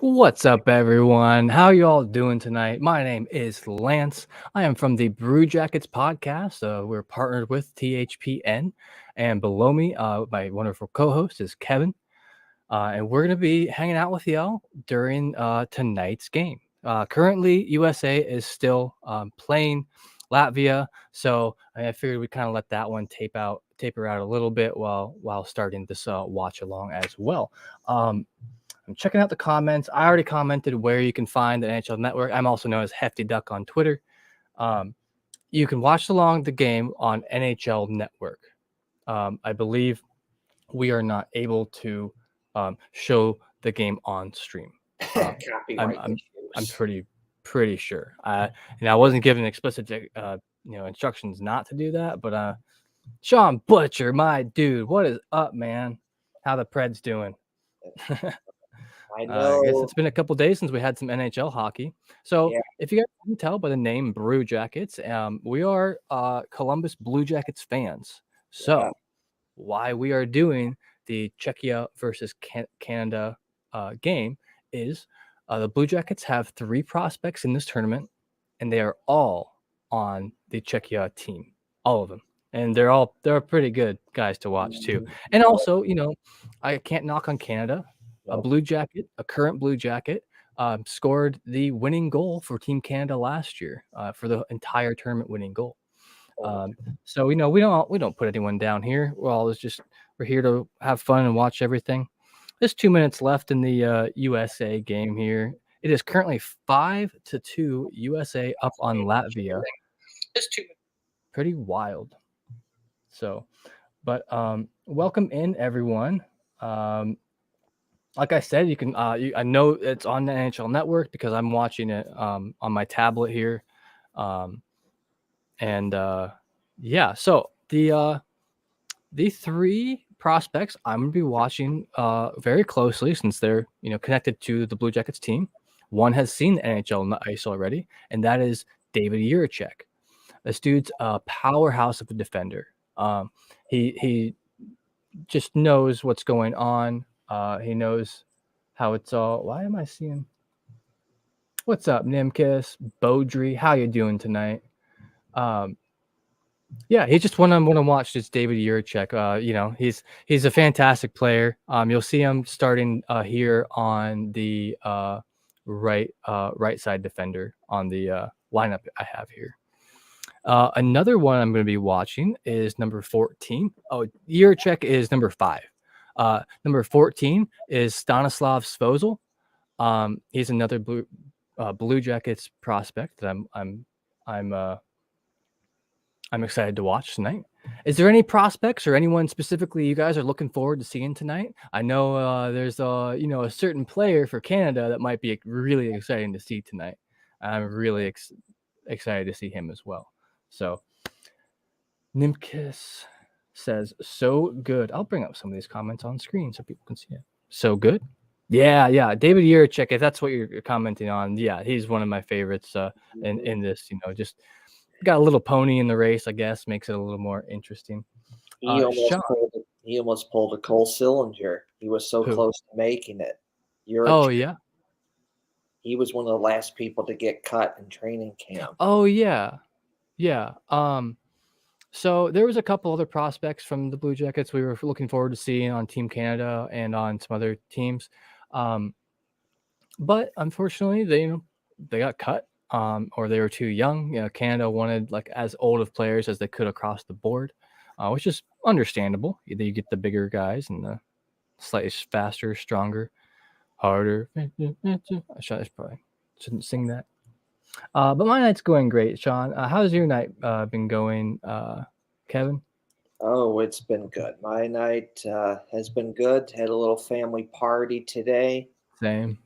What's up, everyone? How you all doing tonight? My name is Lance. I am from the Brew Jackets podcast. We're partnered with THPN, and below me, my wonderful co-host is Kevin, and we're gonna be hanging out with y'all during tonight's game. Currently, USA is still playing Latvia, so I figured we kind of let that one taper out a little bit while starting this watch along as well. I'm checking out the comments. I already commented where you can find the NHL Network. I'm also known as Hefty Duck on Twitter. You can watch along the game on NHL Network. I believe we are not able to show the game on stream. Copyright I'm issues. pretty sure. I wasn't given explicit instructions not to do that, but Sean Butcher, my dude, what is up, man? How the Preds doing? I I guess know. it's been a couple days since we had some NHL hockey. So Yeah. if you guys can tell by the name Brew Jackets, we are Columbus Blue Jackets fans. Yeah. So why we are doing the Czechia versus Canada game is the Blue Jackets have 3 prospects in this tournament, and they are all on the Czechia team, all of them. And they're pretty good guys to watch too. And also, I can't knock on Canada. A Nope. Blue Jacket, a current Blue Jacket, scored the winning goal for Team Canada last year for the entire tournament winning goal. So we don't put anyone down here. We're here to have fun and watch everything. There's 2 minutes left in the USA game here. It is currently 5-2 USA up on Latvia. It's too. Pretty wild. So, but welcome in everyone. Like I said, you can. I know it's on the NHL Network because I'm watching it on my tablet here, yeah. So the 3 prospects I'm gonna be watching very closely since they're connected to the Blue Jackets team. One has seen the NHL ice already, and that is David Jiricek. This dude's a powerhouse of a defender. He just knows what's going on. He knows how it's all. Why am I seeing? What's up, Nimkis? Beaudry? How you doing tonight? Yeah, he's just one I want to watch. Is David Jiricek. He's a fantastic player. You'll see him starting here on the right side defender on the lineup I have here. Another one I'm going to be watching is number 14. Oh, Jiricek is number 5. Number 14 is Stanislav Svozil. He's another Blue Jackets prospect that I'm excited to watch tonight. Is there any prospects or anyone specifically you guys are looking forward to seeing tonight? I know there's a certain player for Canada that might be really exciting to see tonight. I'm really excited to see him as well. So Nimkis says, so good. I'll bring up some of these comments on screen so people can see it. So good. Yeah. David Jiricek, if that's what you're commenting on, yeah, he's one of my favorites in this. Just got a little pony in the race, I guess, makes it a little more interesting. He Sean, almost pulled a Cole Sillinger. He was so who? close to making it. Oh yeah. He was one of the last people to get cut in training camp. Oh yeah. So there was a couple other prospects from the Blue Jackets we were looking forward to seeing on Team Canada and on some other teams. But unfortunately, they got cut, or they were too young. Canada wanted like as old of players as they could across the board, which is understandable. You get the bigger guys and the slightly faster, stronger, harder. I probably shouldn't sing that. But my night's going great, Sean. How's your night been going, Kevin? Oh, it's been good. My night has been good. Had a little family party today. Same.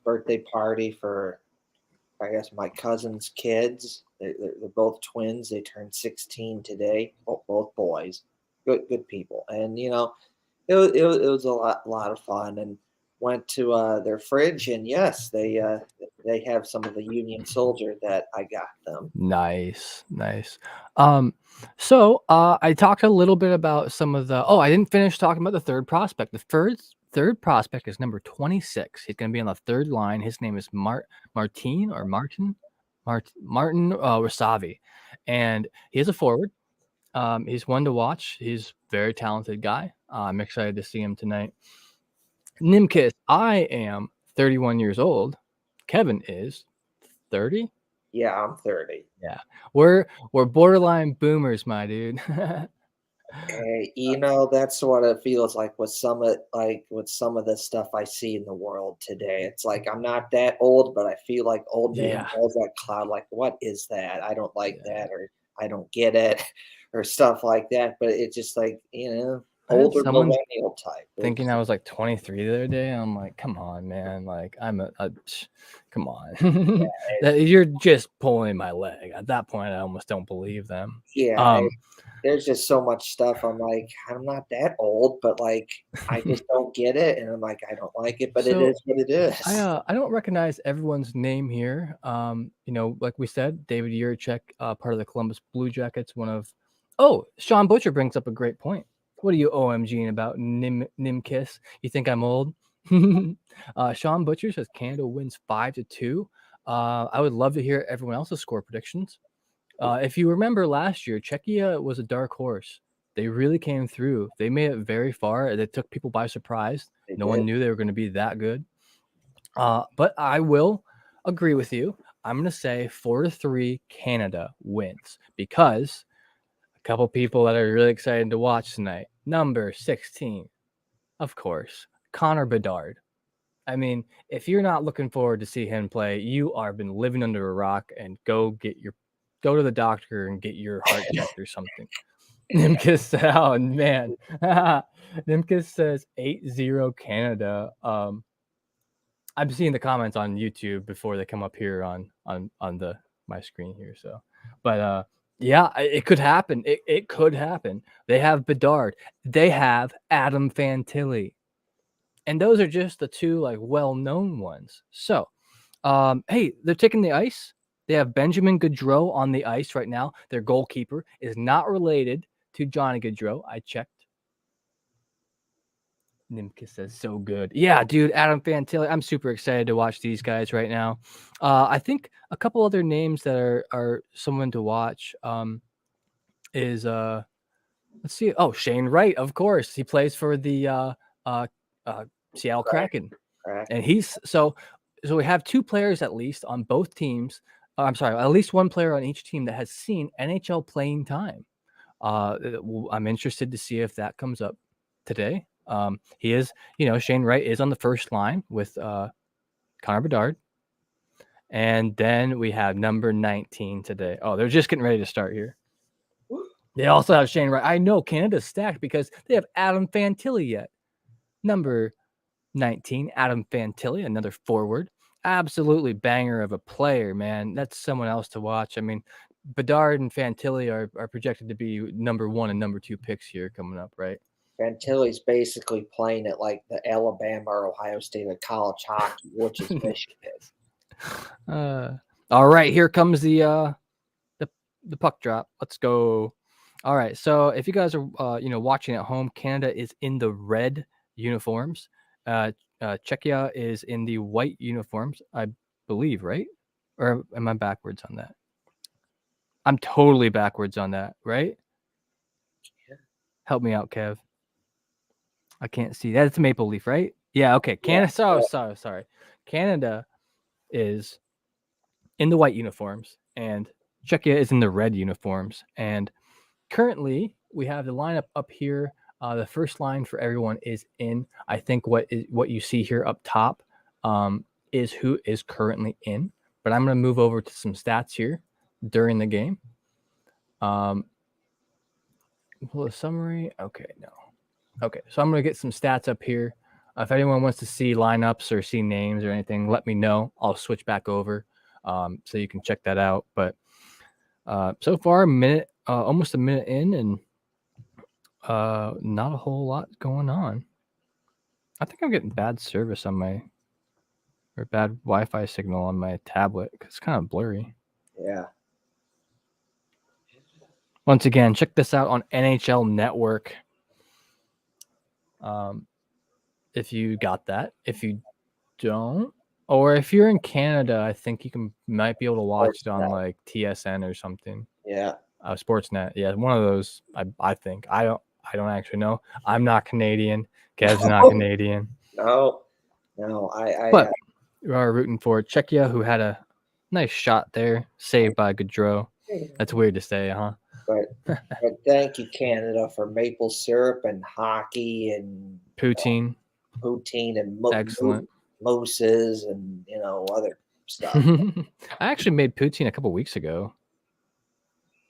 Birthday party for, I guess, my cousin's kids. They're both twins. They turned 16 today. Both boys. Good people. And it was a lot of fun. And went to their fridge, and yes, they have some of the Union Soldier that I got them. Nice. So I talked a little bit about some of the. Oh, I didn't finish talking about the third prospect. The third prospect is number 26. He's going to be on the third line. His name is Martin Rasavi, and he is a forward. He's one to watch. He's a very talented guy. I'm excited to see him tonight. Nimkis, I am 31 years old. Kevin is 30. Yeah, I'm 30. Yeah, we're borderline boomers, my dude. Hey, that's what it feels like with some of the stuff I see in the world today. It's like I'm not that old, but I feel like old man Yeah. calls that cloud. Like, what is that? I don't like Yeah. that, or I don't get it, or stuff like that. But it's just like I had older someone millennial type. thinking I was like 23 the other day. I'm like, come on, man. Like, come on. You're just pulling my leg. At that point, I almost don't believe them. Yeah, there's just so much stuff. I'm like, I'm not that old, but like, I just don't get it, and I'm like, I don't like it, but it So is what it is. I don't recognize everyone's name here. Like we said, David Yurchek, part of the Columbus Blue Jackets, Sean Butcher brings up a great point. What are you OMGing about, Nimkiss? You think I'm old? Sean Butcher says Canada wins 5-2. I would love to hear everyone else's score predictions. If you remember last year, Czechia was a dark horse. They really came through. They made it very far. They took people by surprise. No one knew they were going to be that good. But I will agree with you. I'm going to say 4-3 Canada wins because a couple people that are really excited to watch tonight. Number 16, of course, Connor Bedard. I mean, if you're not looking forward to see him play, you are been living under a rock, and go to the doctor and get your heart checked or something. Nimkus, oh man. Nimkus says 8-0 Canada. I'm seeing the comments on YouTube before they come up here on my screen here. So, but yeah, it could happen. It could happen. They have Bedard. They have Adam Fantilli, and those are just the two like well-known ones. So, hey, they're taking the ice. They have Benjamin Gaudreau on the ice right now. Their goalkeeper is not related to Johnny Gaudreau. I checked. Nimka says so good. Yeah, dude, Adam Fantilli. I'm super excited to watch these guys right now. I think a couple other names that are someone to watch is let's see. Oh, Shane Wright, of course. He plays for the Seattle Kraken. And he's so we have two players at least on both teams. I'm sorry, at least one player on each team that has seen NHL playing time. I'm interested to see if that comes up today. He is, Shane Wright is on the first line with Connor Bedard. And then we have number 19 today. Oh, they're just getting ready to start here. They also have Shane Wright. I know Canada's stacked because they have Adam Fantilli yet. Number 19, Adam Fantilli, another forward. Absolutely banger of a player, man. That's someone else to watch. I mean, Bedard and Fantilli are projected to be number 1 and number 2 picks here coming up, right? Fantilli's basically playing at like the Alabama or Ohio State of college hockey, which is Michigan. All right, here comes the puck drop. Let's go. All right, so if you guys are watching at home, Canada is in the red uniforms. Czechia is in the white uniforms, I believe, right? Or am I backwards on that? I'm totally backwards on that, right? Yeah. Help me out, Kev. I can't see. That's Maple Leaf, right? Yeah, okay. Canada. Yeah. Sorry. Canada is in the white uniforms, and Czechia is in the red uniforms. And currently, we have the lineup up here. The first line for everyone is in. I think what you see here up top is who is currently in. But I'm going to move over to some stats here during the game. Pull a summary. Okay, no. Okay, so I'm going to get some stats up here. If anyone wants to see lineups or see names or anything, let me know. I'll switch back over so you can check that out. But so far, almost a minute in, and not a whole lot going on. I think I'm getting bad service on or bad Wi-Fi signal on my tablet because it's kind of blurry. Yeah. Once again, check this out on NHL Network. if you got that. If you don't, or if you're in Canada, I think you might be able to watch it on Sportsnet. like TSN or something. Yeah. Sportsnet. Yeah, one of those. I think. I don't actually know. I'm not Canadian. Kev's not Canadian. No. But we are rooting for Czechia, who had a nice shot there, saved by Gaudreau. That's weird to say, huh? But thank you, Canada, for maple syrup and hockey and Poutine. and Excellent. mooses and other stuff. I actually made poutine a couple weeks ago.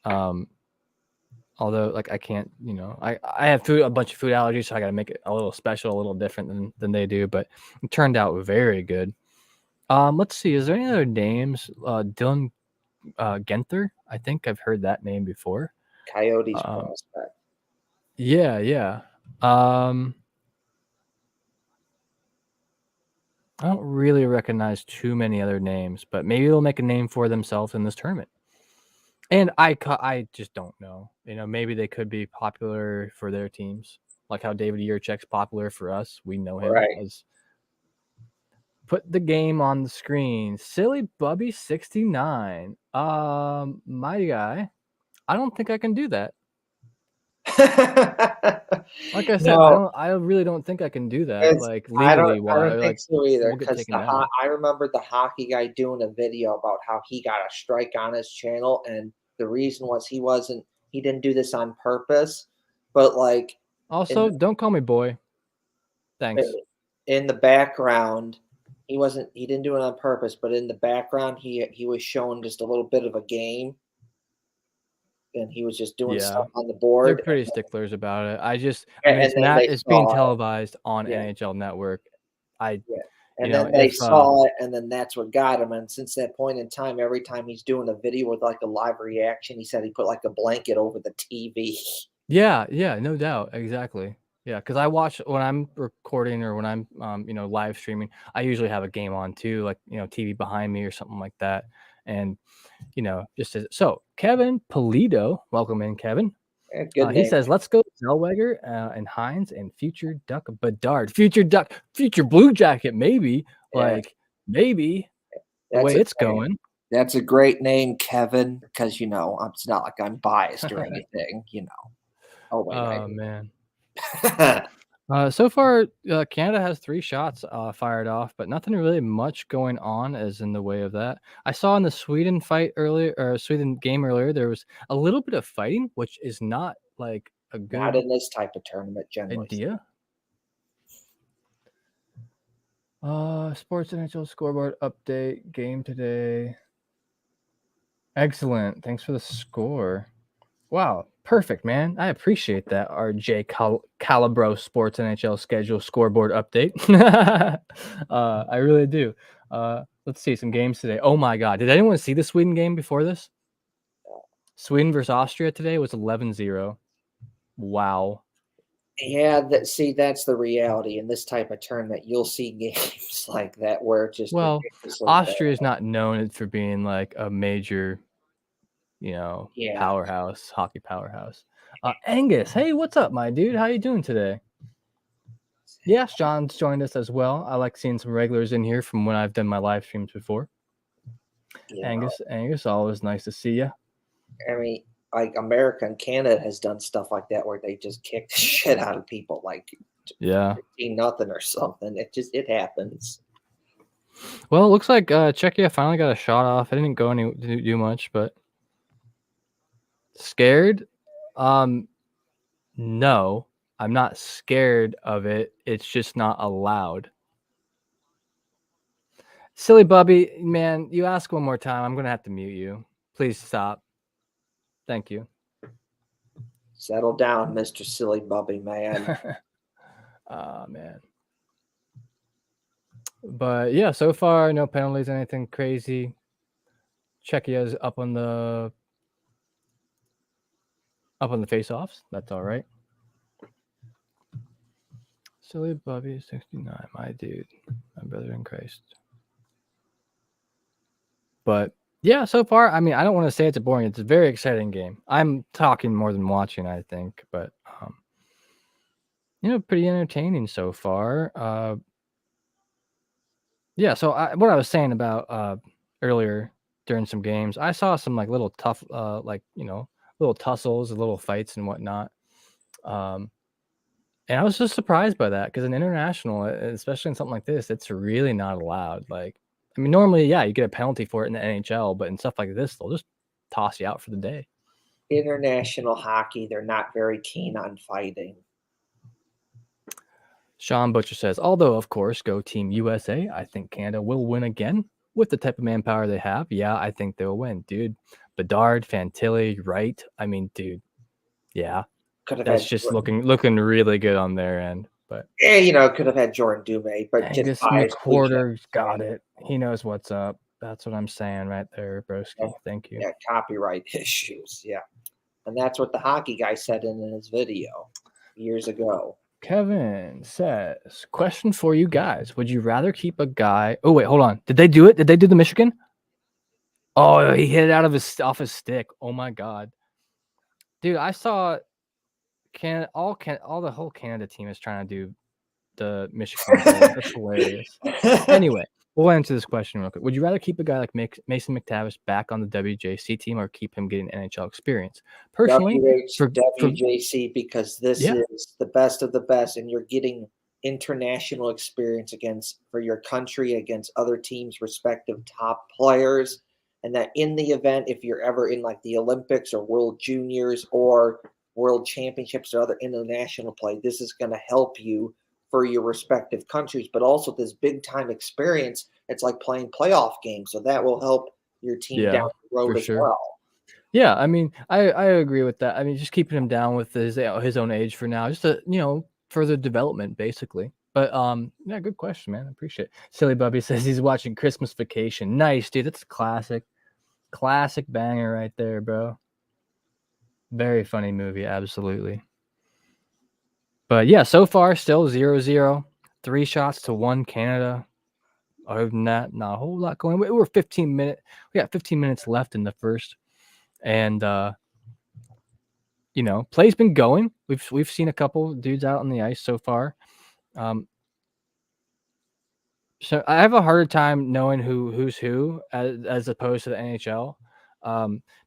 Although like I can't, I have a bunch of food allergies, so I got to make it a little special, a little different than they do. But it turned out very good. Let's see. Is there any other names? Dylan Genther. I think I've heard that name before. Coyotes prospect. Yeah. I don't really recognize too many other names, but maybe they'll make a name for themselves in this tournament. And I just don't know. Maybe they could be popular for their teams, like how David Yurchek's popular for us. We know him as. Put the game on the screen. Silly Bubby 69. My guy. I don't think I can do that. Like I said, I really don't think I can do that. Like legally, I don't think so either. We'll Because I remember the hockey guy doing a video about how he got a strike on his channel, and the reason was he didn't do this on purpose, but like. Also, don't call me boy. Thanks. In the background, he didn't do it on purpose, but in the background, he was showing just a little bit of a game. And he was just doing stuff on the board. They're pretty sticklers about it. It's being televised on NHL Network. And then they saw it, and then that's what got him. And since that point in time, every time he's doing a video with like a live reaction, he said he put like a blanket over the TV. Yeah, no doubt, exactly. Yeah, because I watch when I'm recording or when I'm live streaming. I usually have a game on too, like TV behind me or something like that. And so Kevin Polito, welcome in, Kevin. He says, "Let's go Zellweger and Hines and future Duck Bedard, future Blue Jacket, maybe maybe the way it's going." That's a great name, Kevin, because it's not like I'm biased or anything, Oh wait, man. So far, Canada has 3 shots fired off, but nothing really much going on as in the way of that. I saw in the Sweden game earlier, there was a little bit of fighting, which is not like a good not in this type of tournament generally. Idea. Sports NHL scoreboard update game today. Excellent. Thanks for the score. Wow, perfect, man. I appreciate that. RJ Calabro Sports NHL schedule scoreboard update. I really do. Let's see some games today. Oh my God. Did anyone see the Sweden game before this? Sweden versus Austria today was 11-0. Wow. Yeah, that's the reality in this type of tournament. You'll see games like that where it's just Austria is not known for being like a major powerhouse, hockey powerhouse. Angus, hey, what's up, my dude? How you doing today? Yes, John's joined us as well. I like seeing some regulars in here from when I've done my live streams before. Angus, always nice to see you. I mean, like America and Canada has done stuff like that where they just kick the shit out of people, like 15-0 or something. It happens. Well, it looks like Czechia finally got a shot off. It didn't do much, but. Scared? No, I'm not scared of it. It's just not allowed. Silly Bubby, man, you ask one more time, I'm going to have to mute you. Please stop. Thank you. Settle down, Mr. Silly Bubby, man. Man. But yeah, so far, no penalties, anything crazy. Czechia's up on the face-offs. That's all right. Silly Bubby 69, my dude, my brother in Christ. But yeah, so far, I mean, I don't want to say it's boring. It's a very exciting game. I'm talking more than watching, I think. But pretty entertaining so far. Yeah, so what I was saying about earlier during some games, I saw some like little tough, little tussles, little fights and whatnot. And I was just surprised by that because in international, especially in something like this, it's really not allowed. Like, I mean, normally, yeah, you get a penalty for it in the NHL, but in stuff like this, they'll just toss you out for the day. International hockey, they're not very keen on fighting. Sean Butcher says, although, of course, go Team USA, I think Canada will win again with the type of manpower they have. Yeah, I think they'll win, dude. Bedard, Fantilli, Wright. I mean, dude, yeah, that's just looking really good on their end. But yeah, could have had Jordan Dumais, but Angus McWhorter's got it. He knows what's up. That's what I'm saying right there, broski. Thank you. Yeah, copyright issues. Yeah, and that's what the hockey guy said in his video years ago. Kevin says, question for you guys. Would you rather keep a guy? Oh, wait, hold on. Did they do it? Did they do the Michigan? Oh, he hit it out of off his stick. Oh my God. Dude, I saw all the whole Canada team is trying to do the Michigan goal. That's hilarious. Anyway, we'll answer this question real quick. Would you rather keep a guy like Mason McTavish back on the WJC team or keep him getting NHL experience? Personally, for WJC, because this is the best of the best, and you're getting international experience for your country against other teams' respective top players. And that in the event, if you're ever in like the Olympics or World Juniors or World Championships or other international play, this is going to help you for your respective countries, but also this big time experience. It's like playing playoff games, so that will help your team down the road as well. Yeah, I mean, I agree with that. I mean, just keeping him down with his own age for now, just to further development, basically. But yeah, good question, man. I appreciate it. Silly Bubby says he's watching Christmas Vacation. Nice, dude. That's a classic banger right there, bro. Very funny movie, absolutely. But yeah, so far still 0-0, 3 shots to 1 Canada. Other than that, not a whole lot going. We're 15 minutes. We got 15 minutes left in the first, and play's been going. We've seen a couple dudes out on the ice so far. So I have a harder time knowing who's who as opposed to the NHL,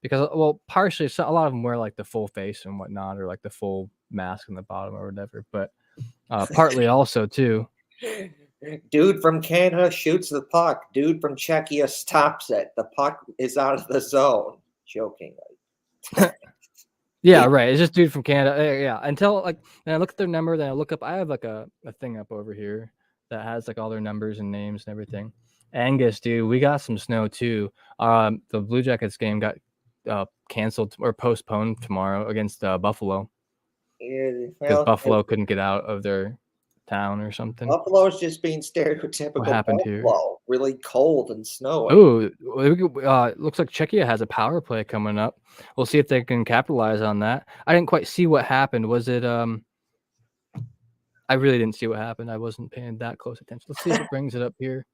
because partially a lot of them wear like the full face and whatnot, or like the full mask on the bottom or whatever. But partly also too. Dude from Canada shoots the puck. Dude from Czechia stops it. The puck is out of the zone. Jokingly. Yeah, right. It's just dude from Canada. Yeah. Until then I look at their number, then I look up. I have like a thing up over here that has like all their numbers and names and everything. Angus, dude, we got some snow too. The Blue Jackets game got canceled or postponed tomorrow against Buffalo. Because Buffalo couldn't get out of their town or something. Buffalo's just being stereotypical. What happened Buffalo, really cold and snowy. Oh, looks like Czechia has a power play coming up. We'll see if they can capitalize on that. I didn't quite see what happened. Was it I really didn't see what happened. I wasn't paying that close attention. Let's see if it brings it up here.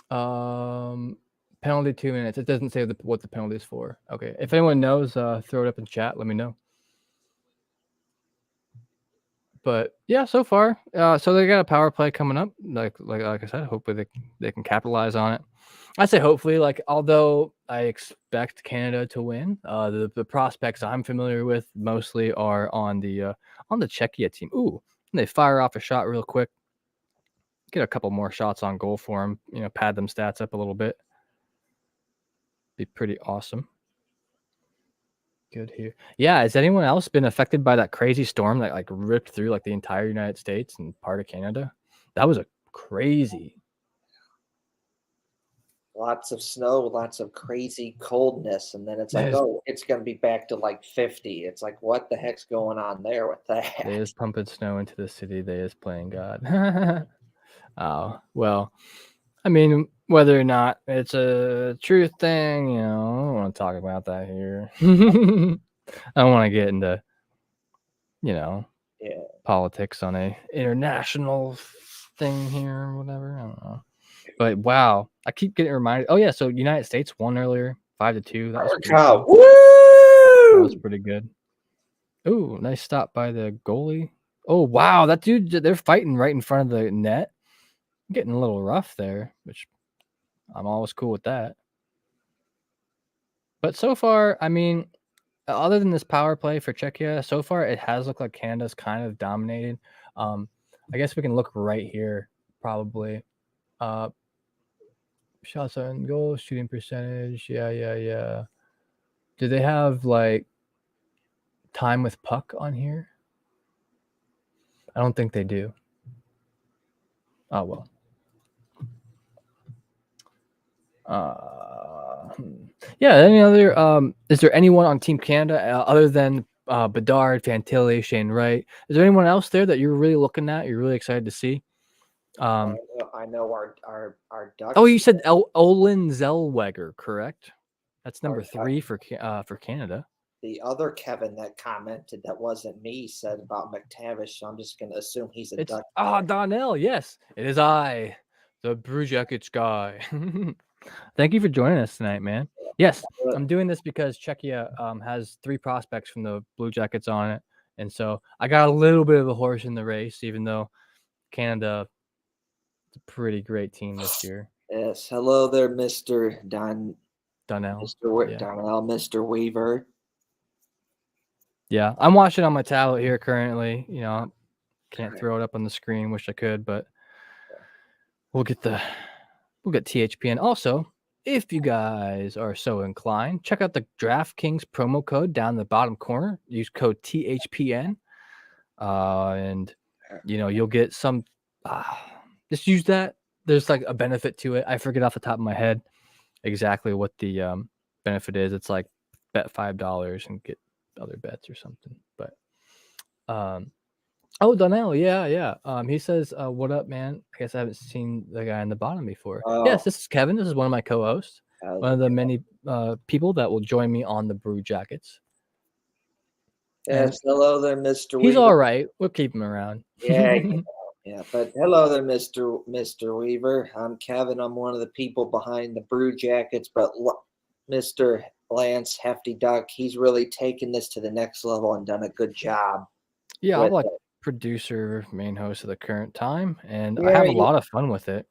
Penalty 2 minutes. It doesn't say what the penalty is for. Okay. If anyone knows, throw it up in chat. Let me know. But yeah, so far, so they got a power play coming up. Like I said, hopefully they can capitalize on it. I say hopefully. Like, although I expect Canada to win, the prospects I'm familiar with mostly are on the Czechia team. Ooh, they fire off a shot real quick, get a couple more shots on goal for them. Pad them stats up a little bit. Be pretty awesome. Good here. Yeah, has anyone else been affected by that crazy storm that like ripped through like the entire United States and part of Canada? That was a crazy. Lots of snow, lots of crazy coldness, and then it's like, oh, it's going to be back to like 50. It's like, what the heck's going on there with that? They is pumping snow into the city. They is playing God. Oh, well, I mean, whether or not it's a true thing, I don't want to talk about that here. I don't want to get into, politics on a international thing here or whatever. I don't know. But wow, I keep getting reminded. Oh yeah, so United States won earlier, 5-2. That was pretty good. Ooh, nice stop by the goalie. Oh, wow. That dude, they're fighting right in front of the net. Getting a little rough there, which I'm always cool with that. But so far, I mean, other than this power play for Czechia, so far it has looked like Canada's kind of dominated. I guess we can look right here, probably. Shots on goal, shooting percentage. Yeah. Do they have like time with puck on here? I don't think they do. Oh well. Yeah. Any other? Is there anyone on Team Canada other than Bedard, Fantilli, Shane Wright? Is there anyone else there that you're really looking at? You're really excited to see? I know our Ducks. Oh, you said Olin Zellweger, correct? That's number Our 3 for Canada. The other Kevin that commented that wasn't me said about McTavish, so I'm just going to assume he's a Duck. Donnell, yes. It is I, the Blue Jackets guy. Thank you for joining us tonight, man. Yes, I'm doing this because Czechia has 3 prospects from the Blue Jackets on it, and so I got a little bit of a horse in the race, even though Canada is a pretty great team this year. Yes, hello there, Mr. Donnell. Yeah. Donnell, Mr. Weaver. Yeah, I'm watching on my tablet here currently. You know, can't throw it up on the screen. Wish I could, but we'll get THPN. Also, if you guys are so inclined, check out the DraftKings promo code down in the bottom corner. Use code THPN, and you'll get some. Just use that. There's like a benefit to it. I forget off the top of my head exactly what the benefit is. It's like bet $5 and get other bets or something. But Donnell, yeah. He says, "What up, man? I guess I haven't seen the guy in the bottom before." Yes, this is Kevin. This is one of my co-hosts. One of the many people that will join me on the Brew Jackets. Yes, hello there, Mr. Weaver. He's all right. We'll keep him around. Yeah, but hello there, Mr. Weaver. I'm Kevin. I'm one of the people behind the Brew Jackets, but Mr. Lance Hefty Duck, he's really taken this to the next level and done a good job. Yeah, I'm like producer, main host of the current time, and I have a lot of fun with it.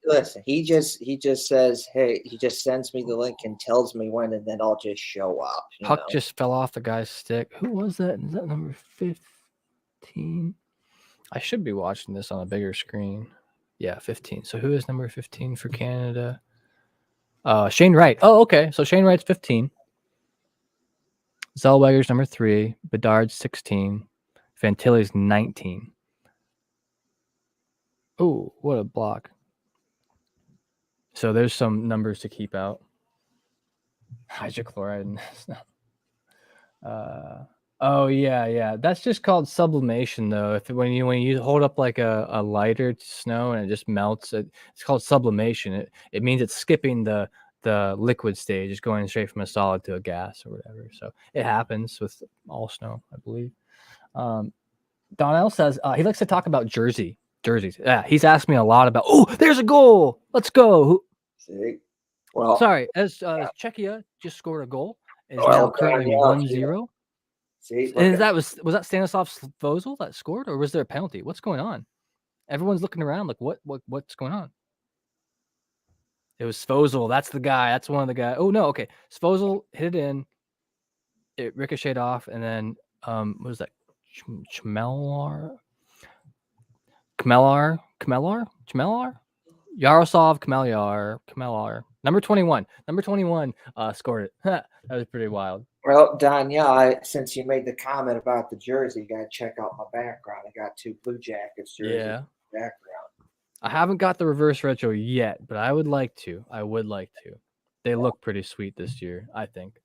Listen, he just says, hey, he just sends me the link and tells me when, and then I'll just show up. Puck just fell off the guy's stick. Who was that? Is that number 15? I should be watching this on a bigger screen. Yeah, 15. So who is number 15 for Canada? Shane Wright. Oh, okay. So Shane Wright's 15. Zellweger's number 3. Bedard's 16. Fantilli's 19. Oh, what a block. So there's some numbers to keep out. Hydrochloride in this. Oh yeah. That's just called sublimation, though. When you hold up like a lighter to snow and it just melts, it's called sublimation. It means it's skipping the liquid stage, it's going straight from a solid to a gas or whatever. So it happens with all snow, I believe. Donnell says he likes to talk about jerseys. Yeah, he's asked me a lot about. Oh, there's a goal. Let's go. See? Well, sorry, as Czechia just scored a goal. Is now currently 1-0. See, and was that Stanislav Svozil that scored, or was there a penalty? What's going on? Everyone's looking around like, what's going on? It was Svozil. That's the guy. That's one of the guys. Oh no, okay. Svozil hit it in. It ricocheted off, and then what was that? Chmelar. Yaroslav Chmelar. Number 21 scored it. That was pretty wild. Well, Danielle, since you made the comment about the jersey, you got to check out my background. I got 2 Blue Jackets jerseys in the background. I haven't got the reverse retro yet, but I would like to. They look pretty sweet this year, I think.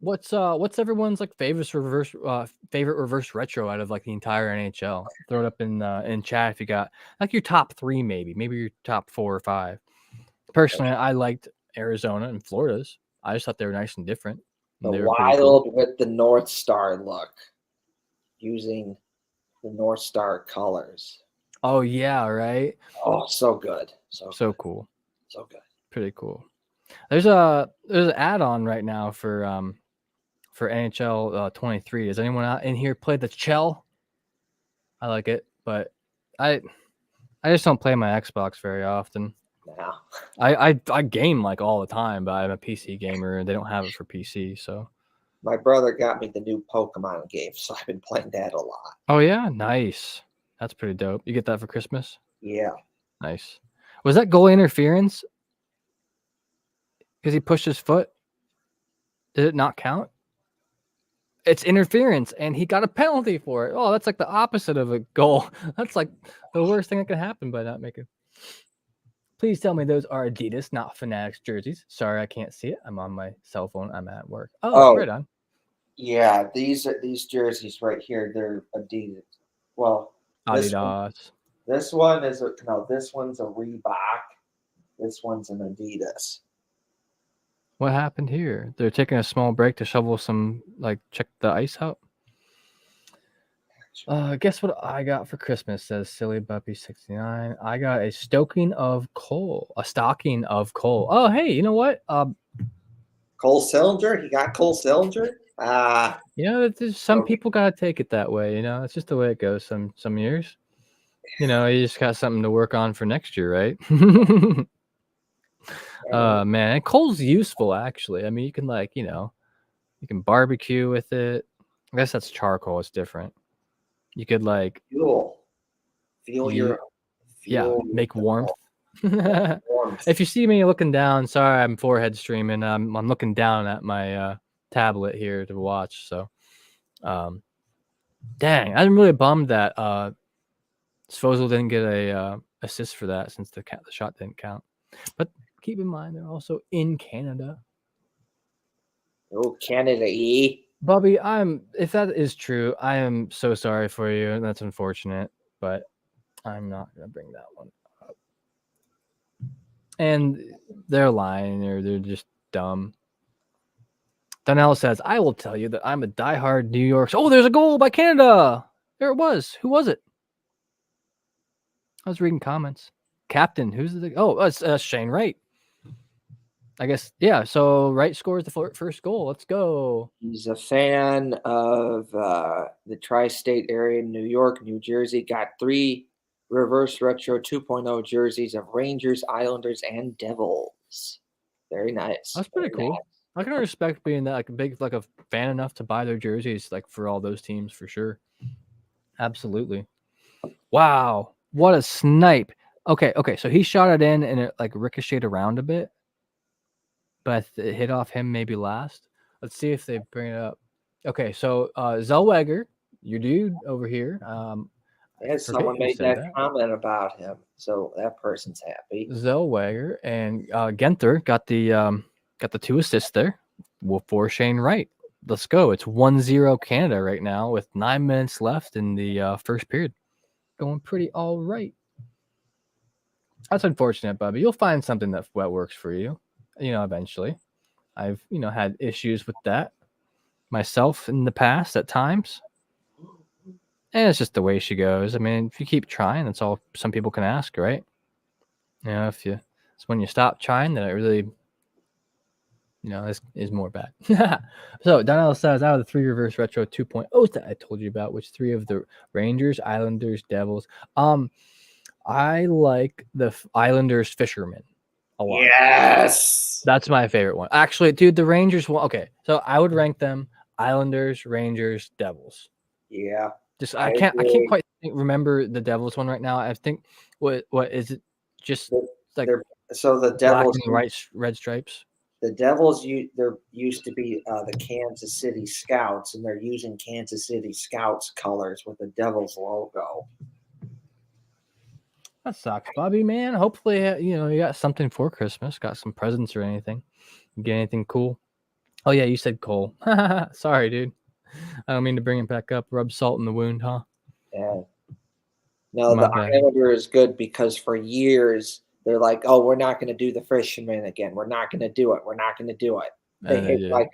What's everyone's like favorite reverse retro out of like the entire NHL? Throw it up in chat if you got like your top 3, maybe your top 4 or 5. Personally, I liked Arizona and Florida's. I just thought they were nice and different. And the Wild cool. With the North Star look, using the North Star colors. Oh yeah, right. Oh, so good. So cool. So good. Pretty cool. There's an add-on right now for for NHL 23. Does anyone out in here play the Chell? I like it, but I just don't play my Xbox very often. No. I game like all the time, but I'm a PC gamer and they don't have it for PC. So. My brother got me the new Pokemon game, so I've been playing that a lot. Oh yeah, nice. That's pretty dope. You get that for Christmas? Yeah. Nice. Was that goalie interference? Because he pushed his foot? Did it not count? It's interference, and he got a penalty for it. Oh, that's like the opposite of a goal. That's like the worst thing that could happen by not making. Please tell me those are Adidas, not Fanatics jerseys. Sorry, I can't see it. I'm on my cell phone. I'm at work. Oh, right on. Yeah, these jerseys right here, they're Adidas. Well, Adidas. This one's a Reebok. This one's an Adidas. What happened here? They're taking a small break to shovel some, check the ice out. Guess what I got for Christmas, says Silly Buppy 69. I got a stocking of coal. Oh, hey, you know what? Cole Sillinger? He got Cole Sillinger? Some people gotta take it that way, it's just the way it goes some years. You just got something to work on for next year, right? Man, coal's useful actually. I mean, you can you can barbecue with it. I guess that's charcoal, it's different. You could fuel make warmth. If you see me looking down, sorry, I'm forehead streaming. I'm looking down at my tablet here to watch. So, dang, I'm really bummed that Svozil didn't get a assist for that since the shot didn't count. But keep in mind they're also in Canada. Oh, Canada, Bobby, if that is true, I am so sorry for you, and that's unfortunate, but I'm not gonna bring that one up. And they're lying, they're just dumb. Donnell says, I will tell you that I'm a diehard New York. Oh, there's a goal by Canada. There it was. Who was it? I was reading comments. Captain, who's the? Oh, it's Shane Wright. I guess, yeah. So Wright scores the first goal. Let's go. He's a fan of the tri-state area, New York, New Jersey. Got 3 reverse retro 2.0 jerseys of Rangers, Islanders, and Devils. Very nice. That's pretty cool. Nice. I can respect being that a fan enough to buy their jerseys for all those teams for sure. Absolutely. Wow, what a snipe. Okay, so he shot it in and it ricocheted around a bit, but it hit off him maybe last. Let's see if they bring it up. Okay, so Zellweger, your dude over here. Someone made that comment about him, so that person's happy. Zellweger and Genther got the 2 assists there for Shane Wright. Let's go. It's 1-0 Canada right now with 9 minutes left in the first period. Going pretty all right. That's unfortunate, Bubby. You'll find something that works for you, eventually. I've, had issues with that myself in the past at times. And it's just the way she goes. I mean, if you keep trying, that's all some people can ask, right? It's when you stop trying that it really, is more bad. So Donnell says, out of the 3 reverse retro 2.0s that I told you about, which 3 of the Rangers, Islanders, Devils? I like the Islanders Fisherman a lot. Yes, that's my favorite one. Actually, dude, the Rangers one. Okay, so I would rank them Islanders, Rangers, Devils. Yeah. I can't quite remember the Devils one right now. I think what is it? Just so the Devils red stripes. The Devils, there used to be the Kansas City Scouts, and they're using Kansas City Scouts colors with the Devils logo. That sucks, Bobby, man. Hopefully, you got something for Christmas. Got some presents or anything. You get anything cool? Oh, yeah, you said Cole. Sorry, dude. I don't mean to bring it back up. Rub salt in the wound, huh? Yeah. No, the Islander is good because for years they're like, oh, we're not going to do the fisherman again. We're not going to do it. We're not going to do it.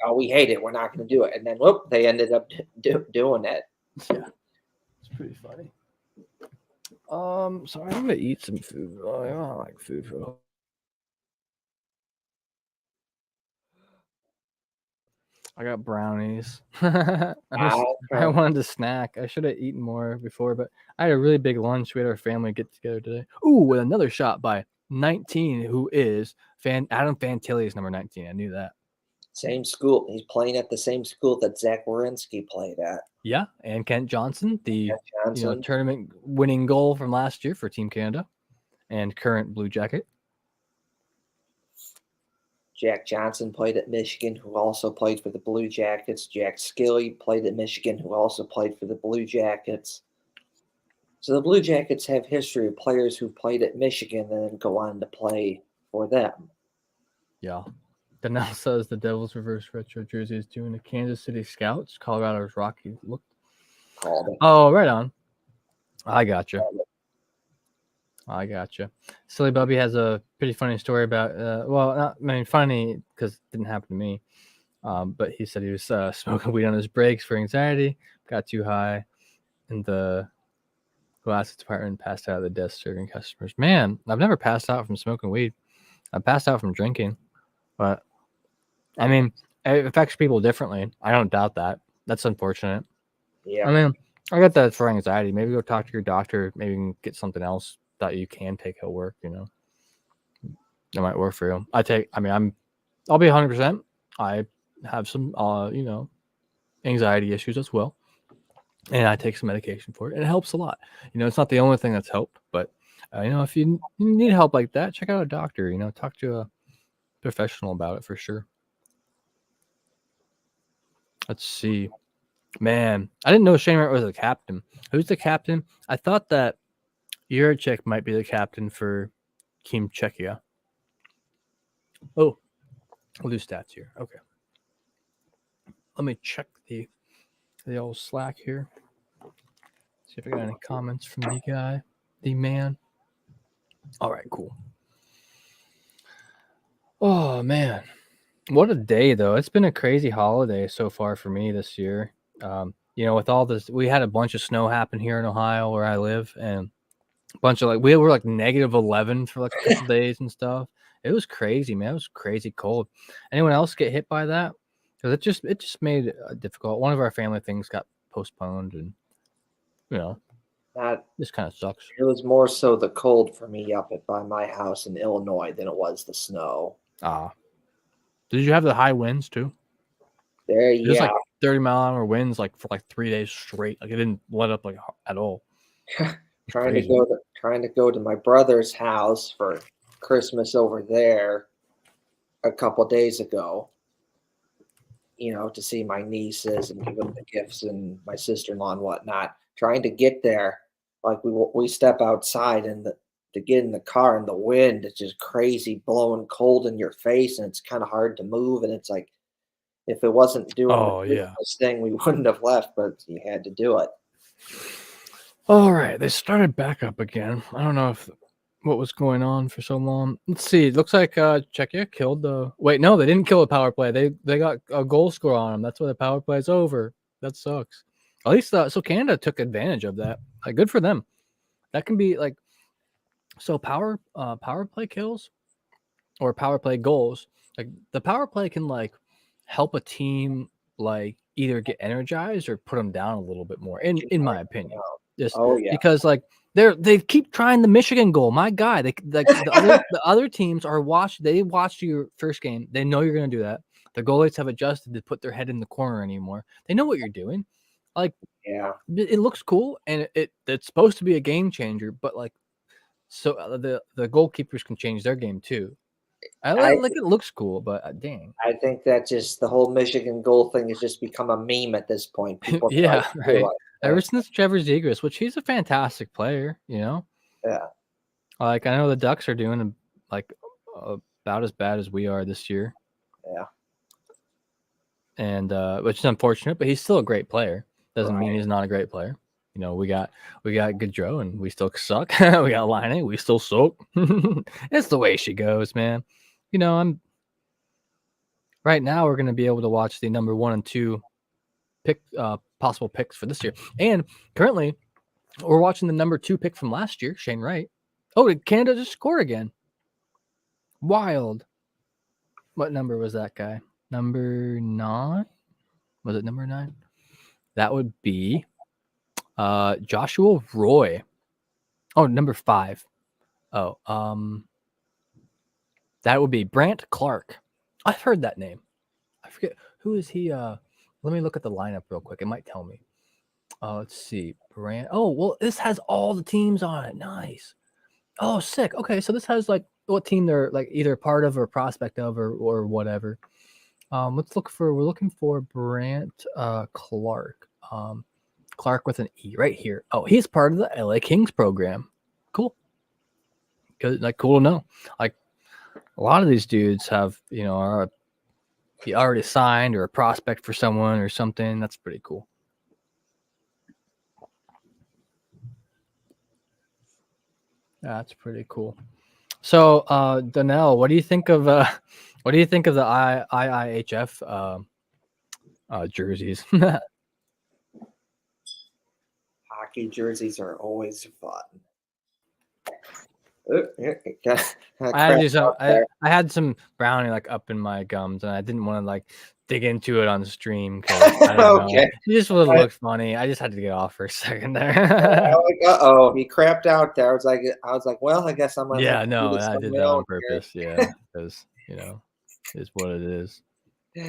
Oh, we hate it. We're not going to do it. And then, whoop, they ended up doing it. Yeah. It's pretty funny. Sorry, I'm going to eat some food. Oh, I don't like food. I got brownies. I Okay. wanted to snack. I should have eaten more before, but I had a really big lunch. We had our family get together today. Ooh, with another shot by 19, who is Adam Fantilli is number 19. I knew that. Same school. He's playing at the same school that Zach Wierenski played at. Yeah, and Kent Johnson, the Kent Johnson. tournament winning goal from last year for Team Canada, and current Blue Jacket. Jack Johnson played at Michigan, who also played for the Blue Jackets. Jack Skilly played at Michigan, who also played for the Blue Jackets. So the Blue Jackets have history of players who played at Michigan and then go on to play for them. Yeah. That now says the Devils reverse retro jersey is doing the Kansas City Scouts, Colorado's Rockies. Look. Called it. Oh, right on. I gotcha. I gotcha. Silly Bubby has a pretty funny story about, funny because it didn't happen to me. But he said he was smoking weed on his breaks for anxiety, got too high in the glasses department, passed out at the desk serving customers. Man, I've never passed out from smoking weed. I passed out from drinking, but I mean, it affects people differently. I don't doubt that. That's unfortunate. Yeah. I mean, I got that for anxiety. Maybe go talk to your doctor. Maybe you can get something else that you can take at work. That might work for you. I'll be 100%. I have some, anxiety issues as well, and I take some medication for it, and it helps a lot. It's not the only thing that's helped, but if you need help like that, check out a doctor. Talk to a professional about it for sure. Let's see. Man, I didn't know Shane Wright was the captain. Who's the captain? I thought that Juracek might be the captain for Team Czechia. Oh, we'll do stats here. Okay. Let me check the old Slack here. See if I got any comments from the guy, the man. All right, cool. Oh, man. What a day, though. It's been a crazy holiday so far for me this year. With all this, we had a bunch of snow happen here in Ohio where I live, and a bunch of we were like -11 for like a couple days and stuff. It was crazy, man. It was crazy cold. Anyone else get hit by that? Because it just made it difficult. One of our family things got postponed, and this kind of sucks. It was more so the cold for me up by my house in Illinois than it was the snow. Did you have the high winds too? There, It was yeah. like 30-mile-an-hour winds for like 3 days straight. Like it didn't let up like at all. Trying to go to my brother's house for Christmas over there a couple days ago. To see my nieces and give them the gifts and my sister-in-law and whatnot. Trying to get there, like we step outside and to get in the car and the wind is just crazy, blowing cold in your face, and it's kind of hard to move. And it's like, if it wasn't doing the Christmas thing, we wouldn't have left, but you had to do it. All right, they started back up again. I don't know what was going on for so long. Let's see. It looks like Czechia killed the. Wait, no, they didn't kill the power play. They got a goal score on them. That's why the power play is over. That sucks. At least so Canada took advantage of that. Like, good for them. That can be like so power play kills or power play goals. Like the power play can like help a team like either get energized or put them down a little bit more. In my opinion, because like they keep trying the Michigan goal. My guy, the other teams are they watched your first game. They know you're going to do that. The goalies have adjusted to put their head in the corner anymore. They know what you're doing. Like, yeah, it looks cool and it's supposed to be a game changer. But like, so the goalkeepers can change their game too. It looks cool, but dang. I think that just the whole Michigan goal thing has just become a meme at this point. People yeah, right. Ever since Trevor Zegras, which he's a fantastic player, Yeah. Like I know the Ducks are doing like about as bad as we are this year. Yeah. And which is unfortunate, but he's still a great player. Doesn't mean he's not a great player. We got Gaudreau and we still suck. We got Laine, we still suck. It's the way she goes, man. I'm right now we're gonna be able to watch the number 1 and 2 possible picks for this year. And currently we're watching the number 2 pick from last year, Shane Wright. Oh, did Canada just score again? Wild. What number was that guy? Number 9? Was it number 9? That would be Joshua Roy. Oh, number 5. Oh, that would be Brant Clark. I've heard that name. I forget who is he. Let me look at the lineup real quick. It might tell me. Let's see. Brant. Oh, well, this has all the teams on it. Nice. Oh, sick. Okay, so this has like what team they're like either part of or prospect of or whatever. Let's look for. We're looking for Brant Clark. Clark with an E right here. Oh, he's part of the LA Kings program. Cool. Good. Like cool to know. Like a lot of these dudes have are he already signed or a prospect for someone or something. That's pretty cool. That's pretty cool. So, Donnell, what do you think of the IIHF jerseys? Hockey jerseys are always fun. I had some brownie like up in my gums, and I didn't want to like dig into it on the stream because I don't know. It just would look funny. I just had to get off for a second there. Uh-oh, he crapped out there. I was like, well, I guess I'm gonna. Yeah, no, I did that on purpose. Yeah, because is what it is.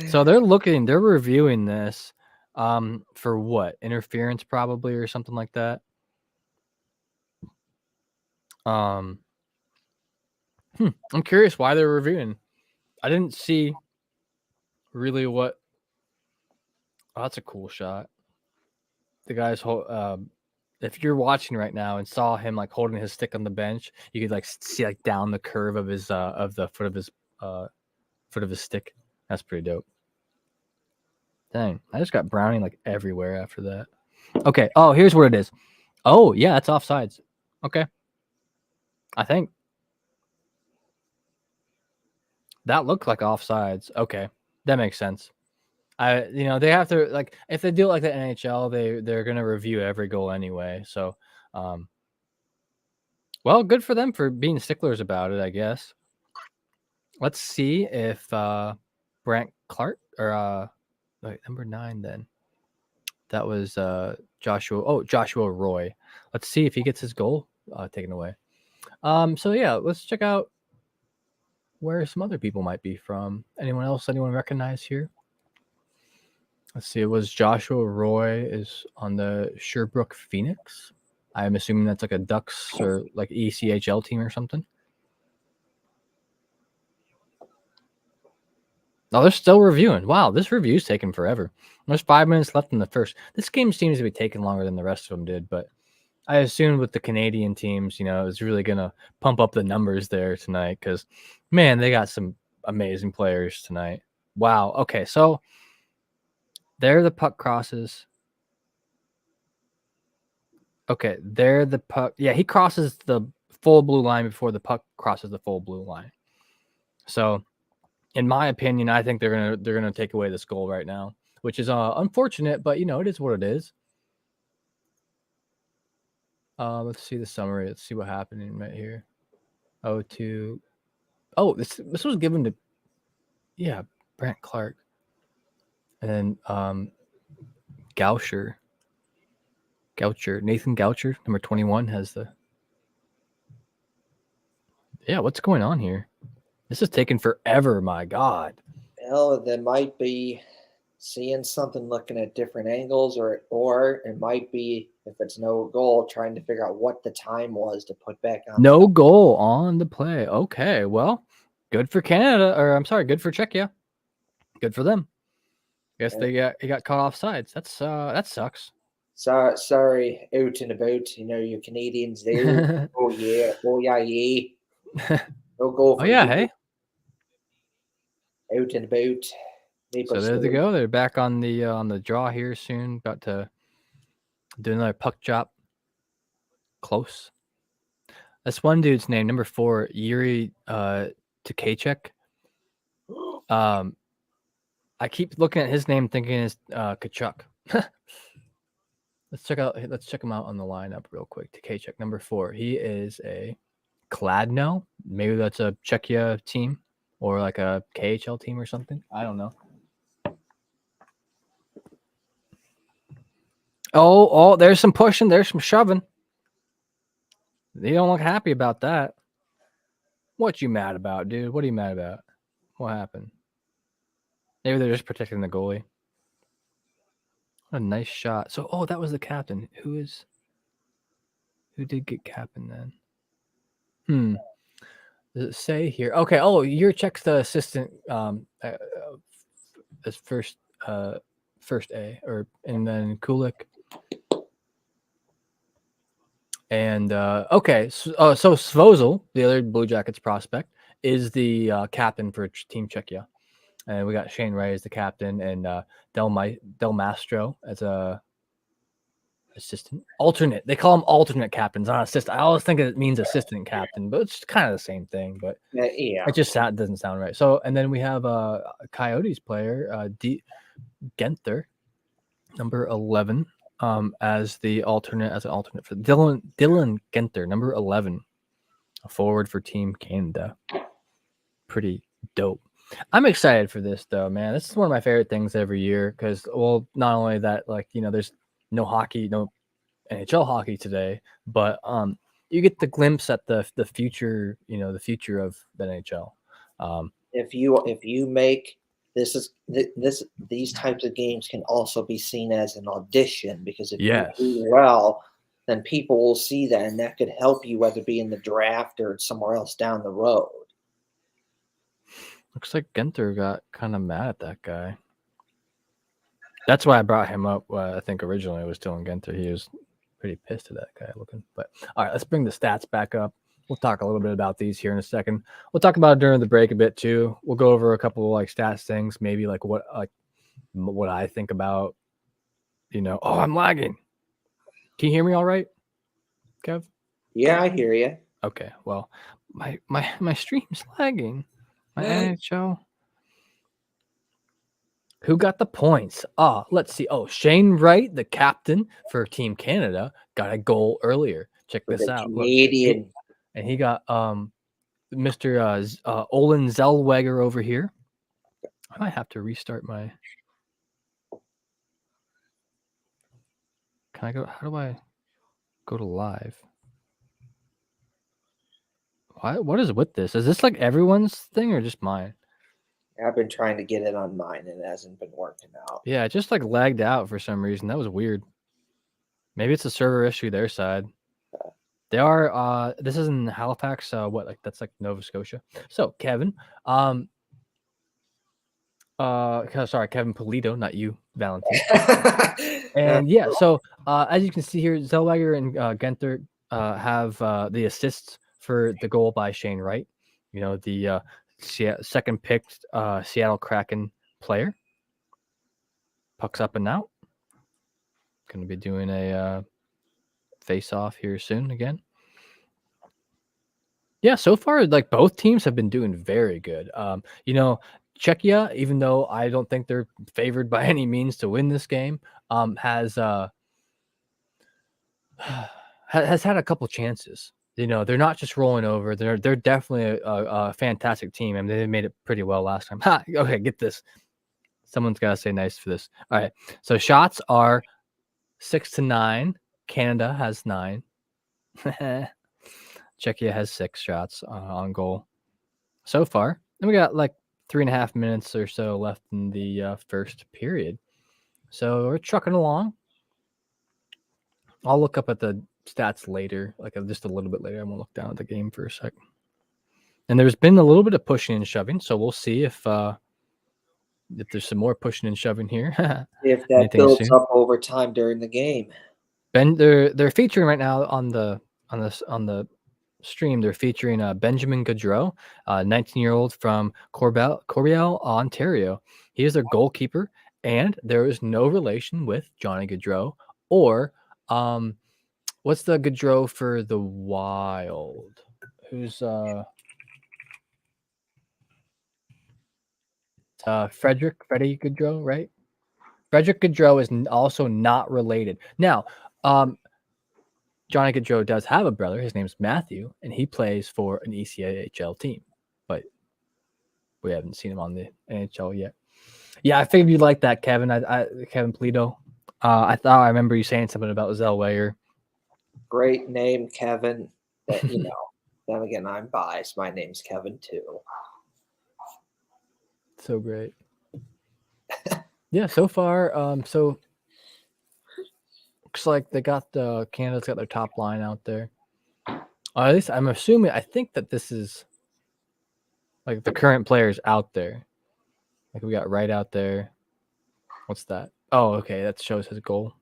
So they're reviewing this, for what interference probably or something like that. I'm curious why they're reviewing. I didn't see really what. Oh, that's a cool shot. The guy's if you're watching right now and saw him like holding his stick on the bench, you could like see like down the curve of his of the foot of his stick. That's pretty dope. Dang, I just got brownie like everywhere after that. Okay. Oh, here's what it is. Oh, yeah, that's offsides. Okay. I think that looked like offsides. Okay. That makes sense. They have to like if they do it like the NHL, they're gonna review every goal anyway. So, well, good for them for being sticklers about it, I guess. Let's see if Brant Clark or number 9 then. That was Joshua Roy. Let's see if he gets his goal taken away. So yeah, let's check out where some other people might be from. Anyone recognize here? Let's see. It was Joshua Roy is on the Sherbrooke Phoenix. I'm assuming that's like a Ducks or like ECHL team or something. Oh, they're still reviewing. Wow, this review's taking forever. There's 5 minutes left in the first. This game seems to be taking longer than the rest of them did, but I assumed with the Canadian teams, it's really going to pump up the numbers there tonight because, man, they got some amazing players tonight. Wow. Okay, so there the puck crosses. Okay, there the puck. Yeah, he crosses the full blue line before the puck crosses the full blue line. So, in my opinion, I think they're gonna take away this goal right now, which is unfortunate, but it is what it is. Let's see the summary. Let's see what happened right here. Oh, this was given to Brant Clark, and then Goucher, Nathan Goucher, number 21 has the. Yeah, what's going on here? This is taking forever. My God. Well, they might be seeing something, looking at different angles, or it might be, if it's no goal, trying to figure out what the time was to put back on. No goal on the play. Okay, well, good for Canada, or I'm sorry, good for Czechia. Good for them. Guess they got caught off sides. That sucks. Sorry, out and about. You Canadians there. Oh yeah. No goal. Oh yeah, hey. Out and about. So there they go. They're back on the draw here soon. About to do another puck drop. Close. That's one dude's name, number 4, Yuri Tkachuk. I keep looking at his name thinking it's Kachuk. Let's check him out on the lineup real quick. Tkachuk, number 4. He is a Kladno. Maybe that's a Czechia team or like a KHL team or something. I don't know. Oh, there's some pushing. There's some shoving. They don't look happy about that. What you mad about, dude? What are you mad about? What happened? Maybe they're just protecting the goalie. What a nice shot. So, that was the captain. Who did get captain then? Does it say here? Okay. Oh, Yurchek's the assistant. As first A, and then Kulik. And okay, so Svozil, the other Blue Jackets prospect, is the captain for Team Czechia, and we got Shane Wright as the captain, and Del Mastro as a assistant alternate. They call them alternate captains, not assistant. I always think it means assistant captain, but it's kind of the same thing. But Yeah, it just doesn't sound right. So, and then we have a Coyotes player, Genther, number 11. As an alternate for Dylan Genther, number 11, a forward for Team Canada. Pretty dope. I'm excited for this though, man. This is one of my favorite things every year because, well, not only that, there's no hockey, no NHL hockey today, but you get the glimpse at the future, the future of the NHL. If you make these types of games can also be seen as an audition, because if you do well, then people will see that, and that could help you, whether it be in the draft or somewhere else down the road. Looks like Genther got kind of mad at that guy. That's why I brought him up. I think originally it was Dylan Genther. He was pretty pissed at that guy looking. But all right, let's bring the stats back up. We'll talk a little bit about these here in a second. We'll talk about it during the break a bit too. We'll go over a couple of stats things, maybe what I think about. I'm lagging. Can you hear me all right, Kev? Yeah, I hear you. Okay, well, my stream's lagging. My NHL. Who got the points? Let's see. Shane Wright, the captain for Team Canada, got a goal earlier. Check this out. Canadian. Look, and he got Mr. Olin Zellweger over here. I might have to restart my. Can I go? How do I go to live? What is with this? Is this like everyone's thing or just mine? I've been trying to get it on mine and it hasn't been working out. Yeah, it just lagged out for some reason. That was weird. Maybe it's a server issue their side. They are this is in Halifax, that's like Nova Scotia. So Kevin, sorry, Kevin Polito, not you, Valentine. And yeah, so as you can see here, Zellweger and Genther have the assists for the goal by Shane Wright. The second picked Seattle Kraken player. Puck's up and out. Going to be doing a face-off here soon again. Yeah, so far, both teams have been doing very good. Czechia, even though I don't think they're favored by any means to win this game, has had a couple chances. They're not just rolling over. They're definitely a fantastic team, and they made it pretty well last time. Okay, get this. Someone's got to say nice for this. All right, so shots are 6-9. Canada has 9. Czechia has 6 shots on goal so far. And we got 3.5 minutes or so left in the first period. So we're trucking along. I'll look up at the stats later, just a little bit later. I won't look down at the game for a sec. And there's been a little bit of pushing and shoving, so we'll see if there's some more pushing and shoving here. If that builds up over time during the game. They're featuring right now on the stream. They're featuring Benjamin Gaudreau, 19-year-old from Corbeil, Ontario. He is their goalkeeper, and there is no relation with Johnny Gaudreau or what's the Gaudreau for the Wild? Who's Freddie Gaudreau, right? Frederick Gaudreau is also not related. Now, Johnny Gaudreau does have a brother. His name's Matthew, and he plays for an ECHL team, but we haven't seen him on the NHL yet. Yeah, I figured you'd like that, Kevin. Kevin Polito. I remember you saying something about Zellweger. Great name, Kevin. But then again, I'm biased. My name's Kevin too. So great. Yeah, so far, so looks like they got Canada's got their top line out there. At least I'm assuming. I think that this is like the current players out there. Like we got right out there. What's that? Oh, okay, that shows his goal.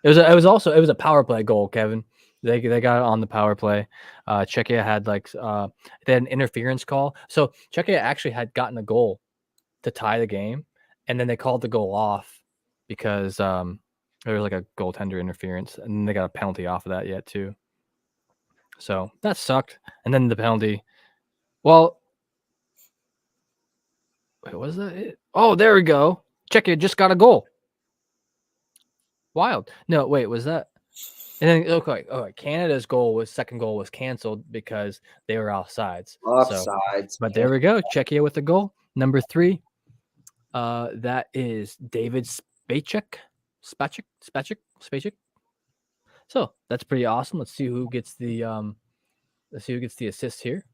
It was a power play goal, Kevin. They got it on the power play. Czechia had they had an interference call. So Czechia actually had gotten a goal to tie the game, and then they called the goal off because there was like a goaltender interference, and then they got a penalty off of that yet too. So that sucked. And then the penalty. Well, wait, was that it? Oh, there we go. Czechia just got a goal. Wild. No, wait, was that? And then okay, Canada's second goal was canceled because they were offsides. Offsides. But there we go. Czechia with the goal. Number 3. That is David Spacek. So that's pretty awesome. Let's see who gets the assist here.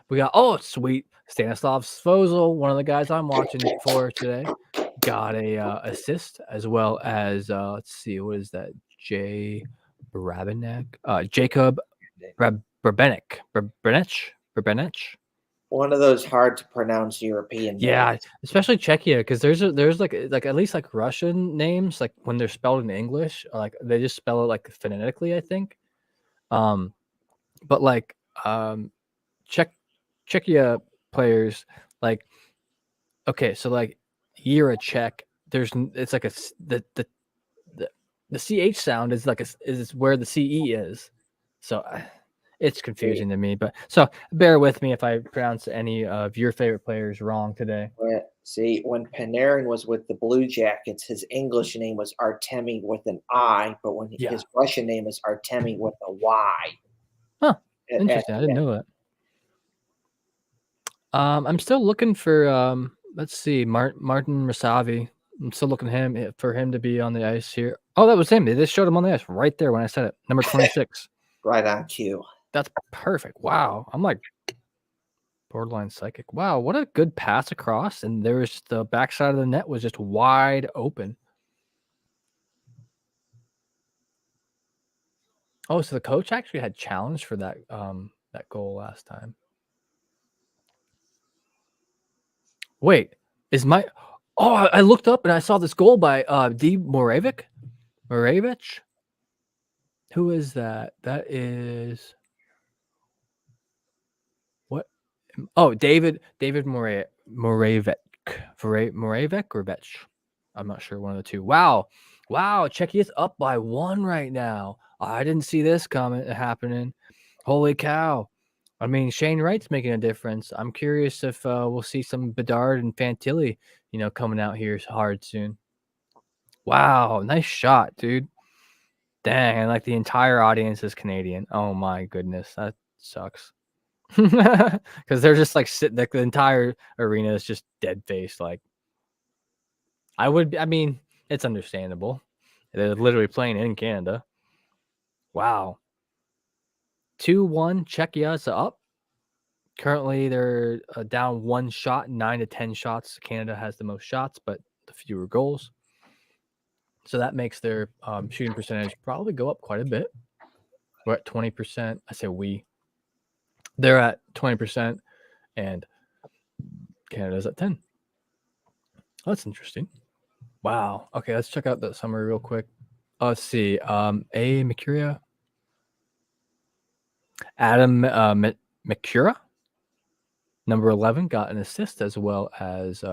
We got sweet Stanislav Svozil, one of the guys I'm watching for today, got a assist, as well as let's see, what is that? Jacob Brabenec. One of those hard to pronounce European names. Yeah, especially Czechia, because there's like at least like Russian names, like when they're spelled in English, like they just spell it like phonetically, I think. But like Czechia players, like, okay, so like you're a Czech. It's like the CH sound is like is where the CE is, so it's confusing to me. But so bear with me if I pronounce any of your favorite players wrong today. See, when Panarin was with the Blue Jackets, his English name was Artemi with an I, but his Russian name is Artemi with a Y. Huh. Interesting. I didn't know that. I'm still looking for let's see, Martin Rasavi. I'm still looking for him to be on the ice here. Oh, that was him. They just showed him on the ice right there when I said it. Number 26. Right on cue. That's perfect. Wow. I'm like borderline psychic. Wow, what a good pass across. And there's the backside of the net was just wide open. Oh, so the coach actually had challenged for that goal last time. Wait, I looked up and I saw this goal by D. Moravec. Who is that? That is what? Oh, David Moravec or Vetch. I'm not sure, one of the two. Wow, Czechia's up by 1 right now. I didn't see this happening. Holy cow. I mean, Shane Wright's making a difference. I'm curious if we'll see some Bedard and Fantilli, coming out here hard soon. Wow, nice shot, dude. Dang, and like the entire audience is Canadian. Oh my goodness, that sucks. Because they're just like sitting, like the entire arena is just dead faced. Like, I mean, it's understandable. They're literally playing in Canada. Wow. 2-1, Czechia's up. Currently, they're down 1 shot, 9 to 10 shots. Canada has the most shots, but the fewer goals. So that makes their shooting percentage probably go up quite a bit. We're at 20%. I say we. They're at 20%, and Canada's at 10. Oh, that's interesting. Wow. Okay, let's check out that summary real quick. Let's see. A. Mercuria. Adam Mercura, number 11, got an assist, as well as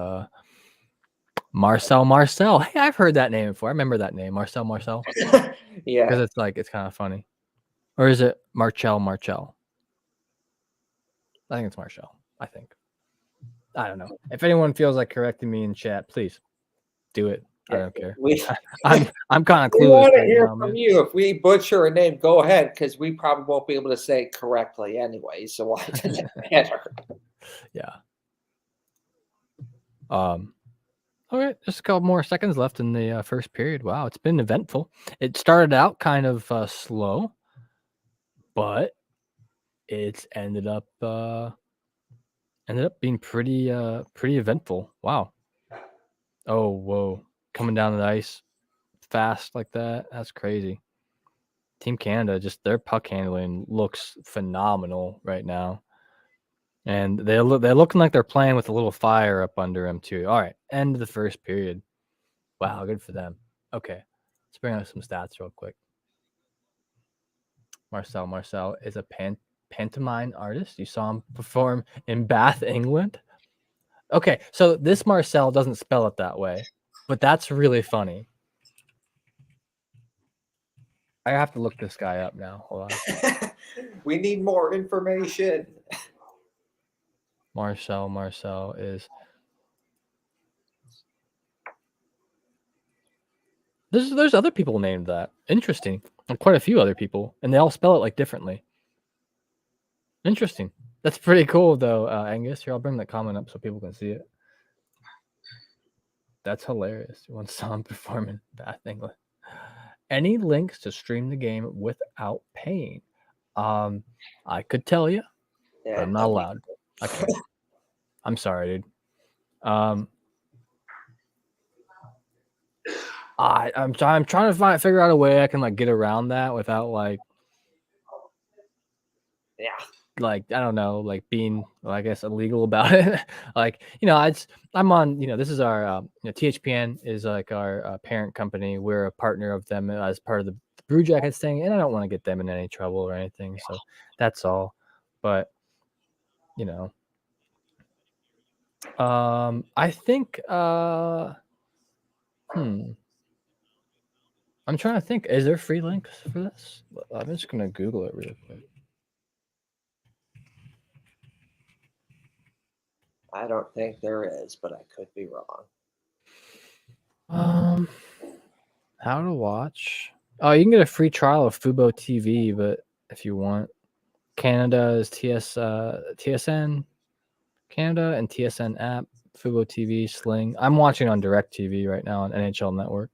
Marcel. Hey, I've heard that name before. I remember that name, Marcel. Yeah. Because it's kind of funny. Or is it Marcel? I think it's Marcel. I think. I don't know. If anyone feels like correcting me in chat, please do it. I don't care. I'm kind of clueless. We want to hear from you. If we butcher a name, go ahead, because we probably won't be able to say it correctly anyway. So why does it matter? Yeah. All right, just a couple more seconds left in the first period. Wow, it's been eventful. It started out kind of slow, but it's ended up being pretty eventful. Wow. Oh, whoa. Coming down the ice fast like that. That's crazy. Team Canada, just their puck handling looks phenomenal right now. And they're looking like they're playing with a little fire up under them too. All right, end of the first period. Wow, good for them. Okay, let's bring up some stats real quick. Marcel is a pantomime artist. You saw him perform in Bath, England. Okay, so this Marcel doesn't spell it that way, but that's really funny. I have to look this guy up now. Hold on. We need more information. Marcel is. There's other people named that. Interesting. And quite a few other people, and they all spell it like differently. Interesting. That's pretty cool, though, Angus. Here, I'll bring that comment up so people can see it. That's hilarious. You want someone performing Bath, England. Any links to stream the game without paying? I could tell you, but I'm not allowed. I can't. I'm sorry, dude. I'm trying to figure out a way I can like get around that without like, yeah, like I don't know, like being, well, I guess, illegal about it. Like, I'm on, this is our THPN is like our parent company. We're a partner of them as part of the Brew Jackets thing, and I don't want to get them in any trouble or anything. So that's all. But I think I'm trying to think. Is there free links for this? I'm just gonna Google it real quick. I don't think there is, but I could be wrong. How to watch? Oh, you can get a free trial of Fubo TV, but if you want, Canada is TSN Canada and TSN app, Fubo TV, Sling. I'm watching on DirecTV right now on NHL Network.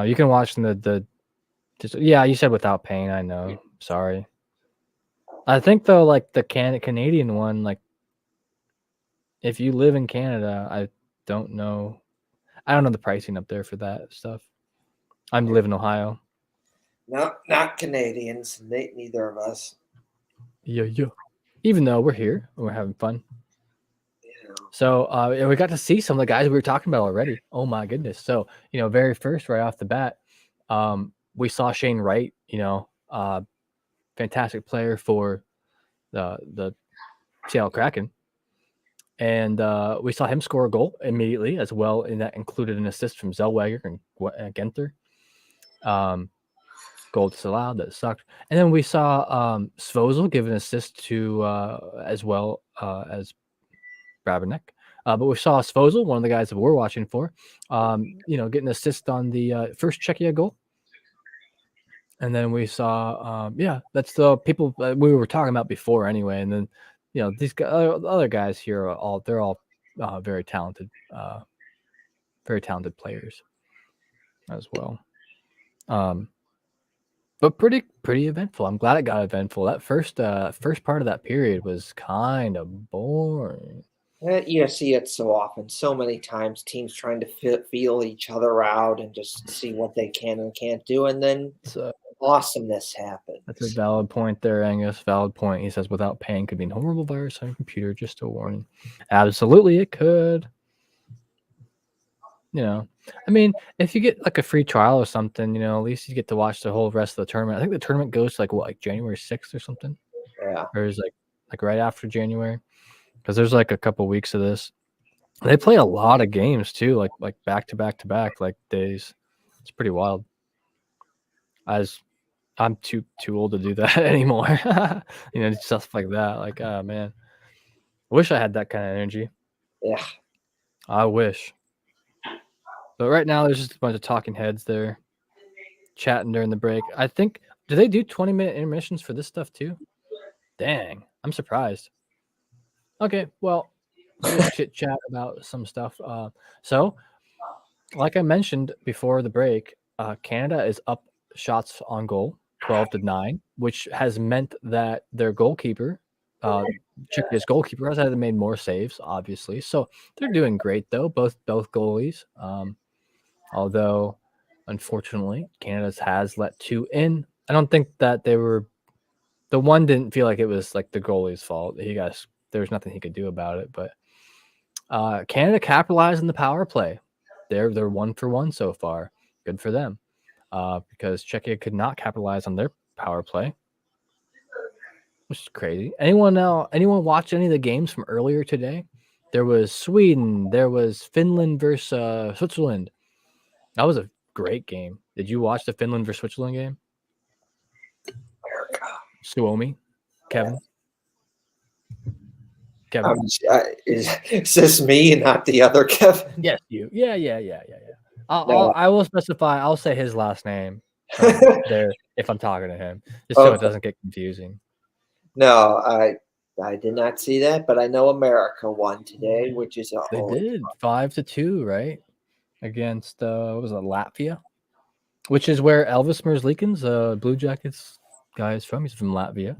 You can watch yeah, you said without paying. I know. Sorry. I think though, like the Canadian one, like if you live in Canada, I don't know the pricing up there for that stuff. I live in Ohio. No, not Canadians. Neither of us. Yeah. Even though we're here, we're having fun. Yeah. So we got to see some of the guys we were talking about already. Oh my goodness! So very first, right off the bat, we saw Shane Wright. Fantastic player for the Seattle Kraken. And we saw him score a goal immediately as well, and that included an assist from Zellweger and Genther. Goal disallowed, that sucked. And then we saw Svozil give an assist to as well as Brabenec. But we saw Svozil, one of the guys that we're watching for, get an assist on the first Czechia goal. And then we saw, that's the people we were talking about before anyway. And then, these other guys here they're all very talented players as well. But pretty eventful. I'm glad it got eventful. That first part of that period was kind of boring. You see it so often, so many times, teams trying to feel each other out and just see what they can and can't do, and then awesomeness happens. That's a valid point there, Angus. Valid point. He says without paying could be an horrible virus on your computer. Just a warning. Absolutely, it could. I mean, if you get like a free trial or something, at least you get to watch the whole rest of the tournament. I think the tournament goes to like January 6th or something. Yeah. Or is like right after January, because there's like a couple weeks of this. They play a lot of games too, like back to back like days. It's pretty wild. I'm too old to do that anymore. Stuff like that. Like, oh man, I wish I had that kind of energy. Yeah, I wish. But right now, there's just a bunch of talking heads there, chatting during the break. I think, do they do 20-minute intermissions for this stuff too? Dang, I'm surprised. Okay, well, Just chit chat about some stuff. So, like I mentioned before the break, Canada is up shots on goal, 12-9, which has meant that their goalkeeper, Czechia's goalkeeper, has made more saves, obviously. So they're doing great though, both goalies. Although, unfortunately, Canada's has let 2 in. I don't think that they were. The one didn't feel like it was like the goalie's fault. There was nothing he could do about it. But Canada capitalized on the power play. They're 1-for-1 so far. Good for them. Because Czechia could not capitalize on their power play, which is crazy. Anyone watch any of the games from earlier today? There was Sweden. There was Finland versus Switzerland. That was a great game. Did you watch the Finland versus Switzerland game? Suomi, Kevin. Is this me and not the other Kevin? Yes, you. Yeah. I will specify. I'll say his last name there if I'm talking to him, just so it doesn't get confusing. No, I did not see that, but I know America won today, which is they did 5-2, right, against what was it, Latvia, which is where Elvis Merzlikins, Blue Jackets guy, is from. He's from Latvia.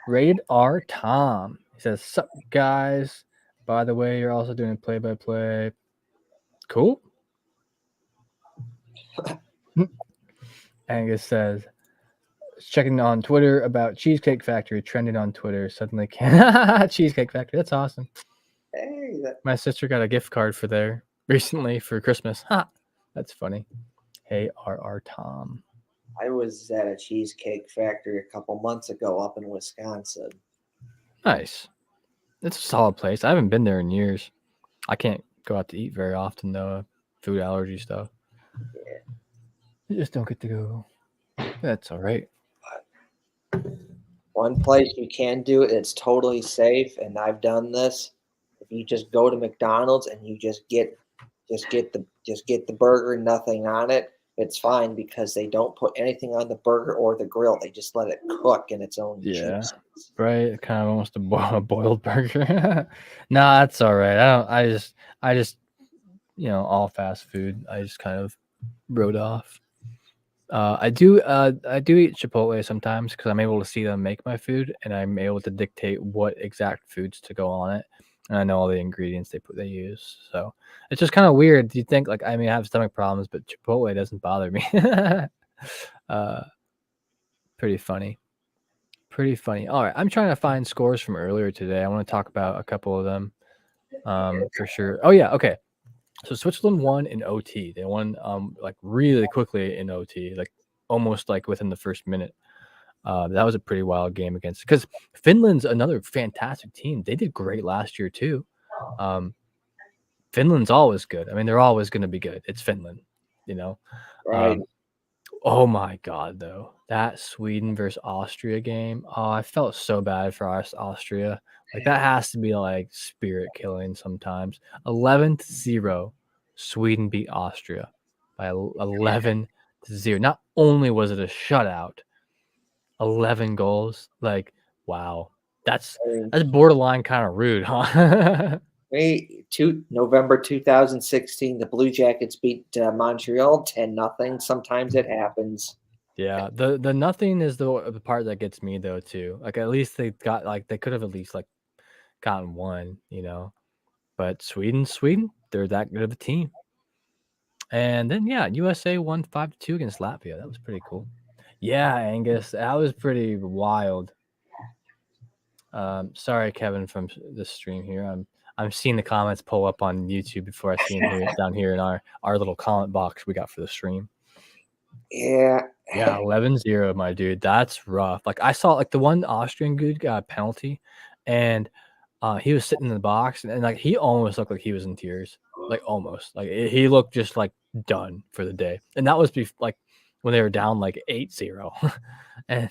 Rated R Tom. He says, "Sup, guys? By the way, you're also doing play-by-play. Cool." Angus says, checking on Twitter about Cheesecake Factory trending on Twitter. Suddenly, Cheesecake Factory. That's awesome. Hey, my sister got a gift card for there recently for Christmas. Ha! That's funny. Hey, RR Tom. I was at a Cheesecake Factory a couple months ago up in Wisconsin. Nice. It's a solid place. I haven't been there in years. I can't go out to eat very often, though. Food allergy stuff. Yeah. You just don't get to go. That's all right. One place you can do it, it's totally safe, and I've done this. If you just go to McDonald's and you just get the burger, nothing on it, it's fine because they don't put anything on the burger or the grill. They just let it cook in its own juices. Right, kind of almost a boiled burger. No, that's all right. I just all fast food. I just kind of wrote off. I do eat Chipotle sometimes because I'm able to see them make my food, and I'm able to dictate what exact foods to go on it, and I know all the ingredients they use. So it's just kind of weird. You think I have stomach problems, but Chipotle doesn't bother me. Pretty funny. All right, I'm trying to find scores from earlier today. I want to talk about a couple of them, for sure. Oh yeah, okay. So Switzerland won in OT. They won really quickly in OT, almost within the first minute. That was a pretty wild game because Finland's another fantastic team. They did great last year too. Finland's always good. I mean, they're always going to be good. It's Finland, Right. Oh my God, though, that Sweden versus Austria game. Oh, I felt so bad for Austria. That has to be spirit killing sometimes. 11-0, Sweden beat Austria by 11-0. Not only was it a shutout, 11 goals. Wow, that's borderline kind of rude, huh? November 2016, the Blue Jackets beat Montreal 10-0. Sometimes it happens. Yeah, the nothing is the part that gets me though too. At least they got they could have at least gotten one, But Sweden, they're that good of a team. And then USA won 5-2 against Latvia. That was pretty cool. Yeah, Angus, that was pretty wild. Sorry, Kevin, from the stream here. I'm seeing the comments pull up on YouTube before I see them down here in our little comment box we got for the stream. Yeah, 11-0, my dude. That's rough. I saw the one Austrian dude got a penalty, and he was sitting in the box, and he almost looked like he was in tears. Almost. He looked just done for the day. And that was when they were down 8-0. And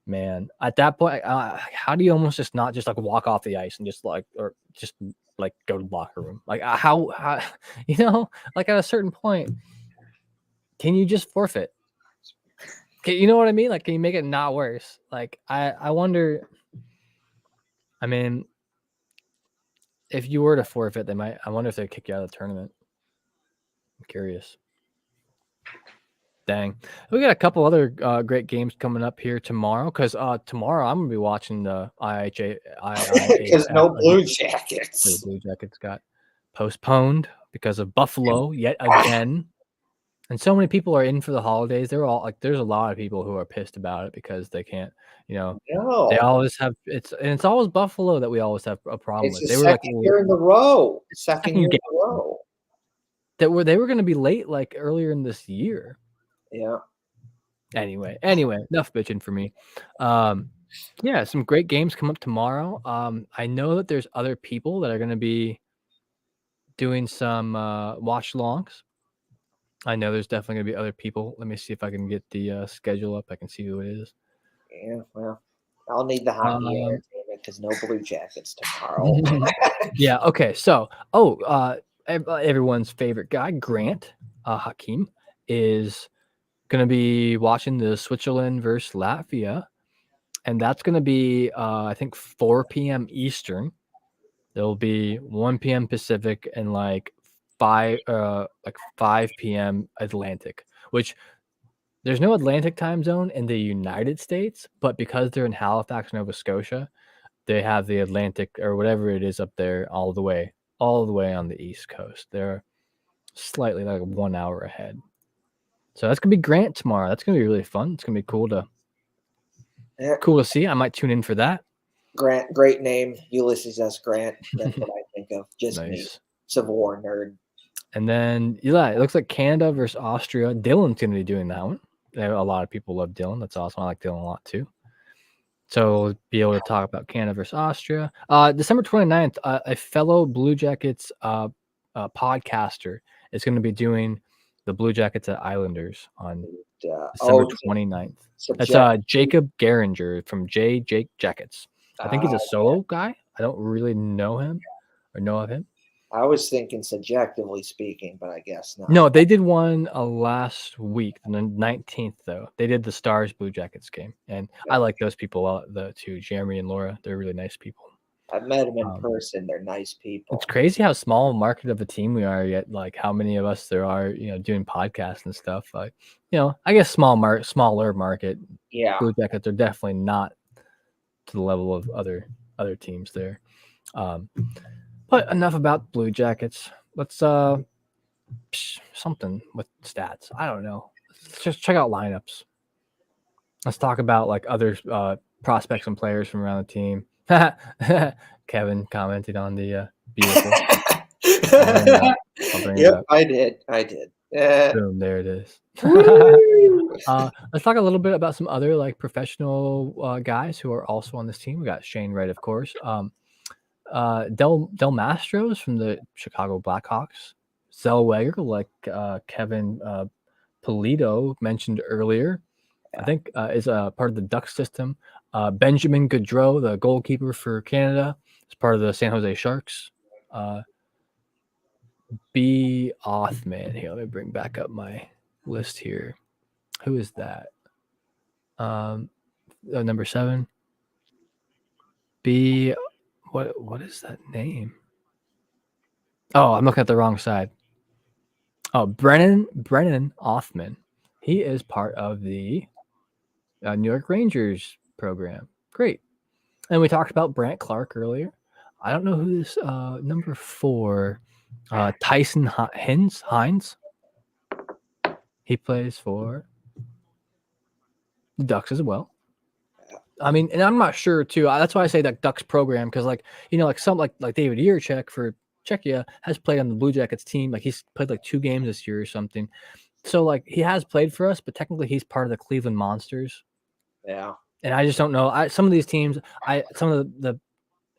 man, at that point, how do you almost just not just walk off the ice and just or just go to the locker room? How at a certain point, can you just forfeit? You know what I mean? Can you make it not worse? I wonder. I mean, if you were to forfeit, they might. I wonder if they'd kick you out of the tournament. I'm curious. Dang, we got a couple other great games coming up here tomorrow. Because tomorrow I'm gonna be watching the IIHF. Because no Blue The Jackets. Blue Jackets got postponed because of Buffalo yet again. And so many people are in for the holidays. They're all like, there's a lot of people who are pissed about it because they can't, they No, always have it's always Buffalo that we always have a problem it's with. the They were like second year in a row. Second second year in game a row. they were going to be late like earlier in this year. Yeah. Anyway, enough bitching for me. Yeah, some great games come up tomorrow. I know that there's other people that are going to be doing some watch-alongs. I know there's definitely going to be other people. Let me see if I can get the schedule up. I can see who it is. Yeah, well, I'll need the hockey entertainment because no Blue Jackets tomorrow. Yeah, okay. So, everyone's favorite guy, Grant Hakim, is going to be watching the Switzerland versus Latvia. And that's going to be, I think, 4 p.m. Eastern. There'll be 1 p.m. Pacific and like 5 p.m. Atlantic, which there's no Atlantic time zone in the United States, but because they're in Halifax, Nova Scotia, they have the Atlantic or whatever it is up there all the way on the East Coast. They're slightly like 1 hour ahead. So that's gonna be Grant tomorrow. That's gonna be really fun. It's gonna be cool to see. I might tune in for that. Grant, great name, Ulysses S. Grant. That's what I think of. Just me, Nice. Civil War nerd. And then yeah, it looks like Canada versus Austria. Dylan's gonna be doing that one. A lot of people love Dylan. That's awesome. I like Dylan a lot too. So we'll be able to talk about Canada versus Austria. December 29th, a fellow Blue Jackets podcaster is going to be doing the Blue Jackets at Islanders on December 29th. That's Jacob Geringer from Jake Jackets. I think he's a solo guy. I don't really know him or know of him. I was thinking subjectively speaking, but I guess not. No, they did one last week, the 19th, though. They did the Stars Blue Jackets game. And I like those people too, Jeremy and Laura. They're really nice people. I've met them in person. They're nice people. It's crazy how small a market of a team we are, yet like how many of us there are, doing podcasts and stuff. Like, I guess smaller market. Yeah. Blue Jackets are definitely not to the level of other teams there. But enough about Blue Jackets. Let's something with stats. I don't know. Let's just check out lineups. Let's talk about like other prospects and players from around the team. Kevin commented on the beautiful. I'll bring it up. I did. Boom, there it is. Let's talk a little bit about some other like professional guys who are also on this team. We got Shane Wright, of course. Del Mastros from the Chicago Blackhawks. Zellweger, like Kevin Polito mentioned earlier, I think is a part of the Ducks system. Benjamin Gaudreau, the goalkeeper for Canada, is part of the San Jose Sharks. B. Othman. Here, let me bring back up my list here. Who is that? Number 7. B. What is that name? Oh, I'm looking at the wrong side. Oh, Brennan Othman. He is part of the New York Rangers program. Great. And we talked about Brant Clark earlier. I don't know who this number 4, Tyson Hines. He plays for the Ducks as well. I mean, and I'm not sure too. That's why I say that Ducks program, because like some like David Jiricek for Czechia has played on the Blue Jackets team. Like he's played like 2 games this year or something. So like he has played for us, but technically he's part of the Cleveland Monsters. Yeah. And I just don't know. Some of these teams, some of the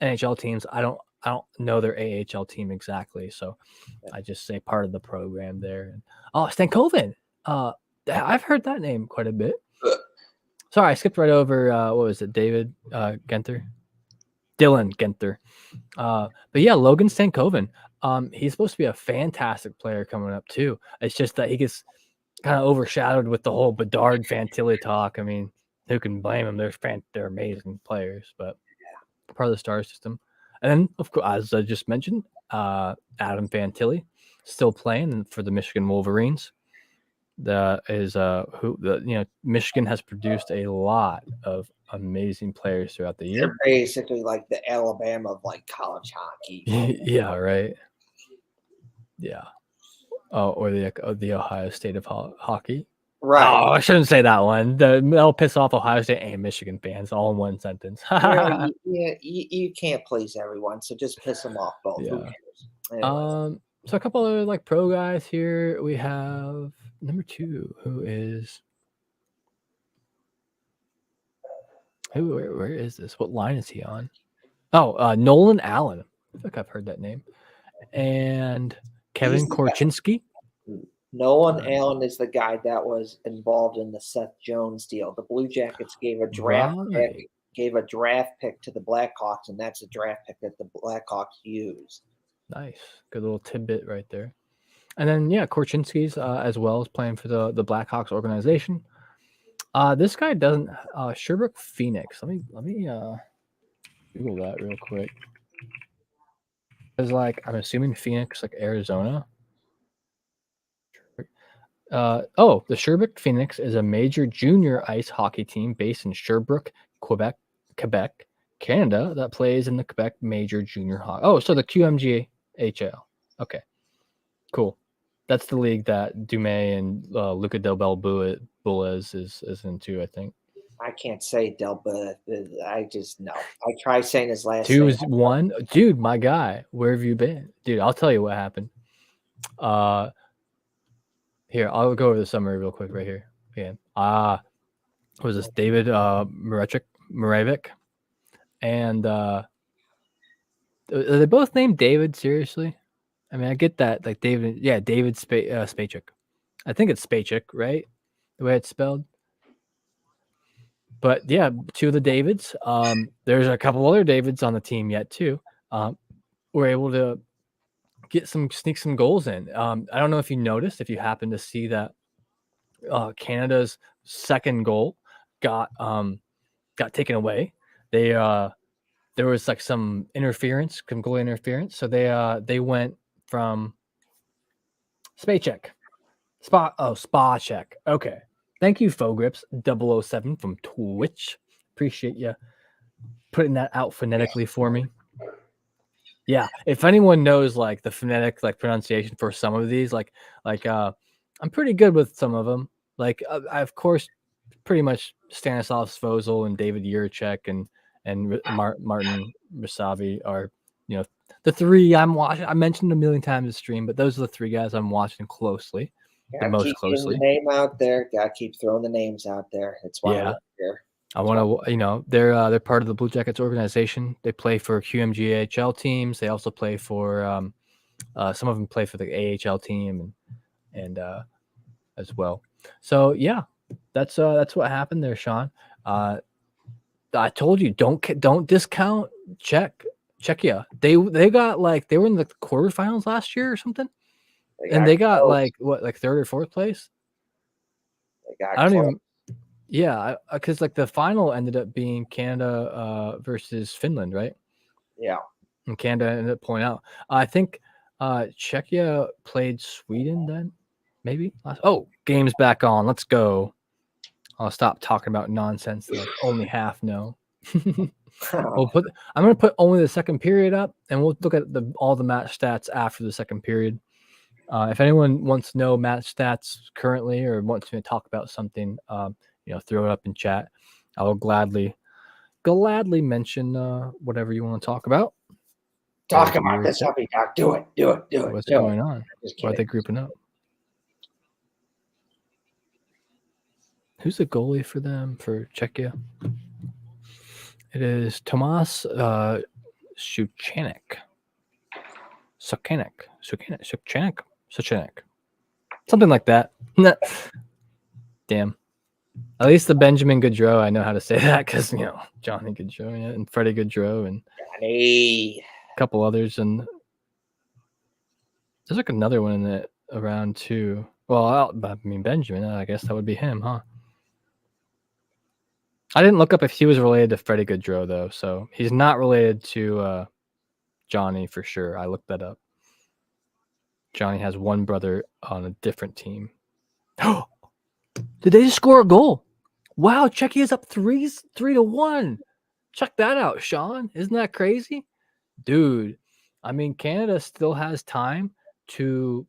NHL teams, I don't know their AHL team exactly. So I just say part of the program there. And, Stankoven. I've heard that name quite a bit. Sorry, I skipped right over. What was it? David Genter? Dylan Genter. But yeah, Logan Stankoven. He's supposed to be a fantastic player coming up too. It's just that he gets kind of overshadowed with the whole Bedard Fantilli talk. I mean, who can blame him? They're amazing players, but part of the star system. And then, of course, as I just mentioned, Adam Fantilli still playing for the Michigan Wolverines. Michigan has produced a lot of amazing players throughout the year. They're basically like the Alabama of like college hockey. Yeah, right. Yeah. Oh, or the Ohio State of hockey. Right. Oh, I shouldn't say that one. That'll piss off Ohio State and Michigan fans all in one sentence. You can't please everyone, so just piss them off both. Yeah. Who cares? Anyways. So a couple other like pro guys here. We have number 2, who is where is this? What line is he on? Oh, Nolan Allen. I feel like I've heard that name. And Kevin Korchinski. Nolan Allen is the guy that was involved in the Seth Jones deal. The Blue Jackets gave a draft pick to the Blackhawks, and that's a draft pick that the Blackhawks use. Nice, good little tidbit right there. And then Korchinski's as well as playing for the Blackhawks organization. This guy doesn't Sherbrooke Phoenix. Let me Google that real quick. Because I'm assuming Phoenix, like Arizona. The Sherbrooke Phoenix is a major junior ice hockey team based in Sherbrooke, Quebec, Canada, that plays in the Quebec Major Junior Hockey. Oh, so the QMJHL. Okay, cool. That's the league that Dumais and Luca Del Belbuez is into, I think. I can't say Del Belbuez. I just know. I try saying his last name. 2-1. Dude, my guy. Where have you been? Dude, I'll tell you what happened. Here, I'll go over the summary real quick right here. Yeah. What was this? David Moravik. And are they both named David? Seriously? I mean, I get that. Like David, David Spacek. I think it's Spacek, right? The way it's spelled. But yeah, 2 of the Davids. There's a couple other Davids on the team yet too. We're able to sneak some goals in. I don't know if you noticed, if you happen to see that Canada's second goal got taken away. There was like some goal interference. So they went from Spacek. Spacek. Okay. Thank you, Fogrips 007 from Twitch. Appreciate you putting that out phonetically for me. Yeah, if anyone knows like the phonetic pronunciation for some of these, I'm pretty good with some of them. I of course pretty much Stanislav Svozil and David Yurchek and Martin Rasavi are the 3 I'm watching. I mentioned a million times the stream, but those are the 3 guys I'm watching closely, the most closely. The name out there, gotta keep throwing the names out there. That's why we're here. I want to, they're part of the Blue Jackets organization. They play for QMJHL teams. They also play for, some of them play for the AHL team and as well. So yeah, that's what happened there, Sean. I told you don't discount Czechia. They got they were in the quarterfinals last year or something, and they got third or fourth place. I don't even. Yeah, because the final ended up being Canada versus Finland, right? Yeah. And Canada ended up pulling out. I think Czechia played Sweden then, maybe. Game's back on. Let's go. I'll stop talking about nonsense that only half know. I'm going to put only the second period up, and we'll look at all the match stats after the second period. If anyone wants to know match stats currently or wants me to talk about something, throw it up in chat. I will gladly mention whatever you want to talk about. Talk about this, Doc. Do it. What's going on? Why are they grouping up? Who's the goalie for them for Czechia? It is Tomas Suchanek. Something like that. Damn. At least the Benjamin Gaudreau, I know how to say that because Johnny Gaudreau, and Freddie Gaudreau, and a couple others, and there's another one in it around too. Well, Benjamin, I guess that would be him, huh? I didn't look up if he was related to Freddie Gaudreau though, so he's not related to Johnny for sure. I looked that up. Johnny has one brother on a different team. Did they just score a goal? Wow, Czechia's up 3-1. Check that out, Sean. Isn't that crazy? Dude, I mean, Canada still has time to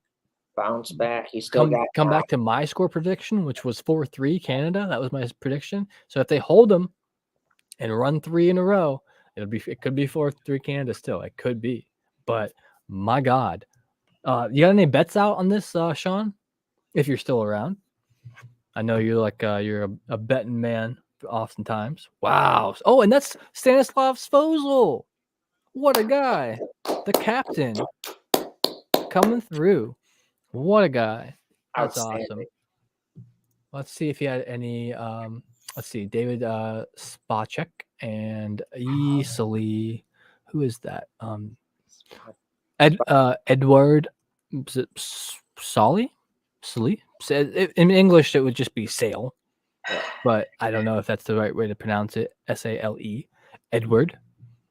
bounce back. He still got come back to my score prediction, which was 4-3 Canada. That was my prediction. So if they hold them and run 3 in a row, it could be 4-3 Canada still. It could be. But my God. You got any bets out on this, Sean? If you're still around. I know you're like you're a betting man oftentimes. Wow. Oh, and that's Stanislav Svozil. What a guy. The captain coming through. What a guy. That's awesome. Let's see if he had any let's see, David Spacek and easily who is that? Edward Solly? In English, it would just be Sale, but I don't know if that's the right way to pronounce it. Sale, Edward.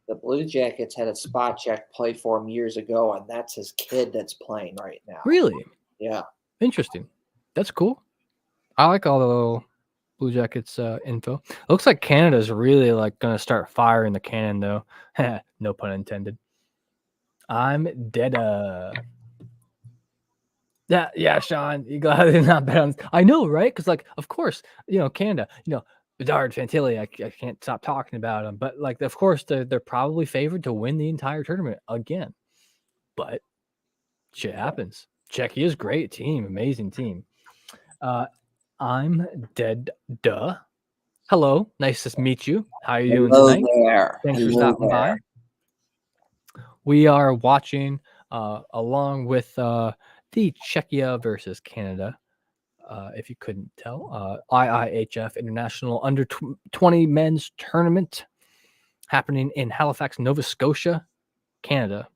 The Blue Jackets had a Spacek play for him years ago, and that's his kid that's playing right now. Really? Yeah. Interesting. That's cool. I like all the little Blue Jackets info. Looks like Canada's really like gonna start firing the cannon, though. No pun intended. I'm dead. Yeah, Sean, you glad not bet on. I know, right? Because like, of course, Canada, Bedard, Fantilli. I can't stop talking about them, but like, of course, they're probably favored to win the entire tournament again. But shit happens. Czechia is great team, amazing team. I'm dead. Duh. Hello, nice to meet you. How are you doing tonight? There. Thanks for stopping by. We are watching along with the Czechia versus Canada. If you couldn't tell, IIHF International Under 20 Men's Tournament happening in Halifax, Nova Scotia, Canada.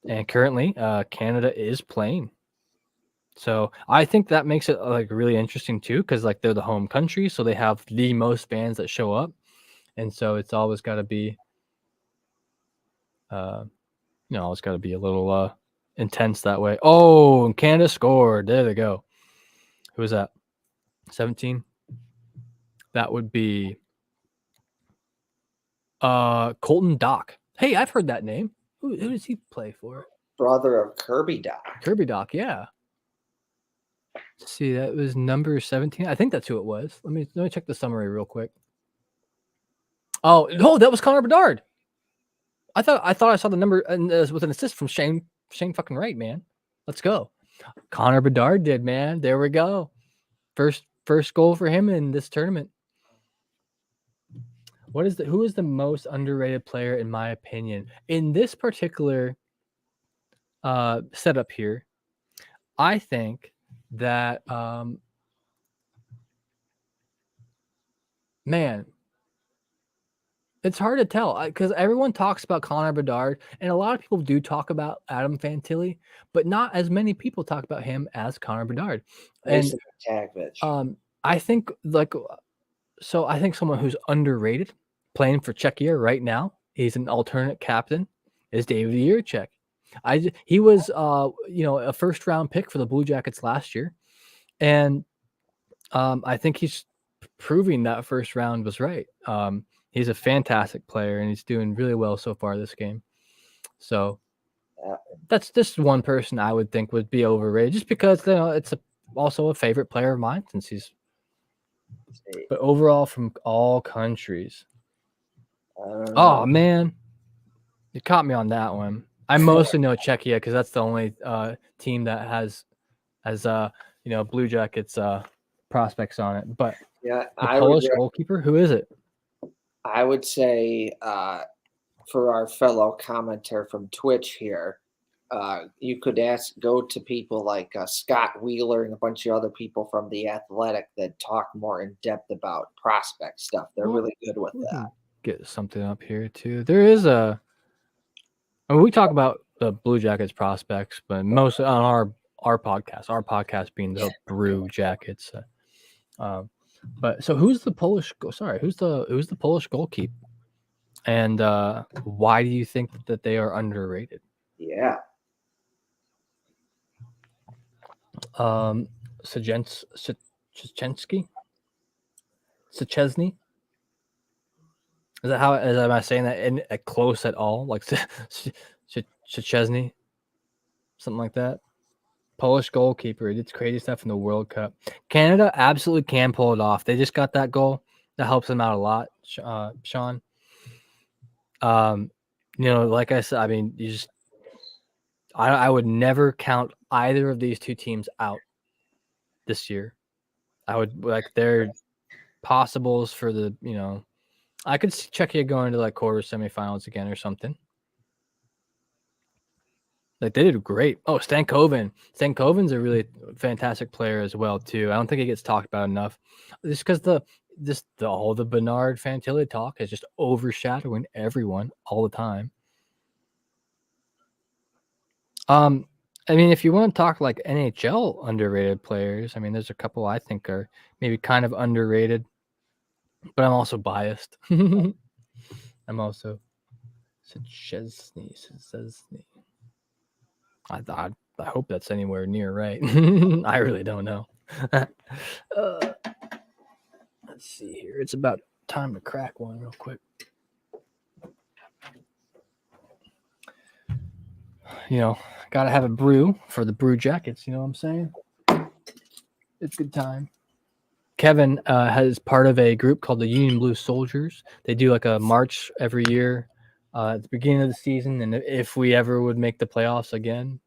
And currently, Canada is playing. So I think that makes it like really interesting too, because like they're the home country, so they have the most fans that show up, and so it's always got to be, always got to be a little intense that way. Oh, and Canada scored. There they go. Who was that? 17. That would be Colton Dock. Hey, I've heard that name. Who does he play for? Brother of Kirby Dock. Kirby Dock, yeah. Let's see, that was number 17. I think that's who it was. Let me check the summary real quick. Oh no, that was Connor Bedard. I thought I saw the number and with an assist from Shane fucking Wright, man. Let's go. Connor Bedard did, man. There we go. First goal for him in this tournament. Who is the most underrated player in my opinion in this particular setup here? I think that man, it's hard to tell because everyone talks about Connor Bedard, and a lot of people do talk about Adam Fantilli, but not as many people talk about him as Connor Bedard. And I think I think someone who's underrated playing for Czechia right now, he's an alternate captain, is David Jiricek. He was a first round pick for the Blue Jackets last year, and I think he's proving that first round was right. He's a fantastic player, and he's doing really well so far this game. So that's just one person I would think would be overrated, just because it's also a favorite player of mine since he's. But overall, from all countries. Oh man, you caught me on that one. I mostly know Czechia because that's the only team that has Blue Jackets prospects on it. But yeah, the Polish goalkeeper, who is it? I would say for our fellow commenter from Twitch here, you could go to people like Scott Wheeler and a bunch of other people from The Athletic that talk more in depth about prospect stuff. They're really good with that. Get something up here too. There is we talk about the Blue Jackets prospects, but mostly on our podcast. Our podcast being the Brew Jackets. But so who's the Polish? Who's the Polish goalkeeper? And why do you think that they are underrated? Yeah. Szczęsny? Szczesny? Am I saying that in close at all? Like Szczesny? Something like that. Polish goalkeeper. He did crazy stuff in the World Cup. Canada absolutely can pull it off. They just got that goal. That helps them out a lot, Sean. Like I said, I mean, I would never count either of these two teams out this year. I would they're possibles for the, I could see Czechia going to like quarter semifinals again or something. Like they did great. Oh, Stankoven's a really fantastic player as well too. I don't think he gets talked about enough. Just because all the Bernard Fantilli talk is just overshadowing everyone all the time. I mean, if you want to talk like NHL underrated players, I mean, there's a couple I think are maybe kind of underrated, but I'm also biased. I'm also Szczesny. I hope that's anywhere near right. I really don't know. Let's see here. It's about time to crack one real quick. Gotta have a brew for the brew jackets. You know what I'm saying? It's good time. Kevin has part of a group called the Union Blue Soldiers. They do like a march every year at the beginning of the season, and if we ever would make the playoffs again,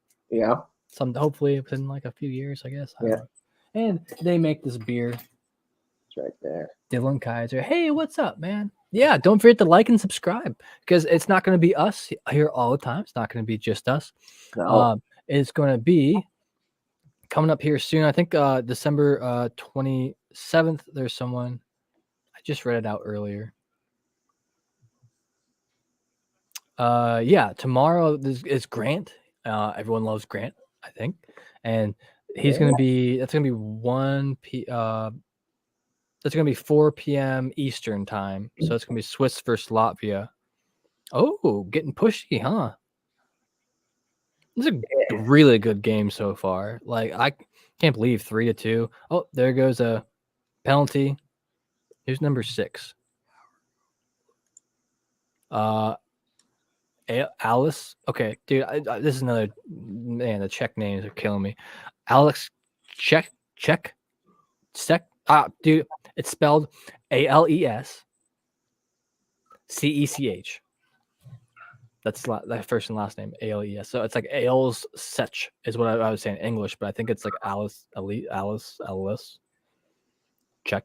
hopefully within like a few years, I guess. I don't know. And they make this beer. It's right there. Dylan Kaiser. Hey, what's up, man? Yeah, don't forget to like and subscribe because it's not going to be us here all the time. It's not going to be just us. No. It's going to be coming up here soon. I think December 27th. There's someone. I just read it out earlier. Tomorrow is Grant. Everyone loves Grant, I think, and he's going to be. That's going to be 1 p. That's going to be 4 p.m. Eastern time. So it's going to be Swiss versus Latvia. Oh, getting pushy, huh? It's a really good game so far. Like, I can't believe 3-2. Oh, there goes a penalty. Here's number 6. Alice. Okay, dude, this is another, man, the Czech names are killing me. Alex Czech. Dude, it's spelled ALES CECH. That's that first and last name, ALES. So it's like Ales Sech is what I was saying in English, but I think it's like Alice. Czech.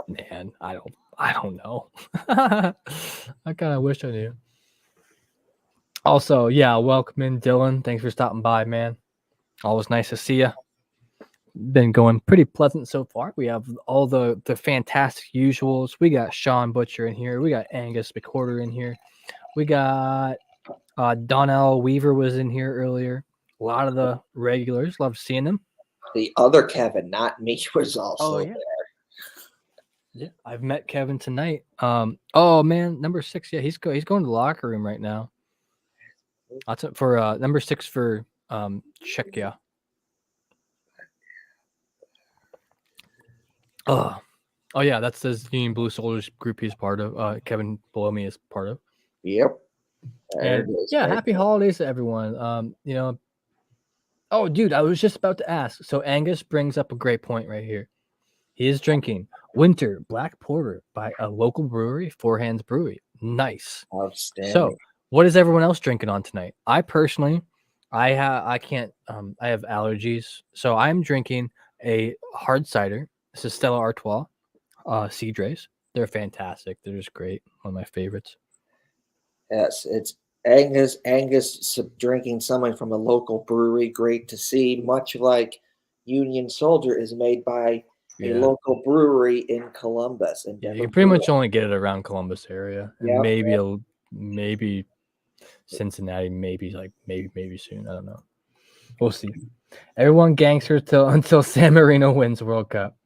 Man, I don't know. I kind of wish I knew. Also, yeah, welcome in, Dylan. Thanks for stopping by, man. Always nice to see you. Been going pretty pleasant so far. We have all the fantastic usuals. We got Sean Butcher in here. We got Angus McWhorter in here. We got Donnell Weaver was in here earlier. A lot of the regulars. Love seeing them. The other Kevin, not me, was also there. Yeah, I've met Kevin tonight. Oh man, number 6. Yeah, he's going to the locker room right now. That's it for number 6 for Czechia. Oh yeah, that's the Union Blue Soldiers group he's part of. Kevin below me is part of. Yep. And happy holidays to everyone. Oh, dude, I was just about to ask. So Angus brings up a great point right here. He is drinking Winter Black Porter by a local brewery, Four Hands Brewery. Nice. Outstanding. So, what is everyone else drinking on tonight? I personally, I have allergies, so I'm drinking a hard cider. This is Stella Artois, Cidres. They're fantastic. They're just great. One of my favorites. Yes, it's Angus drinking something from a local brewery. Great to see. Much like Union Soldier is made by a local brewery in Columbus. And you can pretty much only get it around Columbus area, and Yep. maybe Cincinnati, maybe soon. I don't know. We'll see. Everyone gangster until San Marino wins World Cup.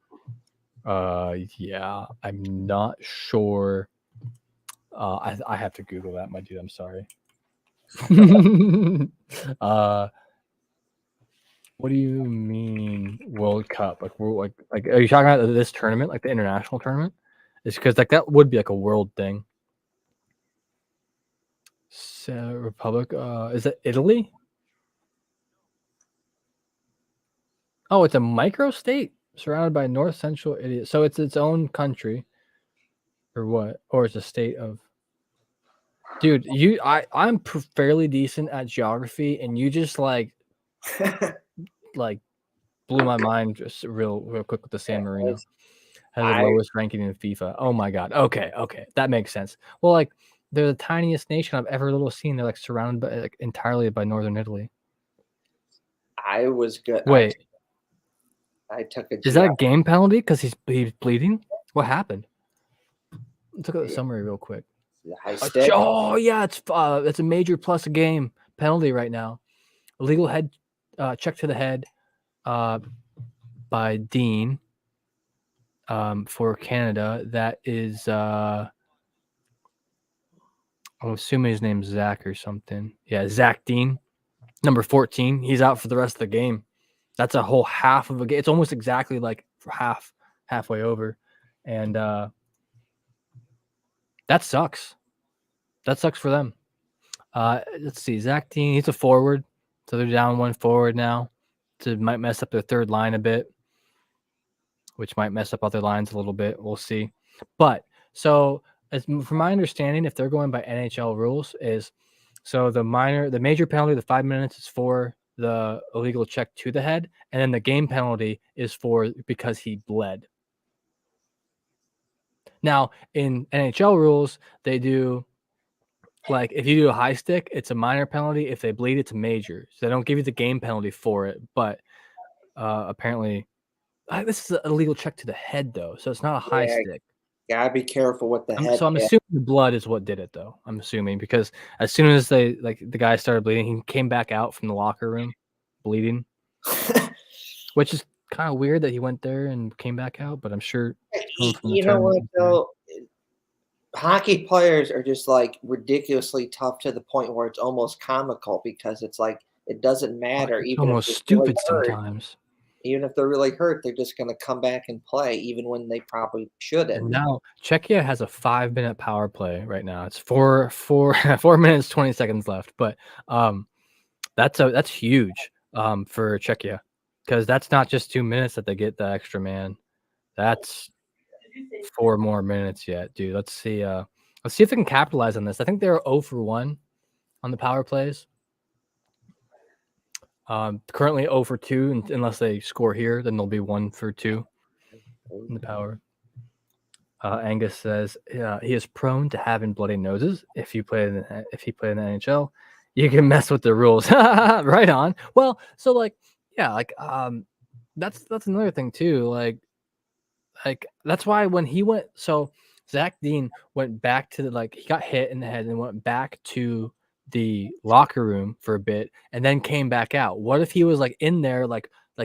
Yeah, I'm not sure I have to Google that, my dude. I'm sorry. What do you mean World Cup? Like, are you talking about this tournament, like the international tournament? It's because like that would be like a world thing. Republic. Is it Italy? Oh, it's a microstate surrounded by North Central Italy. So it's its own country, or what? Or it's a state of. Dude, I'm fairly decent at geography, and you just like blew my mind just real quick with the San Marino. Has the lowest ranking in FIFA. Oh my god. Okay, that makes sense. Well, like they're the tiniest nation I've ever seen. They're like surrounded by like entirely by northern Italy. I was good. Wait, I took a. Is that a game penalty because he's bleeding? What happened? Let's look at the summary real quick. High stick. Oh yeah, it's a major plus a game penalty right now. Illegal head check to the head by Dean for Canada. That is I'm assuming his name's Zach or something. Yeah, Zach Dean, number 14. He's out for the rest of the game. That's a whole half of a game. It's almost exactly like halfway over, and that sucks. That sucks for them. Let's see. Zach Dean, he's a forward, so they're down one forward now. So it might mess up their third line a bit, which might mess up other lines a little bit. We'll see. But so, from my understanding, if they're going by NHL rules, is so the major penalty, the 5 minutes, is for the illegal check to the head, and then the game penalty is for because he bled. Now, in NHL rules, they do like if you do a high stick, it's a minor penalty. If they bleed, it's a major. So they don't give you the game penalty for it. But apparently, this is an illegal check to the head, though. So it's not a high stick. Gotta be careful with the head. So I'm assuming the blood is what did it, though. I'm assuming because as soon as the guy started bleeding, he came back out from the locker room bleeding, which is kind of weird that he went there and came back out. But I'm sure you know what though. Hockey players are just like ridiculously tough to the point where it's almost comical because it's like it doesn't matter. It's even almost stupid sometimes. Even if they're really hurt, they're just going to come back and play, even when they probably shouldn't. And now Czechia has a 5-minute power play right now. It's 4 minutes 20 seconds left, but that's huge for Czechia because that's not just 2 minutes that they get the extra man. That's 4 more minutes yet, dude. Let's see if they can capitalize on this. I think they're 0 for 1 on the power plays. Currently 0 for 2, unless they score here, then they'll be 1 for 2 in the power. Angus says he is prone to having bloody noses. If he played in the NHL, you can mess with the rules. Right on. Well, so that's another thing too. Like that's why when he went, so Zach Dean went back to he got hit in the head and went back to the locker room for a bit and then came back out. What if he was in there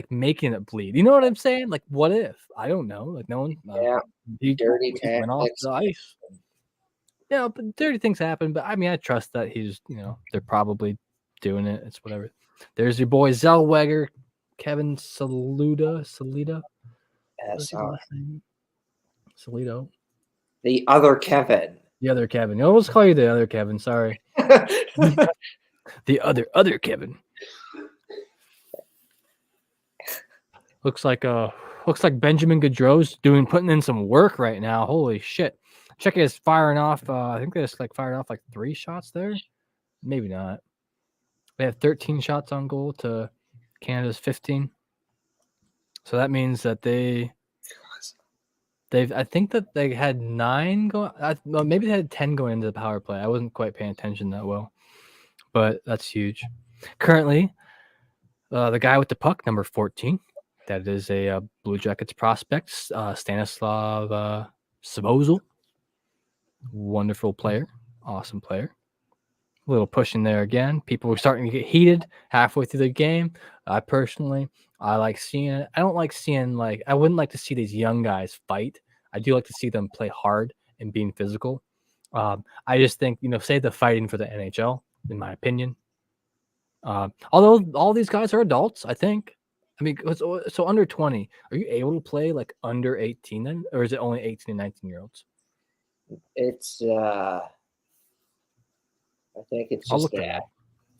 making it bleed? You know what I'm saying? Like, what if? I don't know. No one. He went off the ice. Yeah, but dirty things happen. But I mean, I trust that he's. They're probably doing it. It's whatever. There's your boy Zellweger, Kevin Salida. Salido. The other Kevin. The other Kevin. I'll just call you the other Kevin. Sorry. The other Kevin. Looks like Benjamin Gaudreau's putting in some work right now. Holy shit. Czechia is firing off. I think they just fired off 3 shots there. Maybe not. They have 13 shots on goal to Canada's 15. So that means that I think that they had 9 going. Maybe they had 10 going into the power play. I wasn't quite paying attention that well, but that's huge. Currently, the guy with the puck, number 14, that is a Blue Jackets prospect, Stanislav Svozil. Wonderful player, awesome player. A little push in there again. People were starting to get heated halfway through the game. I like seeing it. I don't like seeing I wouldn't like to see these young guys fight. I do like to see them play hard and being physical. I just think, save the fighting for the NHL, in my opinion. Although all these guys are adults, I think. I mean, so under 20, are you able to play like under 18 then? Or is it only 18 and 19-year-olds? It's I think it's I'll just look that that. up.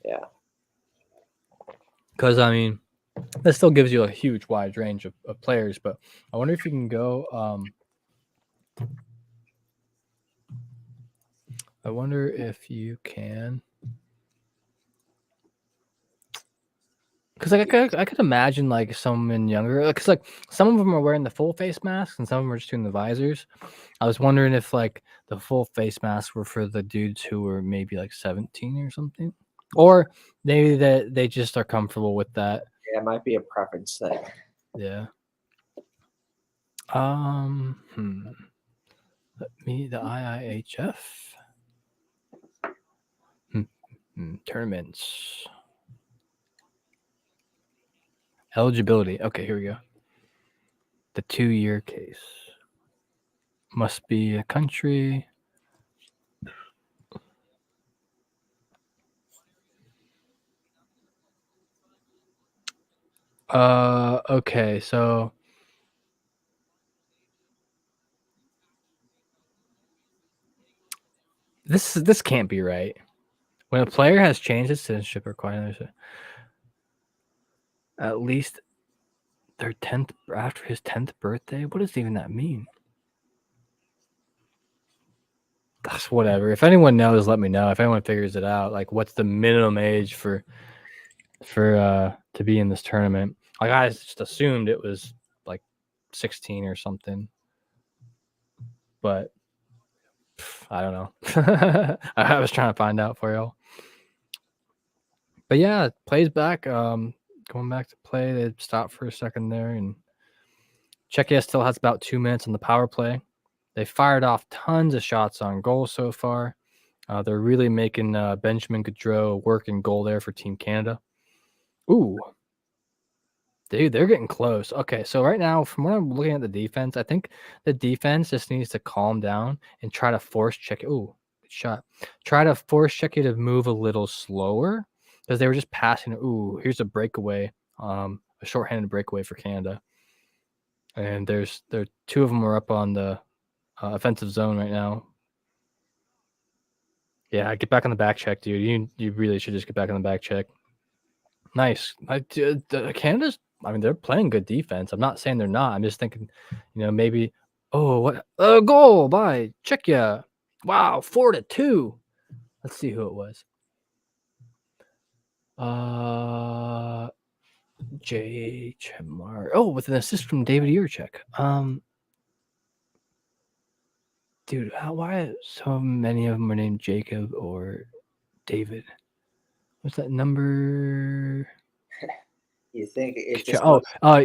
Yeah. Because, I mean, that still gives you a huge wide range of players. But I wonder if you can go. I wonder if you can. Because like I could imagine like someone younger, because like some of them are wearing the full face masks and some of them are just doing the visors. I was wondering if like the full face masks were for the dudes who were maybe like 17 or something, or maybe that they just are comfortable with that. Yeah, it might be a preference thing. Yeah. Let me the IIHF tournaments eligibility. Okay, here we go. The 2-year case must be a country. Okay, so this can't be right. When a player has changed his citizenship or acquired at least their 10th after his 10th birthday, what does even that mean? That's whatever. If anyone knows, let me know. If anyone figures it out, like what's the minimum age for to be in this tournament? Like I just assumed it was like 16 or something, but I don't know. I was trying to find out for y'all. But yeah, plays back. Going back to play, they stopped for a second there, and Czechia still has about 2 minutes on the power play. They fired off tons of shots on goal so far. They're really making Benjamin Gaudreau work in goal there for Team Canada. Ooh, dude, they're getting close. Okay, so right now, from what I'm looking at the defense, I think the defense just needs to calm down and try to force Czechia. Ooh, good shot. Try to force Czechia to move a little slower because they were just passing. Ooh, here's a breakaway, a shorthanded breakaway for Canada. And there two of them are up on the offensive zone right now. Yeah, get back on the back check, dude. You really should just get back on the back check. Nice. Canada's, I mean, they're playing good defense. I'm not saying they're not. I'm just thinking, maybe, what? A goal by Czechia. Wow, 4-2. Let's see who it was. JHMR. Oh, with an assist from David Jiricek. Dude, why so many of them are named Jacob or David? What's that number? You think it just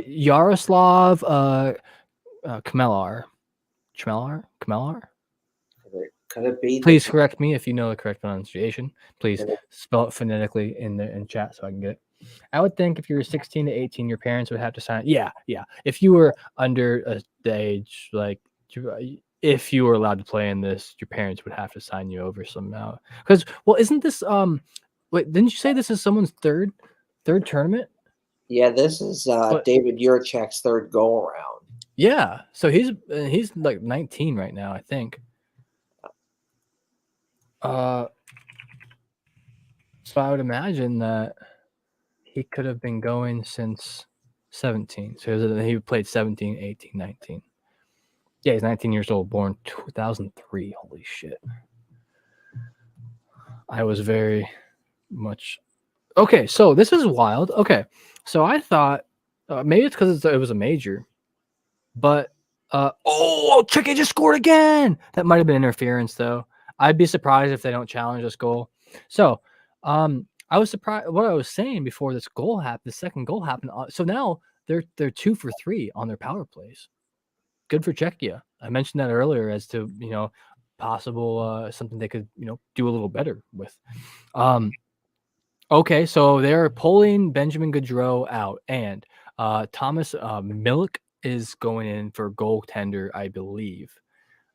Yaroslav Kmelar. Kmelar? Could it be? Please correct me if you know the correct pronunciation. Please spell it phonetically in chat so I can get it. I would think if you were 16 to 18, your parents would have to sign. Yeah. If you were under the age, like if you were allowed to play in this, your parents would have to sign you over somehow. Because, well, isn't this wait? Didn't you say this is someone's third tournament? Yeah, this is David Jiricek's third go around. Yeah, so he's like 19 right now, I think. So I would imagine that he could have been going since 17. So he played 17, 18, 19. Yeah, he's 19 years old, born 2003. Holy shit. I was very much... Okay, so this is wild. Okay, so I thought maybe it's because it was a major, but Czechia just scored again. That might have been interference, though. I'd be surprised if they don't challenge this goal. So, I was surprised what I was saying before this goal happened. The second goal happened. So now they're 2 for 3 on their power plays. Good for Czechia. I mentioned that earlier as to possible something they could do a little better with. Okay, so they're pulling Benjamin Gaudreau out, and Thomas Milik is going in for goaltender, I believe,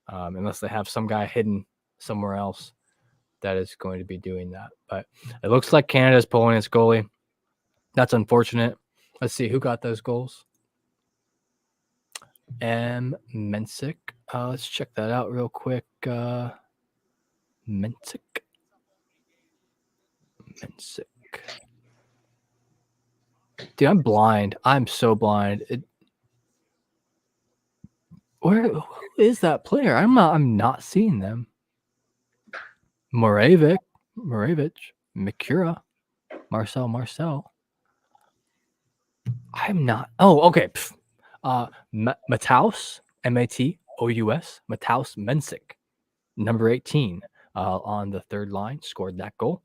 unless they have some guy hidden somewhere else that is going to be doing that. But it looks like Canada's pulling its goalie. That's unfortunate. Let's see who got those goals. Mensick. Let's check that out real quick. Mensick. Dude, I'm blind. I'm so blind. Who is that player? I'm not seeing them. Moravich, Mikura, Marcel. I'm not. Oh, okay. Mataus, Matous, Mataus Mensick, number 18, on the third line, scored that goal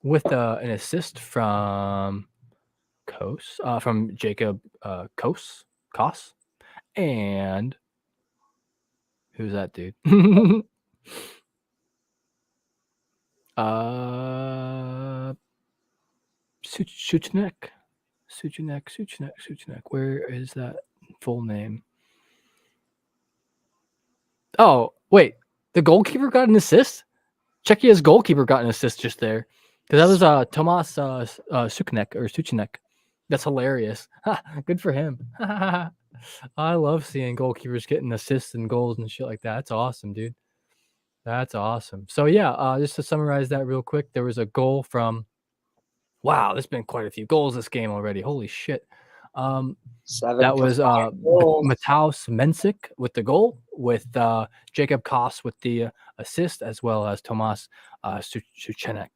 with an assist from Jacob Kos, and who's that dude? Suchanek. Where is that full name? Oh, wait. The goalkeeper got an assist? Czechia's goalkeeper got an assist just there. Because that was Tomas Suchanek. That's hilarious. Good for him. I love seeing goalkeepers getting assists and goals and shit like that. That's awesome, dude. That's awesome. So, yeah, just to summarize that real quick, there was a goal from... Wow, there's been quite a few goals this game already. Holy shit. That was Mataus Mensick with the goal, with Jacob Kos with the assist, as well as Tomas Suchanek.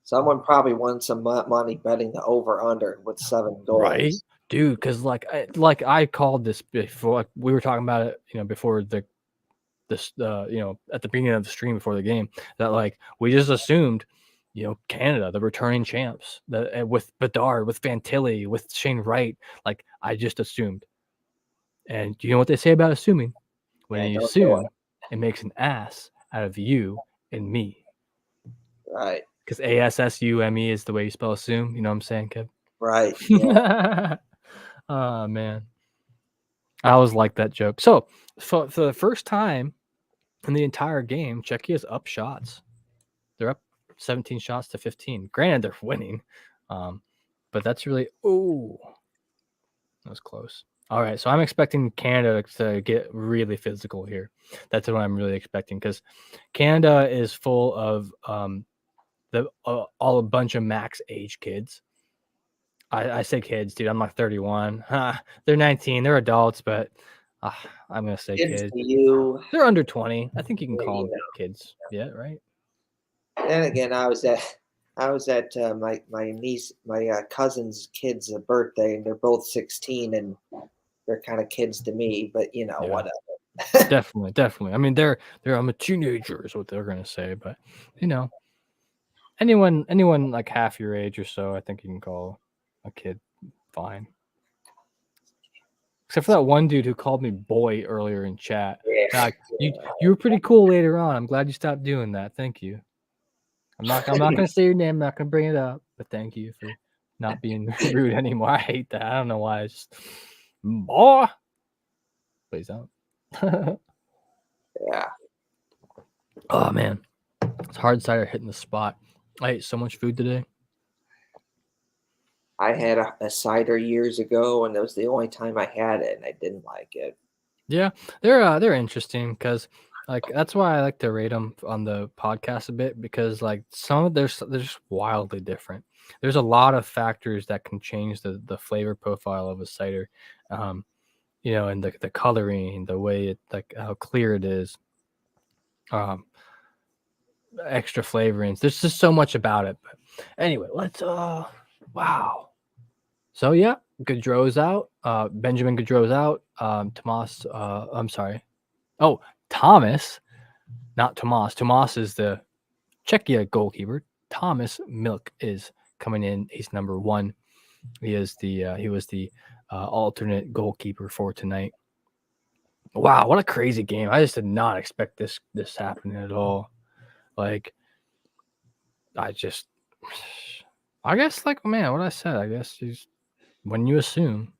Someone probably won some money betting the over/under with 7 goals. Right, dude. Because like I called this before. Like, we were talking about it, before at the beginning of the stream before the game, that like we just assumed, Canada, the returning champs, with Bedard, with Fantilli, with Shane Wright, like I just assumed. And do you know what they say about assuming? When you assume, it makes an ass out of you and me. Right. Because ASSUME is the way you spell assume. You know what I'm saying, Kev? Right. Yeah. Oh, man. I always like that joke. So, for the first time in the entire game, Czechia's up shots. They're up 17 shots to 15. Granted, they're winning. But that's really... Oh, that was close. All right, so I'm expecting Canada to get really physical here. That's what I'm really expecting, because Canada is full of a bunch of max age kids. I say kids, dude. I'm like 31. They're 19. They're adults, but I'm gonna say kids. They're under 20. I think you can call them kids. Yeah, right. Then again, I was at my niece, my cousin's kid's birthday, and they're both 16, and they're kind of kids to me. But whatever. Definitely. I mean, I'm a teenager is what they're gonna say, but anyone like half your age or so, I think you can call a kid fine. Except for that one dude who called me boy earlier in chat. Yeah. You were pretty cool later on. I'm glad you stopped doing that. Thank you. I'm not gonna say your name. I'm not gonna bring it up, but thank you for not being rude anymore. I hate that. I don't know why. It's just boy. Please don't. Yeah. Oh man, it's hard cider hitting the spot. I ate so much food today. I had a cider years ago, and it was the only time I had it, and I didn't like it. Yeah, they're interesting, because like that's why I like to rate them on the podcast a bit, because like some of they're just wildly different. There's a lot of factors that can change the flavor profile of a cider, and the coloring, the way it, like how clear it is, extra flavorings. There's just so much about it. But anyway, let's wow. So yeah, Gaudreau's out. Benjamin Gaudreau's out. Tomas. I'm sorry. Oh, Thomas, not Tomas. Tomas is the Czechia goalkeeper. Thomas Milk is coming in. He's number 1. He was the alternate goalkeeper for tonight. Wow, what a crazy game! I just did not expect this happening at all. Like, I guess, like, man, what I said. I guess is when you assume.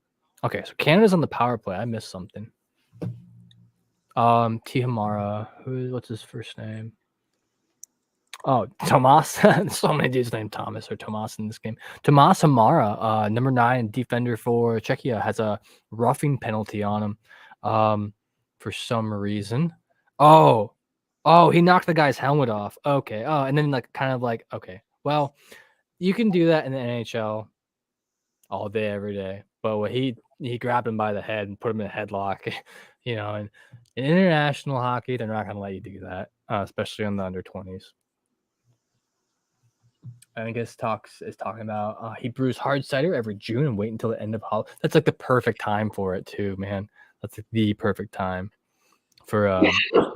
Okay, so Canada's on the power play. I missed something. Tihamara. What's his first name? Oh, Tomas. So many dudes named Thomas or Tomas in this game. Tomas Hamara, number 9 defender for Czechia, has a roughing penalty on him for some reason. Oh, he knocked the guy's helmet off. Okay. Oh, and then okay. Well, you can do that in the NHL all day, every day. But what he grabbed him by the head and put him in a headlock. And in international hockey, they're not going to let you do that, especially on the under 20s. I guess is talking about he brews hard cider every June and wait until the end of holiday. That's like the perfect time for it too, man. That's like the perfect time for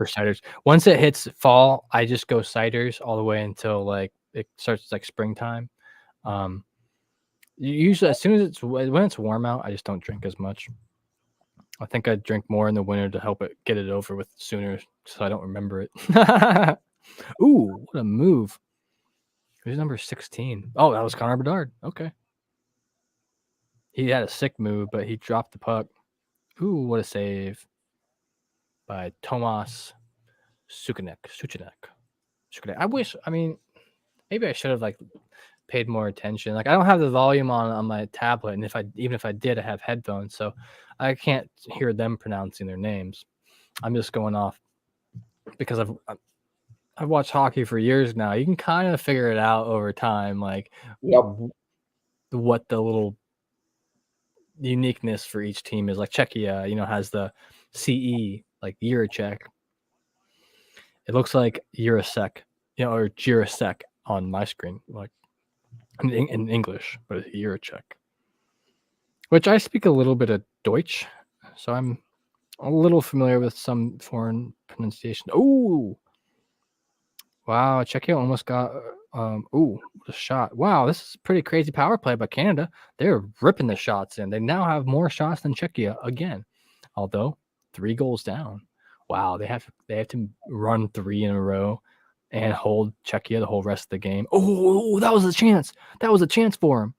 ciders. Once it hits fall, I just go ciders all the way until like it starts like springtime. Usually as soon as when it's warm out, I just don't drink as much. I think I drink more in the winter to help it get it over with sooner, so I don't remember it. Ooh, what a move! Who's number 16? Oh, that was Connor Bedard. Okay. He had a sick move, but he dropped the puck. Ooh, what a save by Tomas Suchanek. Maybe I should have paid more attention. I don't have the volume on my tablet, and even if I did, I have headphones, so I can't hear them pronouncing their names. I'm just going off because I've watched hockey for years now. You can kind of figure it out over time, what the little uniqueness for each team is. Like Czechia, has the CE, like Jiricek. It looks like Jiricek, or Jiricek on my screen, like in English, but it's Jiricek. Which I speak a little bit of Deutsch, so I'm a little familiar with some foreign pronunciation. Oh, wow! Czechia almost got. What a shot! Wow, this is a pretty crazy power play by Canada. They're ripping the shots in. They now have more shots than Czechia again, although 3 goals down. Wow, they have to run 3 in a row and hold Czechia the whole rest of the game. Oh, that was a chance. That was a chance for him.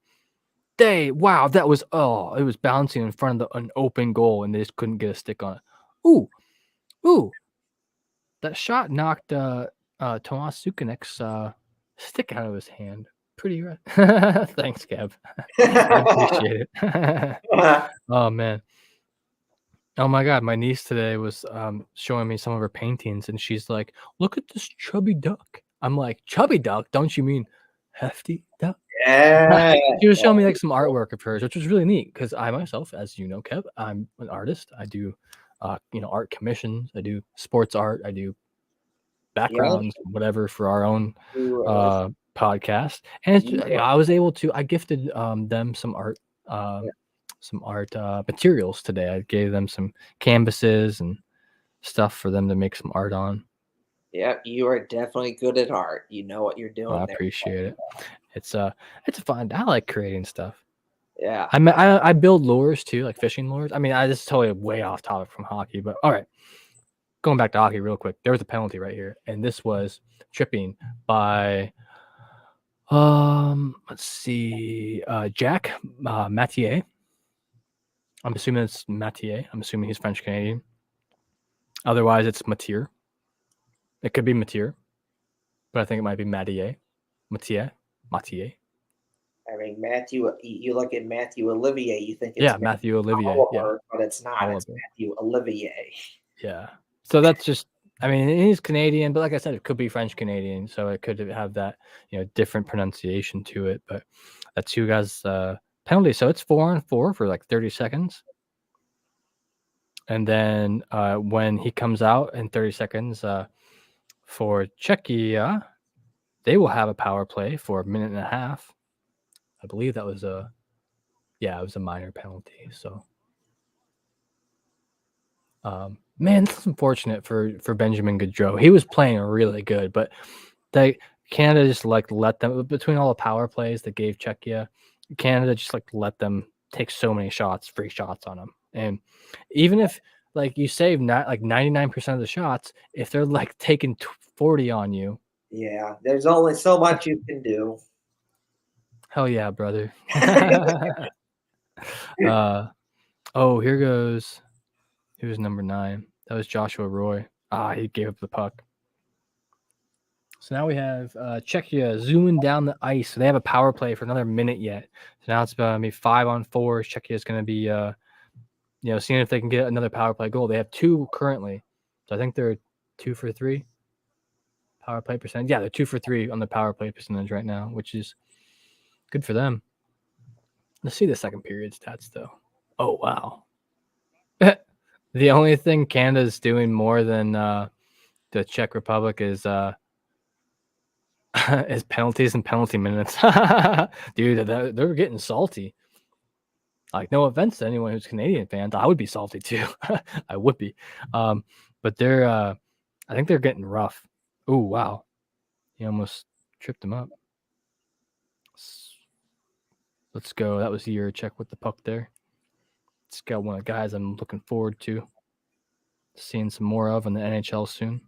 It was bouncing in front of an open goal, and they just couldn't get a stick on it. Ooh, that shot knocked Tomas Suchanek's stick out of his hand. Pretty right. Thanks, Kev. I appreciate it. Oh man. Oh my God, my niece today was showing me some of her paintings, and she's like, "Look at this chubby duck." I'm like, "Chubby duck? Don't you mean hefty duck?" Yeah. She was showing me some artwork of hers, which was really neat because I myself, as you know, Kev, I'm an artist. I do, art commissions. I do sports art. I do backgrounds, whatever, for our own podcast. And I gifted them some art. Some art materials today. I gave them some canvases and stuff for them to make some art on. Yeah, you are definitely good at art. You know what you're doing. I appreciate it. It's fun. I like creating stuff. Yeah. I build lures too, like fishing lures. I mean, I just totally way off topic from hockey, but all right. Going back to hockey real quick. There was a penalty right here, and this was tripping by let's see, Jack Mathieu. I'm assuming it's Mathieu. I'm assuming he's French Canadian. Otherwise, it's Mathieu. It could be Mathieu, but I think it might be Mathieu. Mathieu. I mean, Matthew. You look at Matthew Olivier. You think it's Matthew Olivier, Oliver, but it's not. It's Matthew Olivier. Yeah. So that's just. I mean, he's Canadian, but like I said, it could be French Canadian, so it could have that different pronunciation to it. But that's who guys penalty. So it's 4-on-4 for like 30 seconds. And then when he comes out in 30 seconds for Czechia, they will have a power play for 1.5 minutes. I believe that was it was a minor penalty. So, man, this is unfortunate for Benjamin Gaudreau. He was playing really good, but Canada just let them, between all the power plays that gave Czechia, Canada just let them take so many free shots on them. And even if you save 99% of the shots, if they're taking 40 on you, yeah, there's only so much you can do. Hell yeah, brother. Here goes. Who's number 9? That was Joshua Roy. He gave up the puck. So now we have Czechia zooming down the ice. So they have a power play for another minute yet. So now it's going to be 5-on-4. Czechia is going to be, seeing if they can get another power play goal. They have 2 currently. So I think they're 2 for 3 power play percentage. Yeah, they're 2 for 3 on the power play percentage right now, which is good for them. Let's see the second period stats, though. Oh, wow. The only thing Canada's doing more than the Czech Republic is penalties and penalty minutes. Dude, they're getting salty. Like, no offense to anyone who's Canadian fans. I would be salty too. I would be. But they're I think they're getting rough. Oh, wow. He almost tripped him up. Let's go. That was your check with the puck there. It's got one of the guys I'm looking forward to seeing some more of in the NHL soon.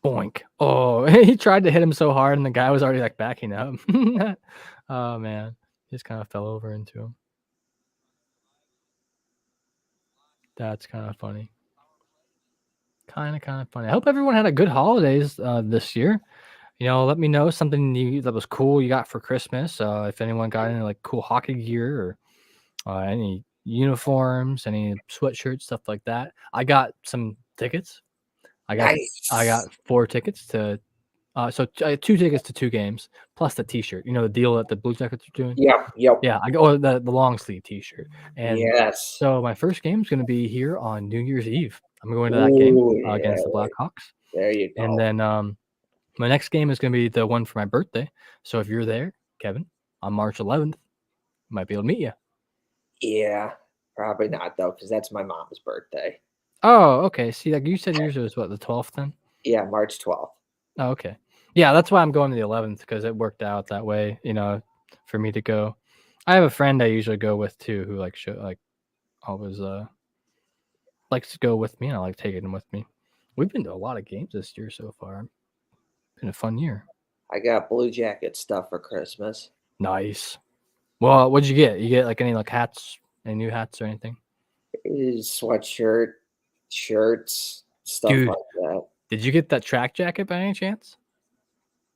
Boink. Oh, he tried to hit him so hard, and the guy was already like backing up. Oh, man. He just kind of fell over into him. That's kind of funny. Kind of funny. I hope everyone had a good holidays this year. Let me know something that was cool you got for Christmas. If anyone got any like cool hockey gear or any uniforms, any sweatshirts, stuff like that. I got some tickets. I got 4 tickets to. So 2 tickets to 2 games plus the T-shirt. The deal that the Blue Jackets are doing. Yep. Yeah, I go the long sleeve T-shirt. And yes. so my first game is going to be here on New Year's Eve. I'm going to that game against the Blackhawks. There you go. And then my next game is going to be the one for my birthday. So if you're there, Kevin, on March 11th, might be able to meet you. Yeah, probably not though, because that's my mom's birthday. Oh, okay. See, like you said, yours was what, the 12th then? Yeah, March 12th. Oh, okay. Yeah, that's why I'm going to the 11th, because it worked out that way, for me to go. I have a friend I usually go with too, who always likes to go with me, and I like taking him with me. We've been to a lot of games this year so far. Been a fun year. I got Blue Jacket stuff for Christmas. Nice. Well, what'd you get? You get like any like hats, any new hats or anything? Sweatshirt, shirts, stuff Dude, like that. Did you get that track jacket by any chance?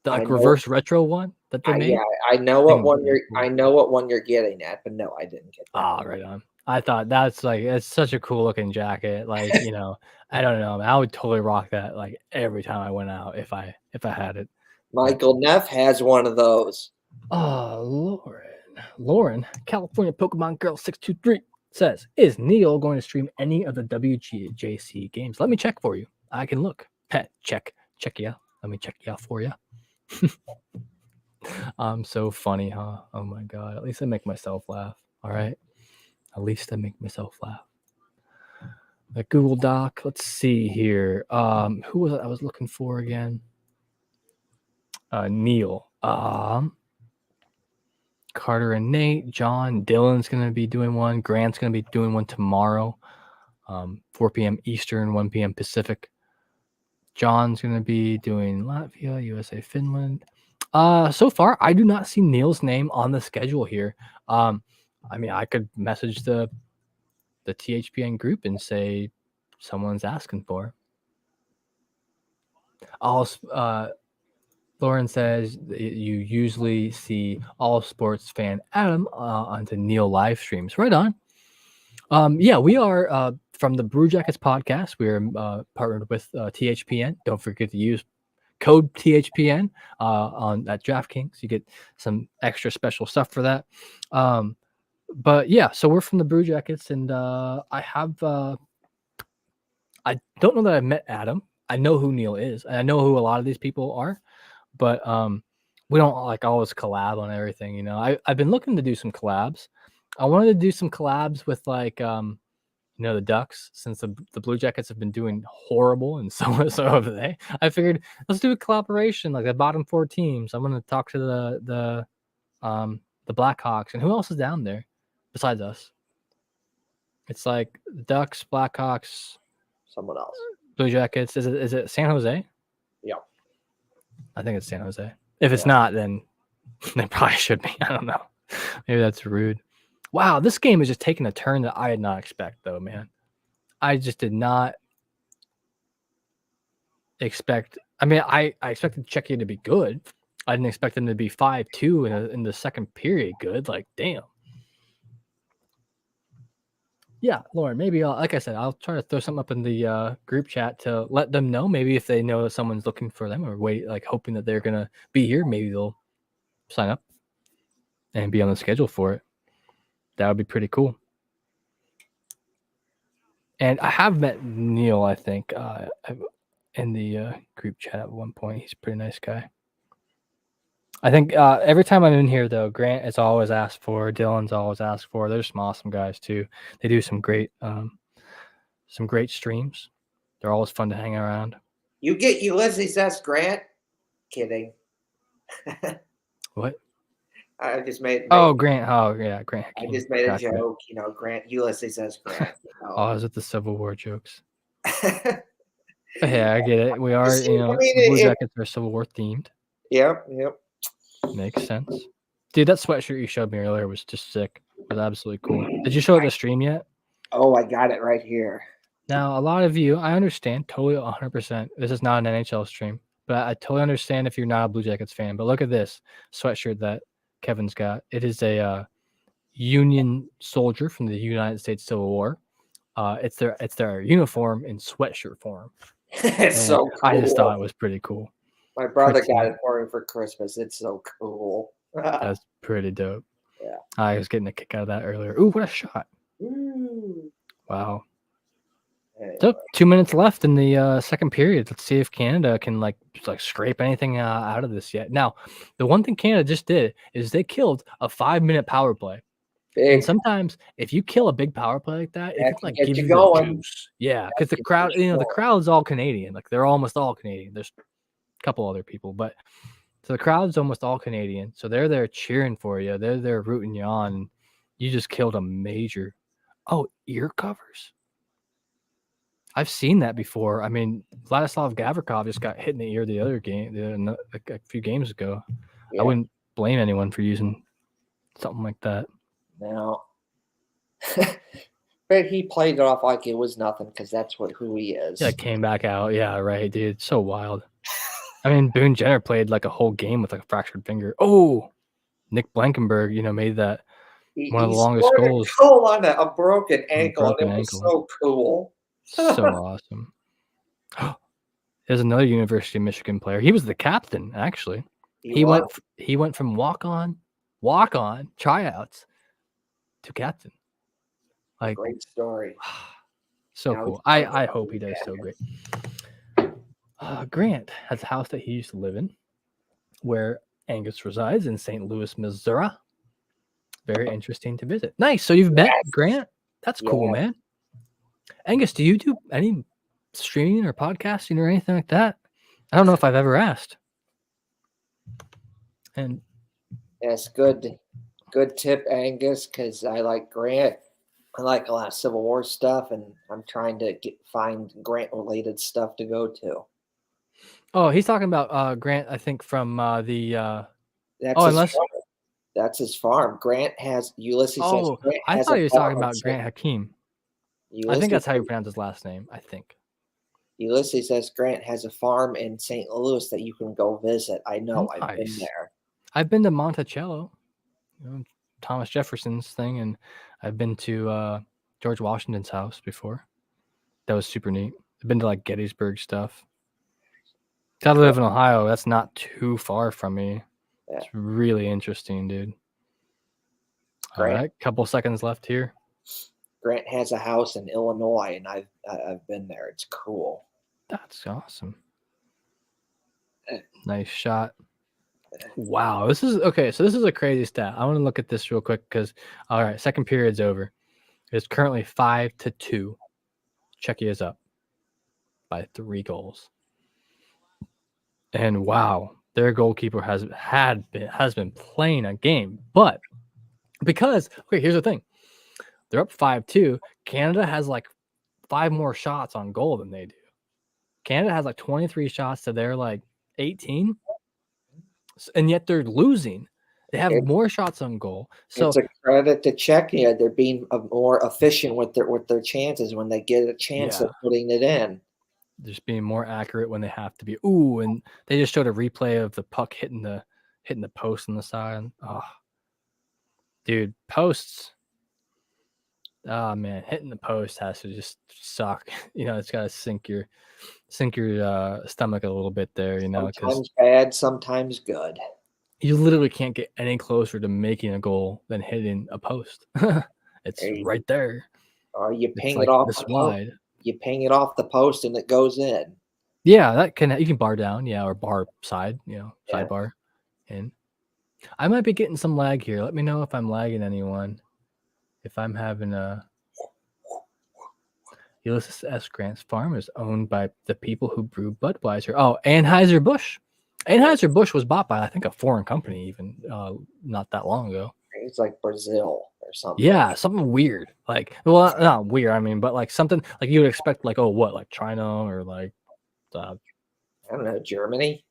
The reverse retro one that they made? Yeah, I know what one you're getting at, but no, I didn't get that. Right on. I thought it's such a cool looking jacket. Like, I don't know. I would totally rock that like every time I went out if I had it. Michael Neff has one of those. Oh, Lauren, California Pokemon Girl 623 says, is Neil going to stream any of the WJC games? Let me check for you. I can look. Check you. Let me check you out for you. I'm so funny, huh? Oh my god. At least I make myself laugh. All right. At least I make myself laugh. The Google Doc. Let's see here. Who was it I was looking for again? Neil. Carter and Nate. John. Dylan's gonna be doing one. Grant's gonna be doing one tomorrow. 4 p.m. Eastern, 1 p.m. Pacific. John's gonna be doing Latvia, USA, Finland. So far, I do not see Neil's name on the schedule here. I mean, I could message the THPN group and say someone's asking for. Lauren says you usually see All Sports Fan Adam onto Neil live streams. Right on. Yeah, we are from the Brew Jackets podcast. We are partnered with THPN. Don't forget to use code THPN at DraftKings. You get some extra special stuff for that. But yeah, so we're from the Brew Jackets, and I don't know that I've met Adam. I know who Neil is, and I know who a lot of these people are, but we don't like always collab on everything. I've been looking to do some collabs. I wanted to do some collabs with like the Ducks, since the Blue Jackets have been doing horrible, and so have they. I figured let's do a collaboration, like the bottom 4 teams. I'm gonna talk to the Blackhawks, and who else is down there besides us? It's like the Ducks, Blackhawks, someone else, Blue Jackets. Is it San Jose? Yeah, I think it's San Jose. If it's not, then they probably should be. I don't know. Maybe that's rude. Wow, this game is just taking a turn that I did not expect, though, man. I just did not expect. I mean, I expected Czechia to be good. I didn't expect them to be 5-2 in the second period. Good, like damn. Yeah, Lauren, maybe like I said, I'll try to throw something up in the group chat to let them know. Maybe if they know someone's looking for them or like hoping that they're gonna be here, maybe they'll sign up and be on the schedule for it. That would be pretty cool. And I have met Neil, I think, in the group chat at one point. He's a pretty nice guy. I think every time I'm in here, though, Grant is always asked for. Dylan's always asked for. There's some awesome guys too. They do some great streams. They're always fun to hang around. You get Ulysses S. Grant? Kidding. What? I just made. Oh, Grant. Oh, yeah, Grant. I just made a joke. You know, Grant Ulysses S. Grant. You know. Oh, is it the Civil War jokes? Yeah, I get it. We are, the Blue Jackets are Civil War themed. Yep. Makes sense. Dude, that sweatshirt you showed me earlier was just sick. It was absolutely cool. Did you show it to stream yet? Oh, I got it right here. Now, a lot of you, I understand totally 100%. This is not an NHL stream, but I totally understand if you're not a Blue Jackets fan. But look at this sweatshirt that Kevin's got. It is a Union soldier from the United States Civil War. It's their uniform in sweatshirt form. It's so cool. I just thought it was pretty cool. My brother got it for me for Christmas. It's so cool. That's pretty dope. Yeah. I was getting a kick out of that earlier. Ooh, what a shot. Ooh. Wow. Anyway. So 2 minutes left in the second period. Let's see if Canada can like scrape anything out of this yet. Now, the one thing Canada just did is they killed a 5-minute power play. Big. And sometimes if you kill a big power play like that, it can like give you going. the juice. Yeah, because the crowd, the crowd's all Canadian. Like they're almost all Canadian. There's a couple other people, but so the crowd's almost all Canadian. So they're there cheering for you. They're there rooting you on. You just killed a major. Oh, ear covers. I've seen that before. I mean, Vladislav Gavrikov just got hit in the ear the other game, a few games ago. Yeah. I wouldn't blame anyone for using something like that. No. But he played it off like it was nothing because that's who he is. Yeah, came back out. Yeah, right, dude. It's so wild. I mean, Boone Jenner played like a whole game with like a fractured finger. Oh, Nick Blankenberg, made that one of the longest goals. Goal on a broken ankle. It was so cool. So awesome. There's another University of Michigan player. He was the captain, actually. He went from walk-on tryouts to captain. Like great story. So cool. I hope he does so great. Grant has a house that he used to live in where Angus resides in St. Louis, Missouri. Very interesting to visit. Nice. So you've met Grant? That's cool, man. Angus, do you do any streaming or podcasting or anything like that? I don't know if I've ever asked. And yes, good tip, Angus, because I like Grant. I like a lot of Civil War stuff, and I'm trying to find Grant-related stuff to go to. Oh, he's talking about Grant, I think, from the that's his farm. Grant has Ulysses. Oh, I thought he was talking about Grant Hakeem. I think that's how you pronounce his last name, I think. Ulysses S. Grant has a farm in St. Louis that you can go visit. I know. Nice. I've been there. I've been to Monticello, Thomas Jefferson's thing, and I've been to George Washington's house before. That was super neat. I've been to like Gettysburg stuff. I live in Ohio. That's not too far from me. Yeah. It's really interesting, dude. All right, couple seconds left here. Grant has a house in Illinois, and I've been there. It's cool. That's awesome. Nice shot. Wow, this is okay. So this is a crazy stat. I want to look at this real quick because all right, second period's over. It's currently 5-2. Czechia is up by 3 goals. And wow, their goalkeeper has been playing a game, but because here's the thing. They're up 5-2. Canada has like 5 more shots on goal than they do. Canada has like 23 shots to their like 18, and yet they're losing. They have It, more shots on goal. it's So a credit to Czechia. They're being more efficient with their chances when they get a chance yeah, of putting it in. just being more accurate when they have to be. Ooh, and they just showed a replay of the puck hitting the post on the side. Oh, dude, posts. Oh man, hitting the post has to just suck. It's got to sink your stomach a little bit there. Because Sometimes bad, sometimes good. you literally can't get any closer to making a goal than hitting a post. It's right there. Or you It's ping it like off this the post. wide. You ping it off the post and it goes in. Yeah, you can bar down, or bar side, Yeah. sidebar in. I might be getting some lag here. Let me know if I'm lagging anyone. If I'm having a Ulysses S. Grant's farm is owned by the people who brew Budweiser. Oh, Anheuser-Busch. Anheuser-Busch was bought by, I think, a foreign company even not that long ago. It's like Brazil or something. Yeah, something weird. Like, well, not weird, I mean, but like something like you would expect, like, like China or like I don't know, Germany?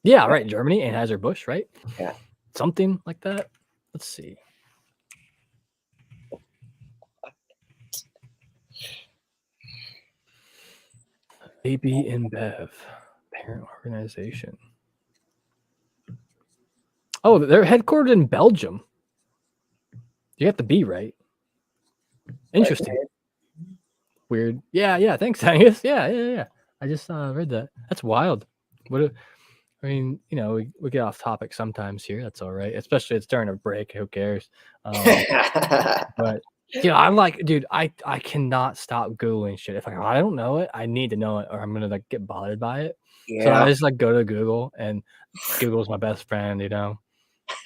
yeah, right, Germany, Anheuser-Busch, right? Yeah. Something like that. Let's see. AB InBev, parent organization. Oh, they're headquartered in Belgium. You got the B right. Interesting. Weird. Yeah. Thanks, Angus. Yeah. I just read that. That's wild. I mean, we get off topic sometimes here. That's all right. Especially it's during a break. Who cares? But dude, I cannot stop Googling shit. If I don't know it, I need to know it, or I'm gonna like get bothered by it. Yeah. So I just like go to Google, and Google's my best friend.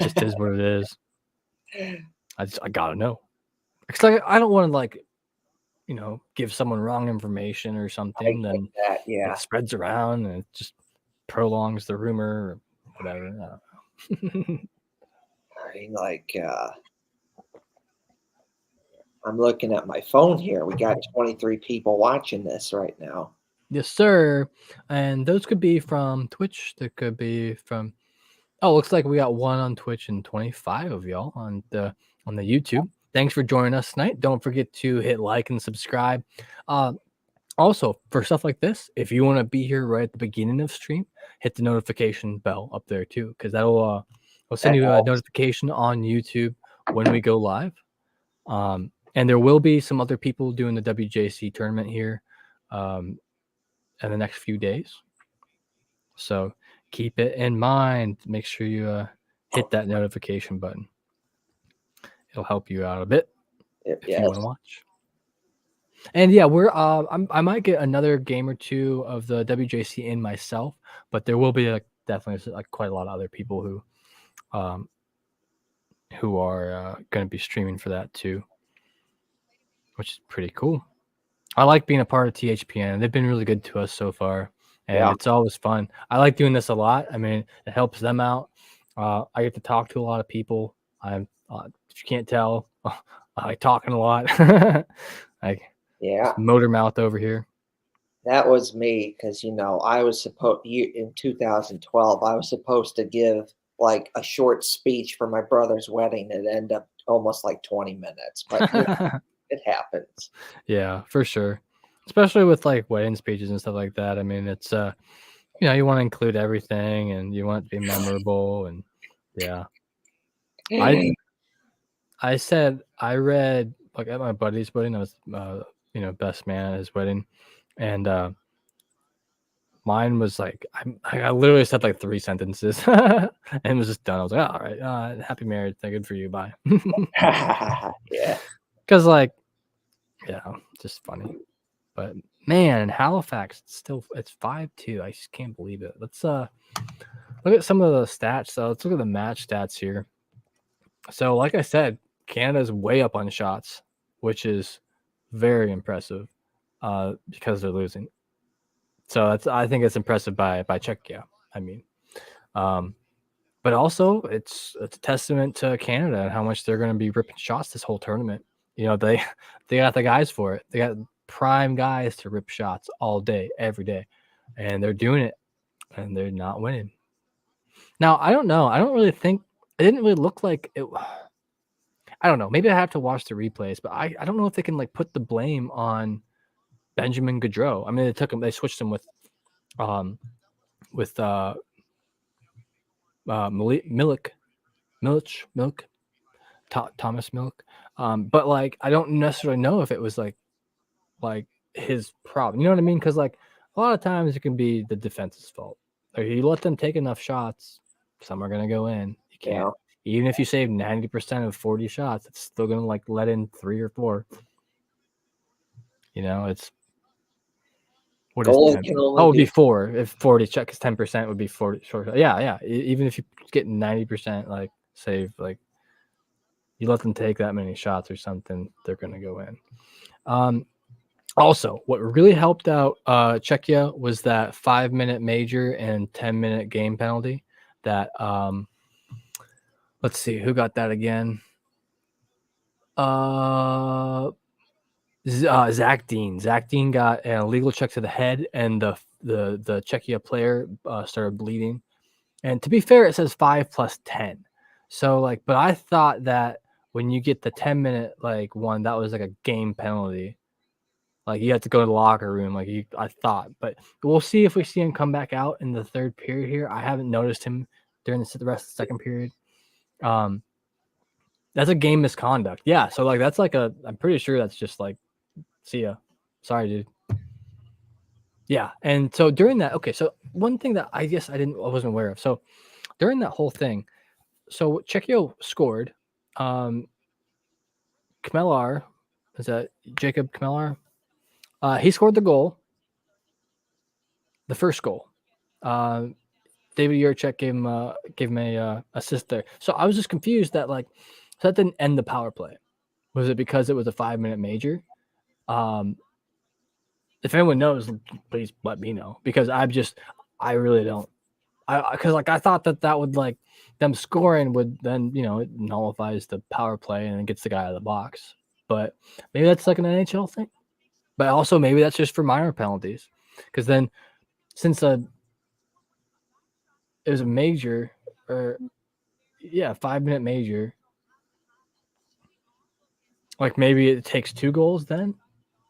Just is what it is. I gotta know. Because like I don't want to like give someone wrong information or something, then that, yeah. it spreads around and it just prolongs the rumor or whatever. I mean, like, I'm looking at my phone here. We got 23 people watching this right now. Yes, sir. And those could be from Twitch. There could be from. Oh, looks like we got one on Twitch and 25 of y'all on the YouTube. Thanks for joining us tonight. Don't forget to hit like and subscribe. Also, for stuff like this, if you want to be here right at the beginning of stream, hit the notification bell up there too, because that'll send you a notification on YouTube when we go live. And there will be some other people doing the WJC tournament here in the next few days. So keep it in mind. Make sure you hit that notification button. It'll help you out a bit if you want to watch. And yeah, I might get another game or two of the WJC in myself, but there will be definitely quite a lot of other people who are going to be streaming for that too, which is pretty cool. I like being a part of THPN. They've been really good to us so far, and it's always fun. I like doing this a lot. I mean, it helps them out. I get to talk to a lot of people. If you can't tell, I like talking a lot. Motor mouth over here. That was me because I was supposed in 2012. I was supposed to give like a short speech for my brother's wedding. It ended up almost like 20 minutes, but it happens. Yeah, for sure. Especially with like wedding speeches and stuff like that. I mean, it's you want to include everything and you want it to be memorable, and yeah. I said I read like at my buddy's wedding. I was best man at his wedding, and mine was like I literally said like 3 sentences and it was just done. I was like, all right, happy marriage, good for you, bye. Yeah, because like just funny. But man, in Halifax, it's 5-2. I just can't believe it. Let's look at some of the stats. So let's look at the match stats here. So like I said, Canada's way up on shots, which is very impressive because they're losing. So I think it's impressive by Czechia. I mean, but also it's a testament to Canada and how much they're going to be ripping shots this whole tournament. They got the guys for it. They got prime guys to rip shots all day, every day, and they're doing it, and they're not winning. Now I don't know. I don't really think didn't really look like it. I don't know. Maybe I have to watch the replays, but I don't know if they can like put the blame on Benjamin Gaudreau. I mean, they switched him with Thomas Milk. But like I don't necessarily know if it was like his problem. You know what I mean? Because like a lot of times it can be the defense's fault. Like you let them take enough shots, some are gonna go in. You can't. Even if you save 90% of 40 shots, it's still gonna like let in 3 or 4. You know, it's what is 10? Oh, it would be 4 if 40 check is 10% would be 40 short. Yeah. Even if you get 90%, like save, like you let them take that many shots or something, they're gonna go in. Also, what really helped out Czechia was that 5-minute major and 10-minute game penalty. That let's see who got that again. Zach Dean. Zach Dean got an illegal check to the head, and the Czechia player started bleeding. And to be fair, it says 5 plus 10. So like, but I thought that when you get the 10-minute like one, that was like a game penalty. Like you have to go to the locker room, I thought, but we'll see if we see him come back out in the third period here. I haven't noticed him during the rest of the second period. That's a game misconduct. Yeah, so like that's like I'm pretty sure that's just like, see ya, sorry, dude. Yeah, and so during that, okay, so one thing that I guess I wasn't aware of. So during that whole thing, so Czechia scored. Kmelar, is that Jacob Kmelar? He scored the goal, the first goal. David Yurchek gave him a assist there. So I was just confused that like, so that didn't end the power play. Was it because it was a 5-minute major? If anyone knows, please let me know, because I really don't. Because like I thought that would like them scoring would then, you know, it nullifies the power play and it gets the guy out of the box. But maybe that's like an NHL thing. But also maybe that's just for minor penalties, because then since it was a major, or 5-minute major, like maybe it takes 2 goals then,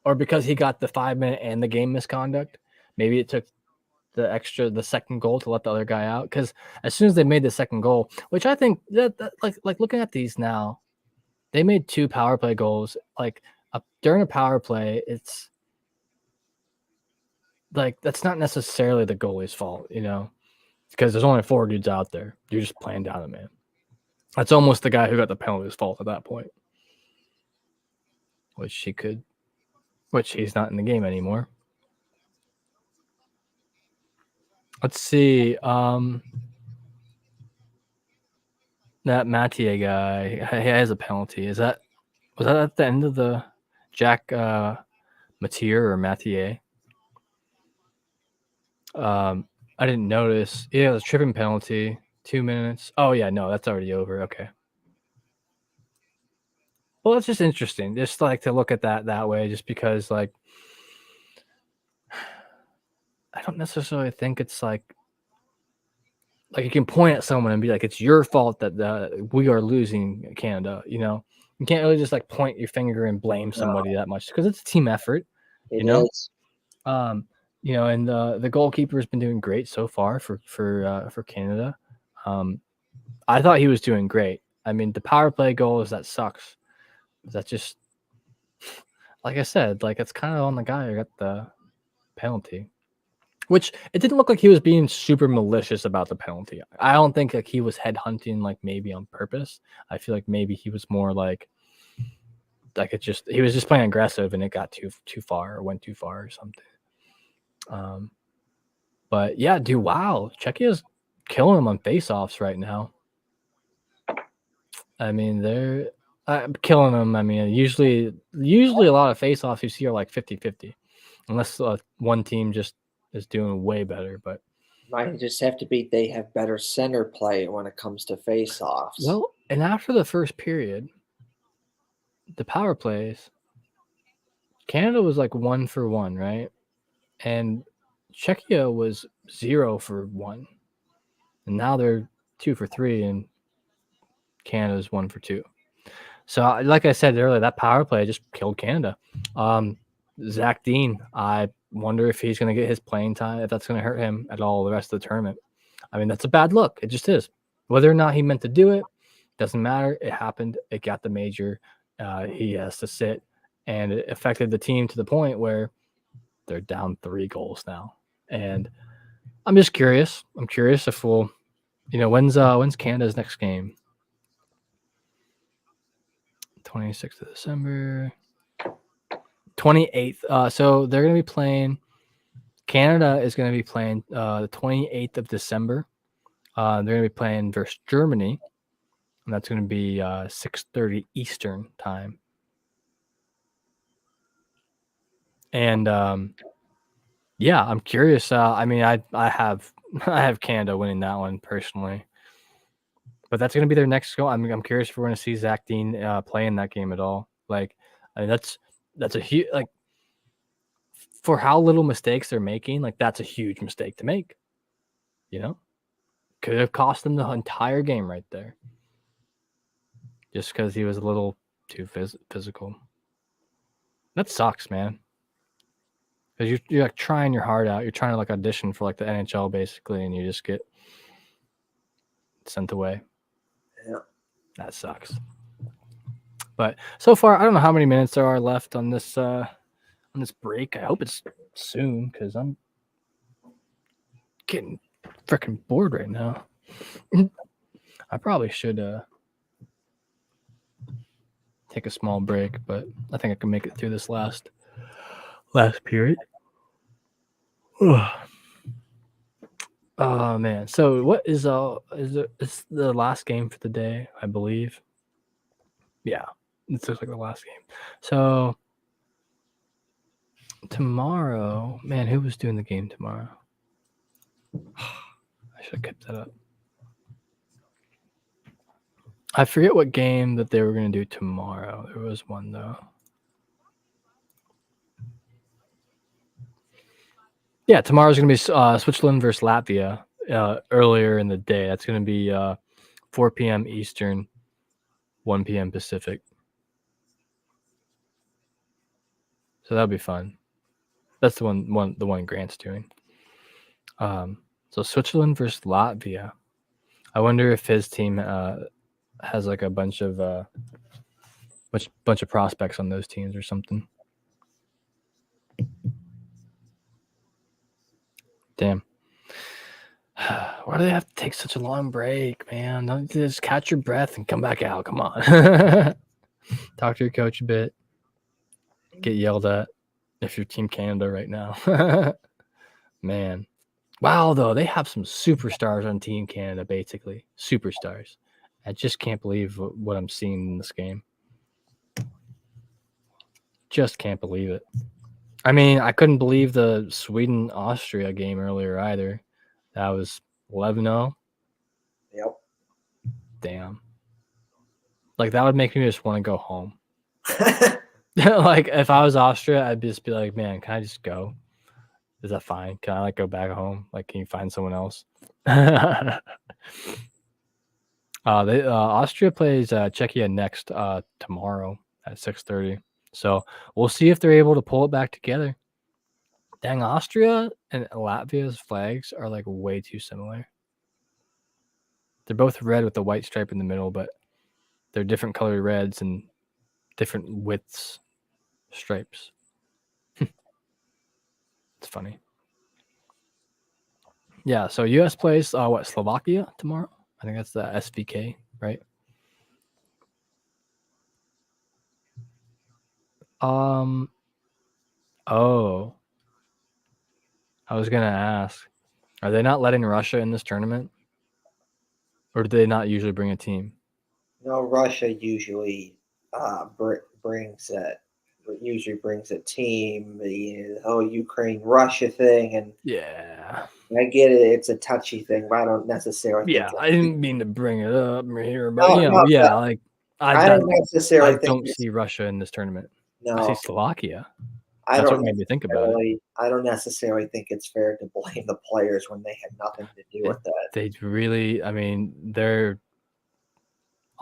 or because he got the 5-minute and the game misconduct, maybe it took the second goal to let the other guy out. Because as soon as they made the second goal, which I think that like looking at these now, they made 2 power play goals. Like during a power play, it's like that's not necessarily the goalie's fault, you know, because there's only 4 dudes out there. You're just playing down a man. That's almost the guy who got the penalty's fault at that point, which he's not in the game anymore. Let's see. That Mathieu guy, he has a penalty. Was that at the end of the Jack Mathieu? I didn't notice. Yeah, it was a tripping penalty. 2 minutes. Oh yeah, no, that's already over. Okay. Well, it's just interesting, just like to look at that way, just because like I don't necessarily think it's like you can point at someone and be like, it's your fault that we are losing Canada. You know, you can't really just like point your finger and blame somebody that much, because it's a team effort. It is. You know, and the goalkeeper has been doing great so far for Canada. I thought he was doing great. I mean, the power play goals, that sucks. That's just, like I said, like it's kind of on the guy who got the penalty, which it didn't look like he was being super malicious about the penalty. I don't think like he was headhunting like maybe on purpose. I feel like maybe he was more like he was just playing aggressive and it got too far or went too far or something. But yeah, dude, wow, Czechia's killing them on faceoffs right now. I mean, they're killing them. I mean, usually a lot of faceoffs you see are like 50-50, unless one team just is doing way better. But might just have to be they have better center play when it comes to faceoffs. Well, and after the first period, the power plays, Canada was like 1 for 1, right? And Czechia was 0 for 1. And now they're 2 for 3, and Canada's 1 for 2. So, like I said earlier, that power play just killed Canada. Zach Dean, I wonder if he's going to get his playing time, if that's going to hurt him at all the rest of the tournament. I mean, that's a bad look. It just is. Whether or not he meant to do it, doesn't matter. It happened. It got the major. He has to sit, and it affected the team to the point where they're down 3 goals now. And I'm just curious. I'm curious if we'll, when's Canada's next game? 26th of December. 28th. So they're going to be playing. Canada is going to be playing the 28th of December. They're going to be playing versus Germany, and that's going to be 6:30 Eastern time. And yeah, I'm curious. I mean, I have Canada winning that one personally, but that's going to be their next goal. I'm curious if we're going to see Zach Dean play in that game at all. Like, I mean, that's a huge, like, for how little mistakes they're making. Like, that's a huge mistake to make. Could have cost them the entire game right there, just because he was a little too physical. That sucks, man. Because you're like trying your heart out. You're trying to like audition for like the NHL basically, and you just get sent away. Yeah, that sucks. But so far, I don't know how many minutes there are left on this break. I hope it's soon because I'm getting freaking bored right now. I probably should take a small break, but I think I can make it through this last period. Oh man! So what is it's the last game for the day, I believe. Yeah, it looks like the last game. So tomorrow, man, who was doing the game tomorrow? I should have kept that up. I forget what game that they were going to do tomorrow. There was one, though. Yeah, tomorrow's going to be Switzerland versus Latvia earlier in the day. That's going to be 4 p.m. Eastern, 1 p.m. Pacific. So that'll be fun. That's the one Grant's doing. So Switzerland versus Latvia. I wonder if his team has like a bunch of prospects on those teams or something. Damn. Why do they have to take such a long break, man? Don't just catch your breath and come back out. Come on. Talk to your coach a bit. Get yelled at if you're Team Canada right now. Man. Wow, though. They have some superstars on Team Canada, basically. Superstars. I just can't believe what I'm seeing in this game. Just can't believe it. I mean, I couldn't believe the Sweden-Austria game earlier either. That was 11-0. Yep. Damn. Like, that would make me just want to go home. Like, if I was Austria, I'd just be like, man, can I just go? Is that fine? Can I, like, go back home? Like, can you find someone else? Austria plays Czechia next tomorrow at 6:30. So we'll see if they're able to pull it back together. Dang, Austria and Latvia's flags are like way too similar. They're both red with the white stripe in the middle, but they're different colored reds and different widths stripes. It's funny. Yeah, so US plays Slovakia tomorrow? I think that's the SVK, right? Oh. I was gonna ask, are they not letting Russia in this tournament? Or do they not usually bring a team? No, Russia usually brings a team. The whole Ukraine-Russia thing, and Yeah. I get it. It's a touchy thing, but I don't necessarily. Yeah, I didn't mean to bring it up here, but No, yeah, like I don't necessarily don't see Russia in this tournament. No, I see Slovakia. I That's don't what made me think about it. I don't necessarily think it's fair to blame the players when they had nothing to do with that. They really, I mean, they're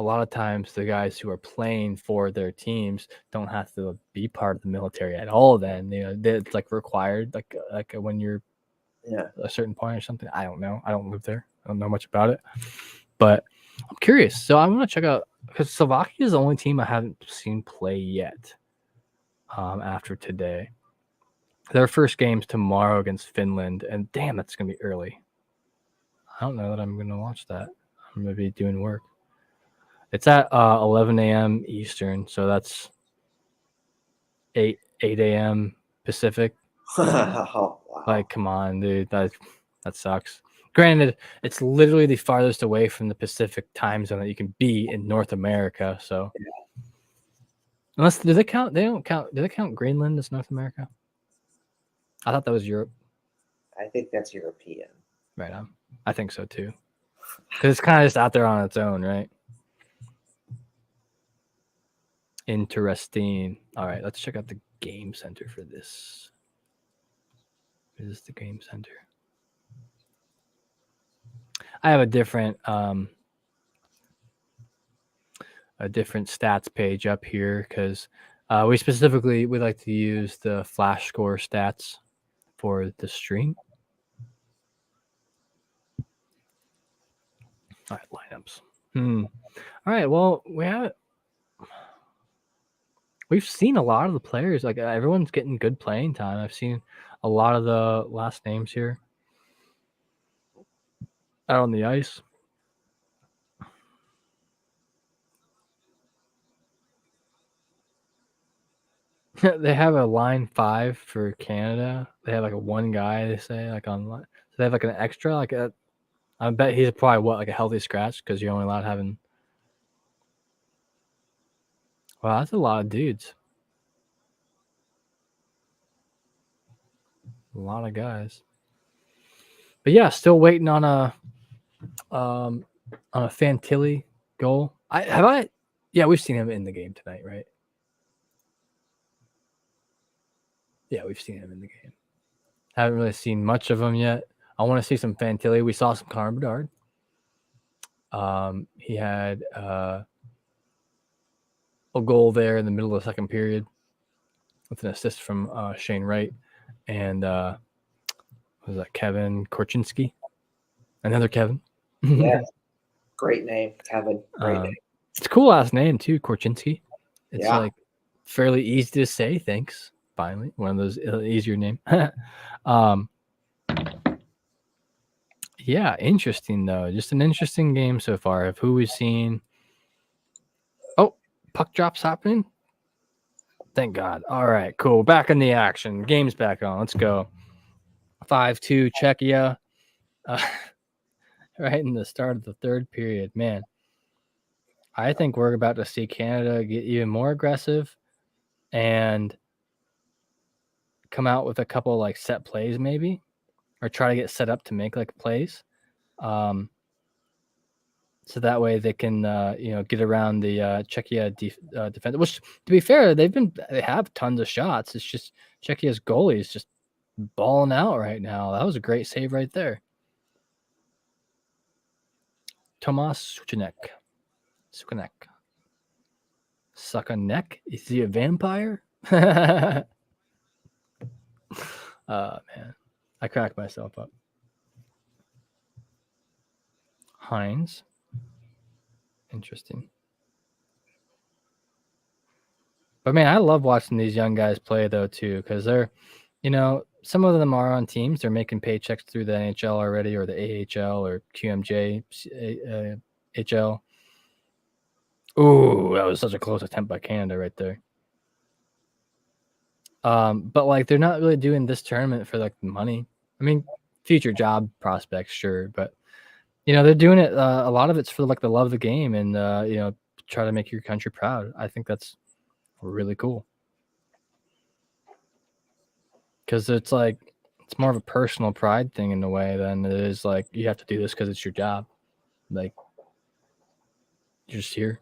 a lot of times the guys who are playing for their teams don't have to be part of the military at all. Then it's like required, like when you're a certain point or something. I don't know. I don't live there. I don't know much about it, but I'm curious. So I'm gonna check out because Slovakia is the only team I haven't seen play yet. After today, their first game's tomorrow against Finland, and damn, that's gonna be early. I don't know that I'm gonna watch that. I'm gonna be doing work. It's at 11 a.m. Eastern, so that's 8 a.m. Pacific. Oh, wow. Like, come on, dude, that sucks. Granted, it's literally the farthest away from the Pacific time zone that you can be in North America. So, unless do they count? They don't count. Do they count Greenland as North America? I thought that was Europe. I think that's European. Right on. I think so too. Because it's kind of just out there on its own, right? Interesting. All right, let's check out the game center for this. Is this the game center? I have a different stats page up here because we like to use the flash score stats for the stream. All right, lineups. All right, well, we've seen a lot of the players. Like everyone's getting good playing time. I've seen a lot of the last names here out on the ice. They have a line 5 for Canada. They have like a one guy. They say like on. So they have like an extra. I bet he's probably like a healthy scratch because you're only allowed having. Wow, that's a lot of dudes. A lot of guys. But yeah, still waiting on a Fantilli goal. Yeah, we've seen him in the game tonight, right? Yeah, we've seen him in the game. Haven't really seen much of him yet. I want to see some Fantilli. We saw some Connor Bedard. He had a goal there in the middle of the second period with an assist from Shane Wright and was that Kevin Korchinski? Another Kevin. Yeah, great name, Kevin. Great name. It's a cool last name too, Korchinski. It's like fairly easy to say. Thanks. Finally, one of those easier names. Yeah, interesting though. Just an interesting game so far of who we've seen. Oh, puck drops happening. Thank God. All right, cool. Back in the action. Game's back on. Let's go. 5-2 Czechia. Right in the start of the third period. Man, I think we're about to see Canada get even more aggressive and come out with a couple like set plays maybe, or try to get set up to make like plays. So that way they can get around the Czechia defense. Which, to be fair, they have tons of shots. It's just Czechia's goalie is just balling out right now. That was a great save right there. Tomas Sukanek. Suck a neck? Is he a vampire? Man, I cracked myself up. Hines. Interesting. But man, I love watching these young guys play though too, because they're, some of them are on teams. They're making paychecks through the NHL already, or the AHL or QMJ HL. Ooh, that was such a close attempt by Canada right there. But like they're not really doing this tournament for like money. I mean, future job prospects, sure, but they're doing it. A lot of it's for like the love of the game and try to make your country proud. I think that's really cool because it's more of a personal pride thing in a way than it is like you have to do this because it's your job. Like you're just here.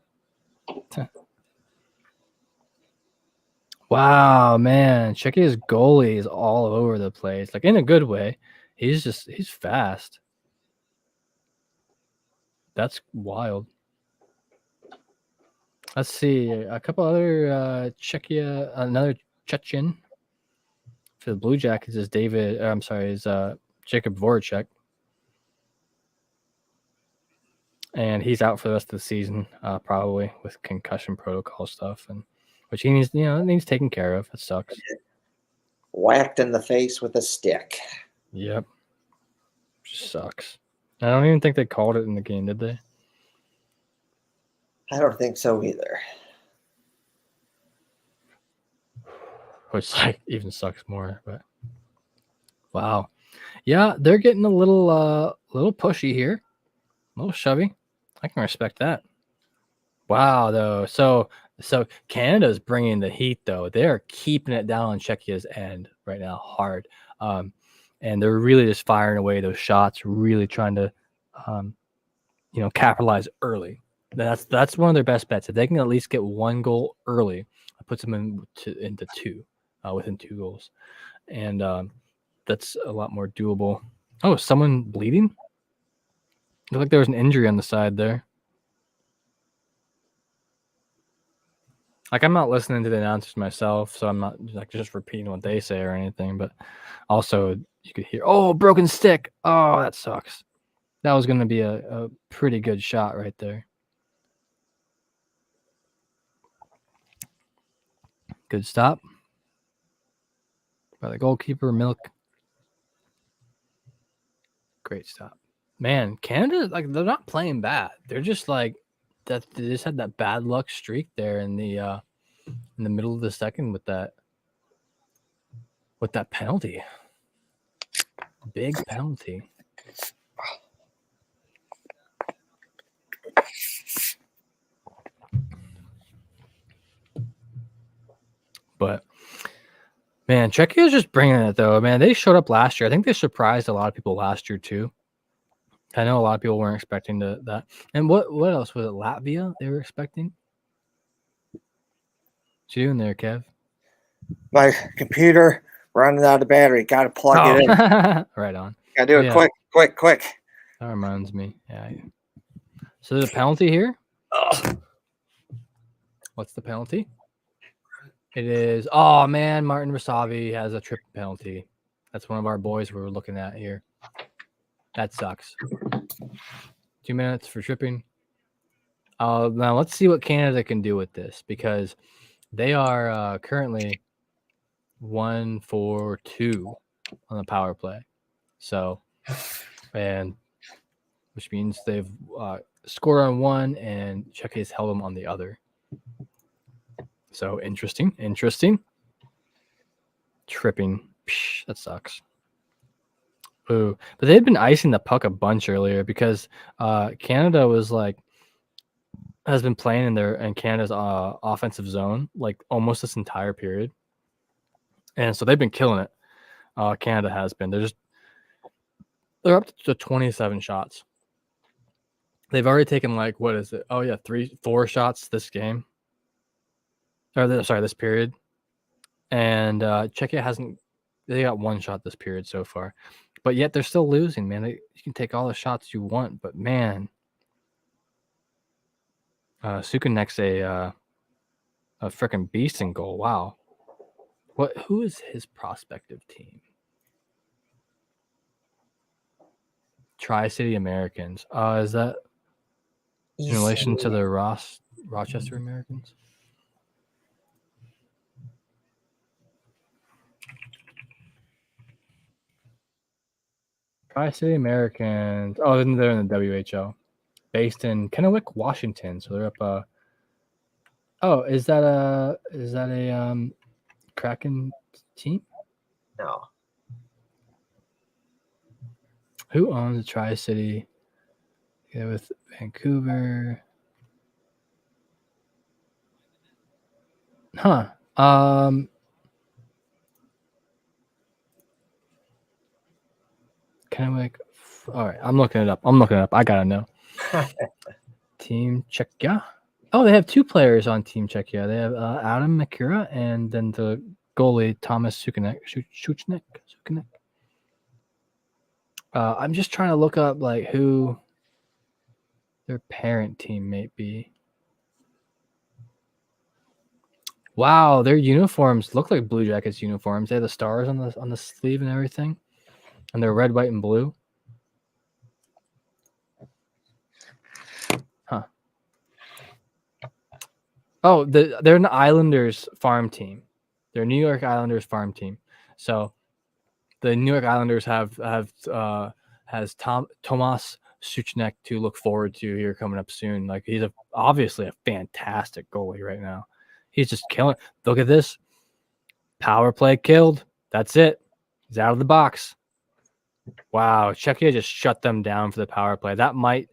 Wow, man. Czechia's goalie is all over the place, like in a good way. He's fast. That's wild. Let's see. A couple other Czechia, another Chechen for the Blue Jackets is Jacob Voracek. And he's out for the rest of the season, probably with concussion protocol stuff, and which he needs taken care of. It sucks. Whacked in the face with a stick. Yep. Just sucks. I don't even think they called it in the game, did they? I don't think so either. Which even sucks more, but wow. Yeah, they're getting a little pushy here. A little shovey. I can respect that. Wow, though. So Canada's bringing the heat, though. They're keeping it down on Czechia's end right now, hard. And they're really just firing away those shots, really trying to, capitalize early. That's one of their best bets. If they can at least get one goal early, it puts them into two, within 2 goals, and that's a lot more doable. Oh, is someone bleeding? Looked like there was an injury on the side there. Like, I'm not listening to the announcers myself, so I'm not just repeating what they say or anything. But also, you could hear, "Oh, broken stick! Oh, that sucks." That was going to be a pretty good shot right there. Good stop by the goalkeeper, Milk. Great stop. Man, Canada, they're not playing bad. They're just that. They just had that bad luck streak there in the middle of the second with that penalty. Big penalty. But man, Czechia is just bringing it, though. Man, they showed up last year. I think they surprised a lot of people last year too. I know a lot of people weren't expecting that. And what else was it? Latvia they were expecting. What you doing there, Kev? My computer running out of battery. Got to plug it in. Right on. Got to do it quick. That reminds me. Yeah. So there's a penalty here. What's the penalty? It is. Oh man, Martin Rasavi has a tripping penalty. That's one of our boys we're looking at here. That sucks. 2 minutes for tripping. Now let's see what Canada can do with this, because they are currently 1-for-2 on the power play. So, and which means they've scored on one and Czechia's held them on the other. So interesting. Tripping. Psh, that sucks. Ooh, but they'd been icing the puck a bunch earlier because Canada has been playing in Canada's offensive zone almost this entire period, and so they've been killing it. Canada has been. They're up to 27 shots. They've already taken what is it? Oh yeah, 4 shots this game. This period, and Czechia hasn't. They got 1 shot this period so far, but yet they're still losing, man. You can take all the shots you want, but man, Sukanek's a freaking beast in goal. Wow, who is his prospective team? Tri-City Americans. Is that in relation to the Rochester Americans? Tri-City Americans. Oh, they're in the WHL, based in Kennewick, Washington. So they're up. Oh, is that a Kraken team? No. Who owns the Tri-City? Yeah, with Vancouver. Huh. Kennewick. All right, I'm looking it up. I gotta know. Team Czechia. Oh, they have 2 players on Team Czechia. They have Adam Makura and then the goalie Thomas Sukanek. I'm just trying to look up who their parent team may be. Wow, their uniforms look like Blue Jackets uniforms. They have the stars on the sleeve and everything, and they're red, white, and blue. Huh. Oh, they're an Islanders farm team. They're a New York Islanders farm team. So the New York Islanders has Tomas Suchnek to look forward to here coming up soon. Like he's obviously a fantastic goalie right now. He's just killing. Look at this power play killed. That's it. He's out of the box. Wow, Czechia just shut them down for the power play. That might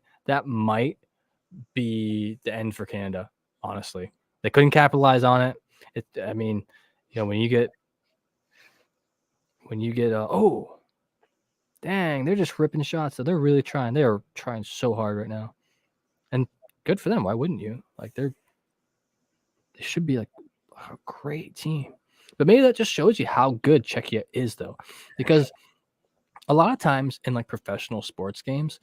be the end for Canada. Honestly, they couldn't capitalize on it. I mean, when you get oh, dang, they're just ripping shots. So they're really trying. They are trying so hard right now, and good for them. Why wouldn't you? Like they should be like a great team. But maybe that just shows you how good Czechia is, though, because a lot of times in like professional sports games,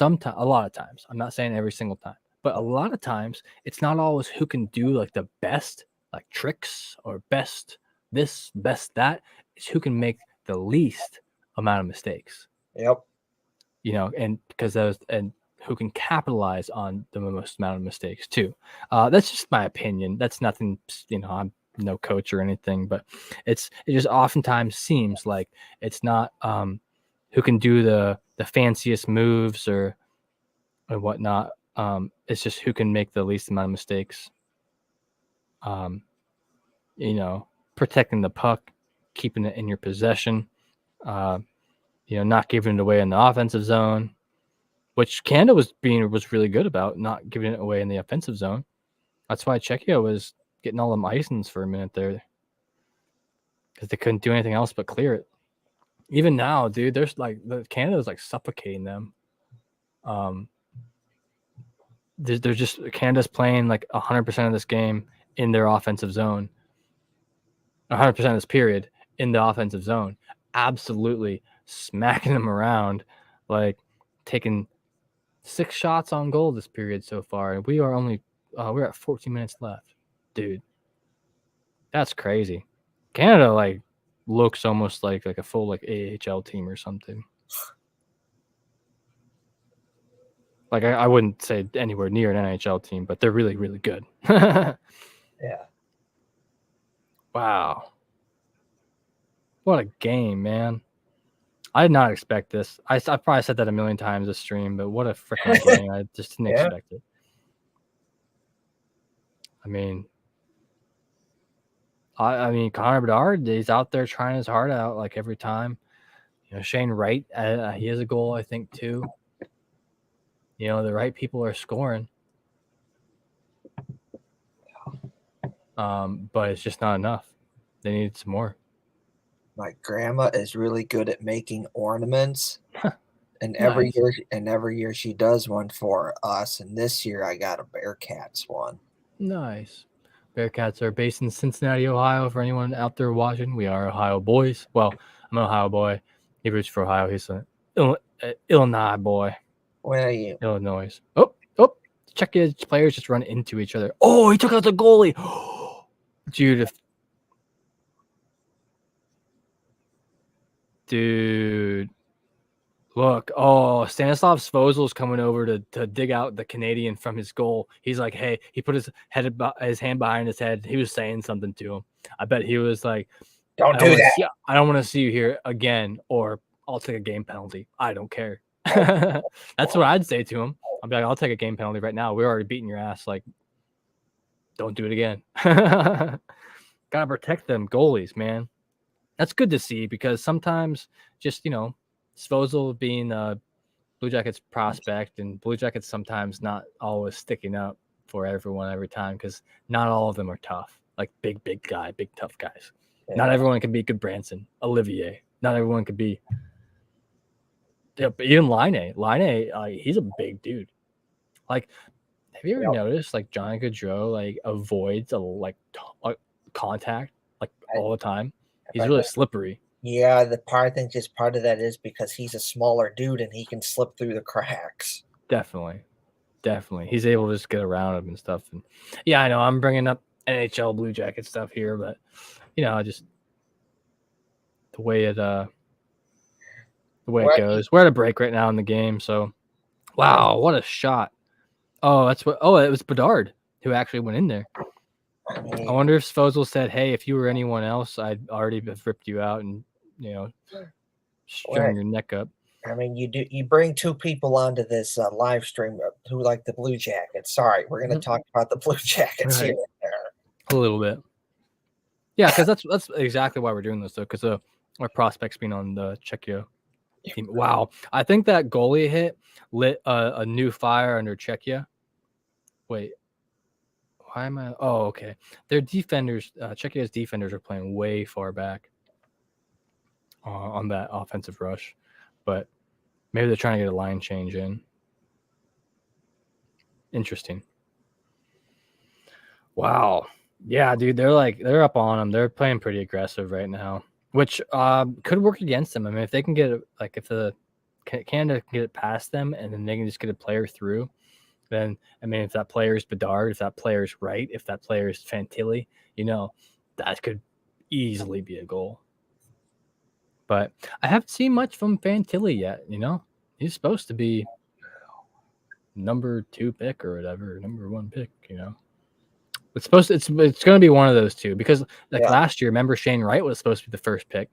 a lot of times, I'm not saying every single time, but a lot of times it's not always who can do like the best like tricks or best this, best that. It's who can make the least amount of mistakes. Yep. And because and who can capitalize on the most amount of mistakes too. That's just my opinion. That's nothing, I'm no coach or anything, but it just oftentimes seems like it's not who can do the fanciest moves or whatnot. It's just who can make the least amount of mistakes. Protecting the puck, keeping it in your possession, not giving it away in the offensive zone, which Canada was really good about, not giving it away in the offensive zone. That's why Czechia was getting all them icings for a minute there, because they couldn't do anything else but clear it. Even now, dude, there's like Canada's like suffocating them. They're just Canada's playing like 100% of this game in their offensive zone. 100% of this period in the offensive zone, absolutely smacking them around, like taking 6 shots on goal this period so far, and we are only we're at 14 minutes left, dude. That's crazy. Canada like looks almost like a full like AHL team or something. Like I wouldn't say anywhere near an NHL team, but they're really, really good. Yeah. Wow. What a game, man. I did not expect this. I probably said that a million times this stream, but what a freaking game. I just didn't expect it. I mean, Connor Bedard, he's out there trying his heart out like every time. Shane Wright, he has a goal, I think, too. The right people are scoring. But it's just not enough. They need some more. My grandma is really good at making ornaments. And every year she does one for us. And this year I got a Bearcats one. Nice. Bearcats are based in Cincinnati, Ohio. For anyone out there watching, we are Ohio boys. Well, I'm an Ohio boy. He roots for Ohio. He's an Illinois boy. Where are you? Illinois. Oh! Czechia players just run into each other. Oh, he took out the goalie. Dude. Look, Stanislav Svozil's coming over to dig out the Canadian from his goal. He's like, hey, he put his hand behind his head. He was saying something to him. I bet he was like, don't do that. I don't want to see you here again, or I'll take a game penalty. I don't care. That's what I'd say to him. I'd be like, I'll take a game penalty right now. We're already beating your ass. Like, don't do it again. Gotta protect them goalies, man. That's good to see, because sometimes just, Svozil being a Blue Jackets prospect, and Blue Jackets sometimes not always sticking up for everyone every time, because not all of them are tough. Like big tough guys. Yeah. Not everyone can be Goodbranson, Olivier. Not everyone could be. Yeah, even Laine, he's a big dude. Like, have you ever noticed like Johnny Gaudreau like avoids contact like all the time? He's really slippery. Yeah, I think just part of that is because he's a smaller dude and he can slip through the cracks. Definitely. He's able to just get around him and stuff. And yeah, I know I'm bringing up NHL Blue Jacket stuff here, but just the way it goes. We're at a break right now in the game, so wow, what a shot! Oh, it was Bedard who actually went in there. I wonder if Svozil said, "Hey, if you were anyone else, I'd already have ripped you out and strung your neck up." I mean, you bring two people onto this live stream who like the Blue Jackets. Sorry, we're going to talk about the Blue Jackets here and there. A little bit. Yeah, because that's exactly why we're doing this, though, because our prospects being on the Czechia team. Wow. I think that goalie hit lit a new fire under Czechia. Wait. Why am I? Oh, okay. Their defenders, Czechia's defenders are playing way far back on that offensive rush. But maybe they're trying to get a line change in. Interesting. Wow. Yeah, dude, they're up on them. They're playing pretty aggressive right now, which could work against them. I mean, if they can get it, like if the Canada can get it past them and then they can just get a player through, then I mean, if that player is Bedard, if that player is Wright, if that player is Fantilli, that could easily be a goal. But I haven't seen much from Fantilli yet. He's supposed to be number 2 pick or whatever, number 1 pick. It's going to be one of those two because last year, remember Shane Wright was supposed to be the first pick,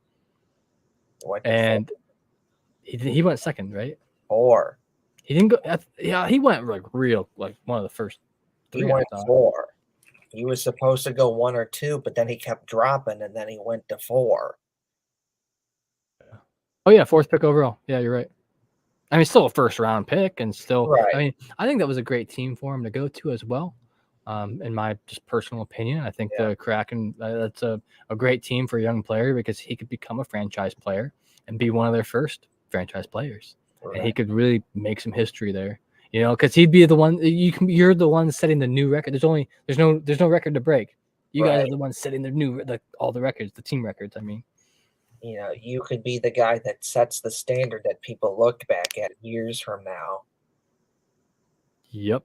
and he went second, right? Or he didn't go. Yeah, he went like one of the first 3. He went 4. He was supposed to go 1 or 2, but then he kept dropping, and then he went to 4. Oh yeah, 4th pick overall. Yeah, you're right. I mean, still a first round pick, and still. Right. I mean, I think that was a great team for him to go to as well. In my just personal opinion, I think the Kraken, that's a great team for a young player because he could become a franchise player and be one of their first franchise players. Right. And he could really make some history there, because he'd be the one you're the one setting the new record. There's no record to break. You guys are the ones setting all the records, the team records. I mean, you could be the guy that sets the standard that people look back at years from now. Yep.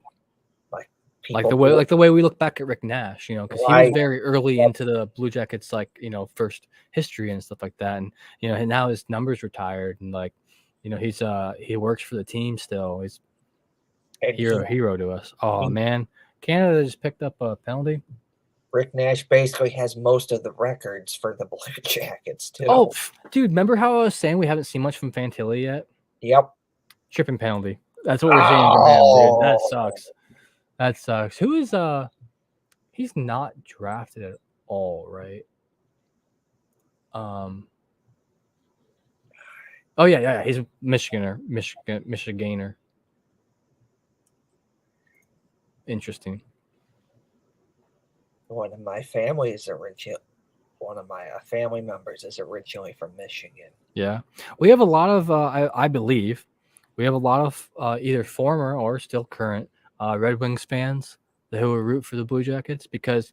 Like the way we look back at Rick Nash, because he was very early into the Blue Jackets, first history and stuff like that, and and now his numbers retired, and he's he works for the team still. He's hero to us. Oh man, Canada just picked up a penalty. Rick Nash basically has most of the records for the Blue Jackets too. Oh, dude, remember how I was saying we haven't seen much from Fantilli yet? Yep. Tripping penalty. That's what we're seeing from him, dude. That sucks. That sucks. Who is he's not drafted at all, right? Oh yeah. He's a Michiganer. Interesting. One of my family members is originally from Michigan. Yeah. We have a lot of I believe we have a lot of either former or still current Red Wings fans who would root for the Blue Jackets because,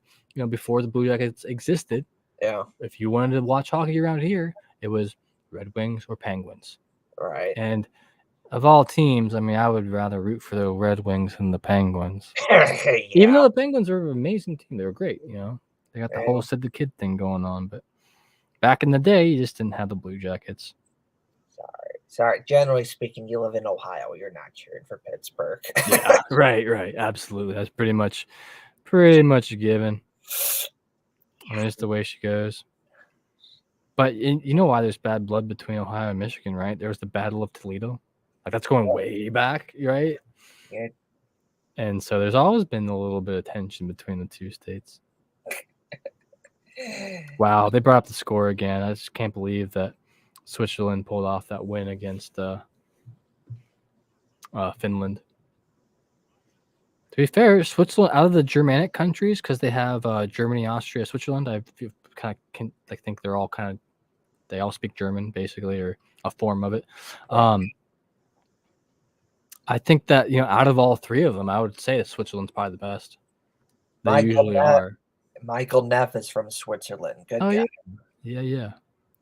before the Blue Jackets existed, if you wanted to watch hockey around here, it was Red Wings or Penguins. Right. And of all teams, I mean, I would rather root for the Red Wings than the Penguins. Even though the Penguins are an amazing team. They were great, They got the whole Sid the Kid thing going on. But back in the day, you just didn't have the Blue Jackets. Sorry. Generally speaking, you live in Ohio. You're not cheering for Pittsburgh. Yeah, right. Absolutely. That's pretty much a given. I mean, it's the way she goes. But you know why there's bad blood between Ohio and Michigan, right? There was the Battle of Toledo. That's going way back, right? Yeah. And so there's always been a little bit of tension between the two states. Wow, they brought up the score again. I just can't believe that Switzerland pulled off that win against Finland. To be fair, Switzerland out of the Germanic countries, because they have Germany, Austria, Switzerland. I think they're all they all speak German basically, or a form of it. I think that out of all 3 of them, I would say that Switzerland's probably the best. They usually are. Michael Neff is from Switzerland. Good guy. Yeah.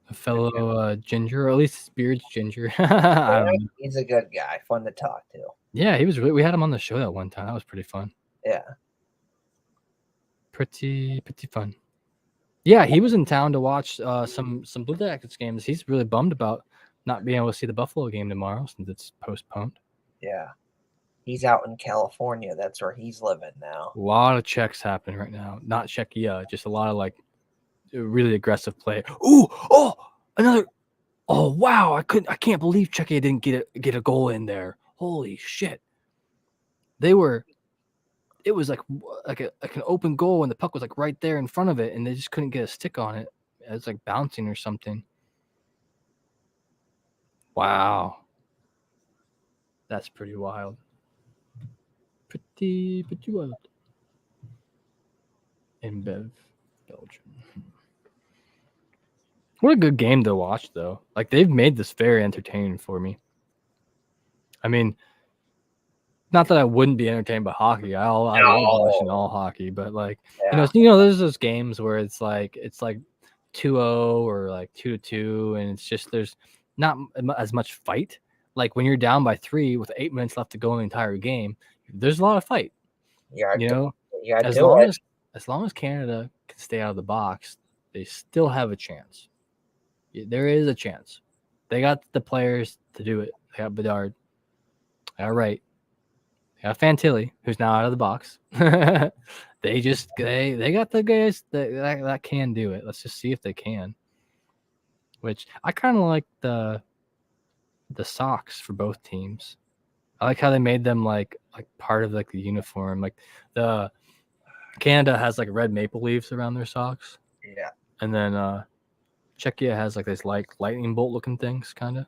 A fellow ginger, or at least his beard's ginger. He's a good guy. Fun to talk to. Yeah, he was. We had him on the show that one time. That was pretty fun. Yeah. pretty fun. Yeah, he was in town to watch some Blue Jackets games. He's really bummed about not being able to see the Buffalo game tomorrow since it's postponed. Yeah. He's out in California. That's where he's living now. A lot of checks happening right now. Not Czechia, just a lot of like really aggressive play. Another. Oh wow! I can't believe Czechia didn't get a goal in there. Holy shit! It was like an open goal and the puck was like right there in front of it and they just couldn't get a stick on it. It was like bouncing or something. Wow. That's pretty wild. Pretty wild. In Belgium. What a good game to watch, though. Like, they've made this very entertaining for me. I mean, not that I wouldn't be entertained by hockey. I love watching all hockey, but like, there's those games where it's like 2-0 or like 2-2, and it's just there's not as much fight. Like when you're down by 3 with 8 minutes left to go in the entire game, there's a lot of fight. As long as Canada can stay out of the box, they still have a chance. There is a chance. They got the players to do it. They got Bedard. All right. They got Fantilli, who's now out of the box. they got the guys that can do it. Let's just see if they can. Which I kind of like the socks for both teams. I like how they made them like part of like the uniform. Like the Canada has like red maple leaves around their socks. Yeah. And then Czechia has like this like lightning bolt looking things, kind of.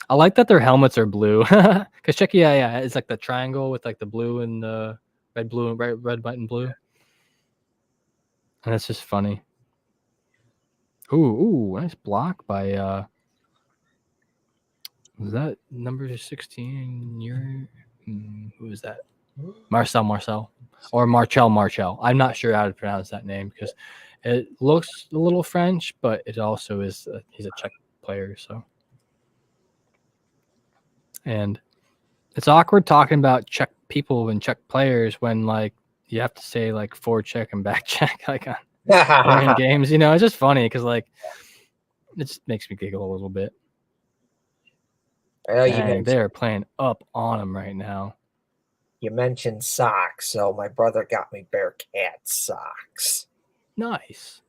I like that their helmets are blue because Czechia, it's like the triangle with like the blue and the red, white, and blue, and it's just funny. Ooh, nice block by was that number 16? Who is that? Marcel or Marchel. I'm not sure how to pronounce that name because it looks a little French, but it also is he's a Czech player, so. And it's awkward talking about Czech people and Czech players when like you have to say like forward check and back check like during games. It's just funny because like it just makes me giggle a little bit. They're playing up on them right now. You mentioned socks, so my brother got me Bearcat socks. Nice.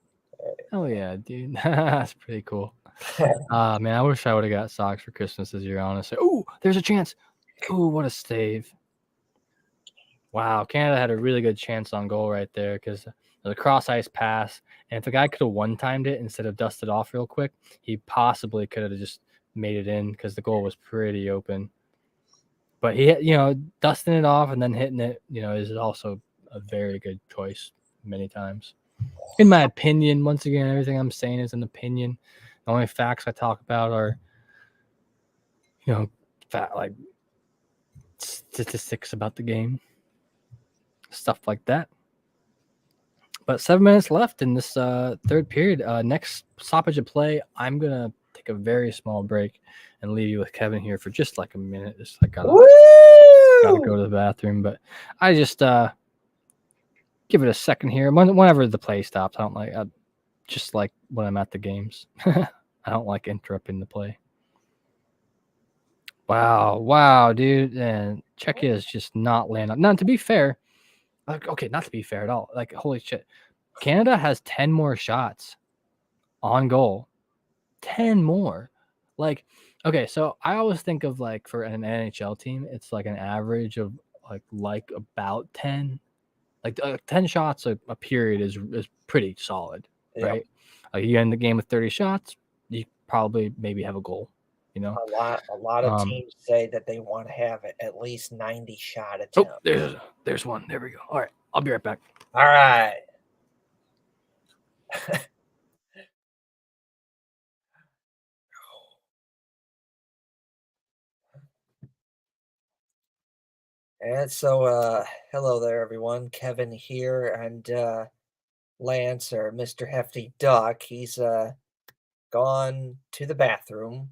Oh yeah, dude. That's pretty cool. Man, I wish I would have got socks for Christmas this year, honestly. Oh, there's a chance. Oh, what a save. Wow, Canada had a really good chance on goal right there because the cross ice pass. And if the guy could have one-timed it instead of dusted off real quick, he possibly could have just made it in because the goal was pretty open. But he, dusting it off and then hitting it, is also a very good choice many times. In my opinion, once again, everything I'm saying is an opinion. The only facts I talk about are, like statistics about the game, stuff like that. But 7 minutes left in this third period. Next stoppage of play, I'm going to take a very small break and leave you with Kevin here for just like a minute. Just like gotta go to the bathroom. But I just give it a second here. Whenever the play stops, I just like when I'm at the games. I don't like interrupting the play. Wow, dude. And Czechia is just not landing. Now, to be fair, okay, not to be fair at all. Like, holy shit. Canada has 10 more shots on goal. 10 more. Like, okay, so I always think of like for an NHL team, it's like an average of like about 10. Like 10 shots a period is pretty solid, right? Like you end the game with 30 shots, you probably maybe have a goal. A lot of teams say that they want to have at least 90 shot attempts. Oh, there's one. There we go. All right, I'll be right back. All right. And so, hello there, everyone. Kevin here, and Lance, or Mr. Hefty Duck, he's gone to the bathroom.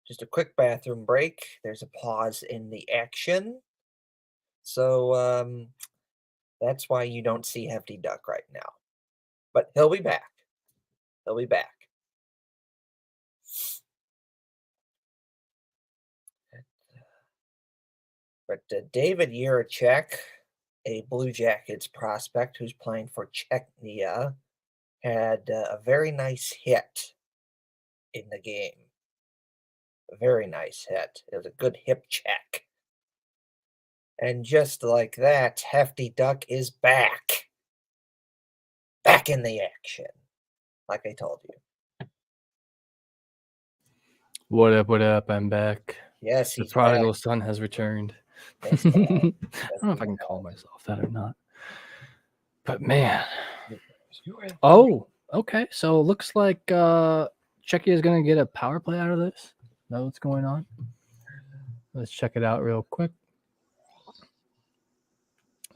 Just a quick bathroom break. There's a pause in the action. So, That's why you don't see Hefty Duck right now. But he'll be back. He'll be back. But David Jiricek, a Blue Jackets prospect who's playing for Czechia, had a very nice hit in the game. A very nice hit. It was a good hip check. And just like that, Hefty Duck is back. Back in the action. Like I told you. What up, what up? I'm back. Yes, The he's prodigal back. son has returned. Yes, I he has. don't Yes, know if he I can has. call myself that or not. But man. You are- Oh, okay. So it looks like Czechia is going to get a power play out of this. Is that what's going on? Let's check it out real quick.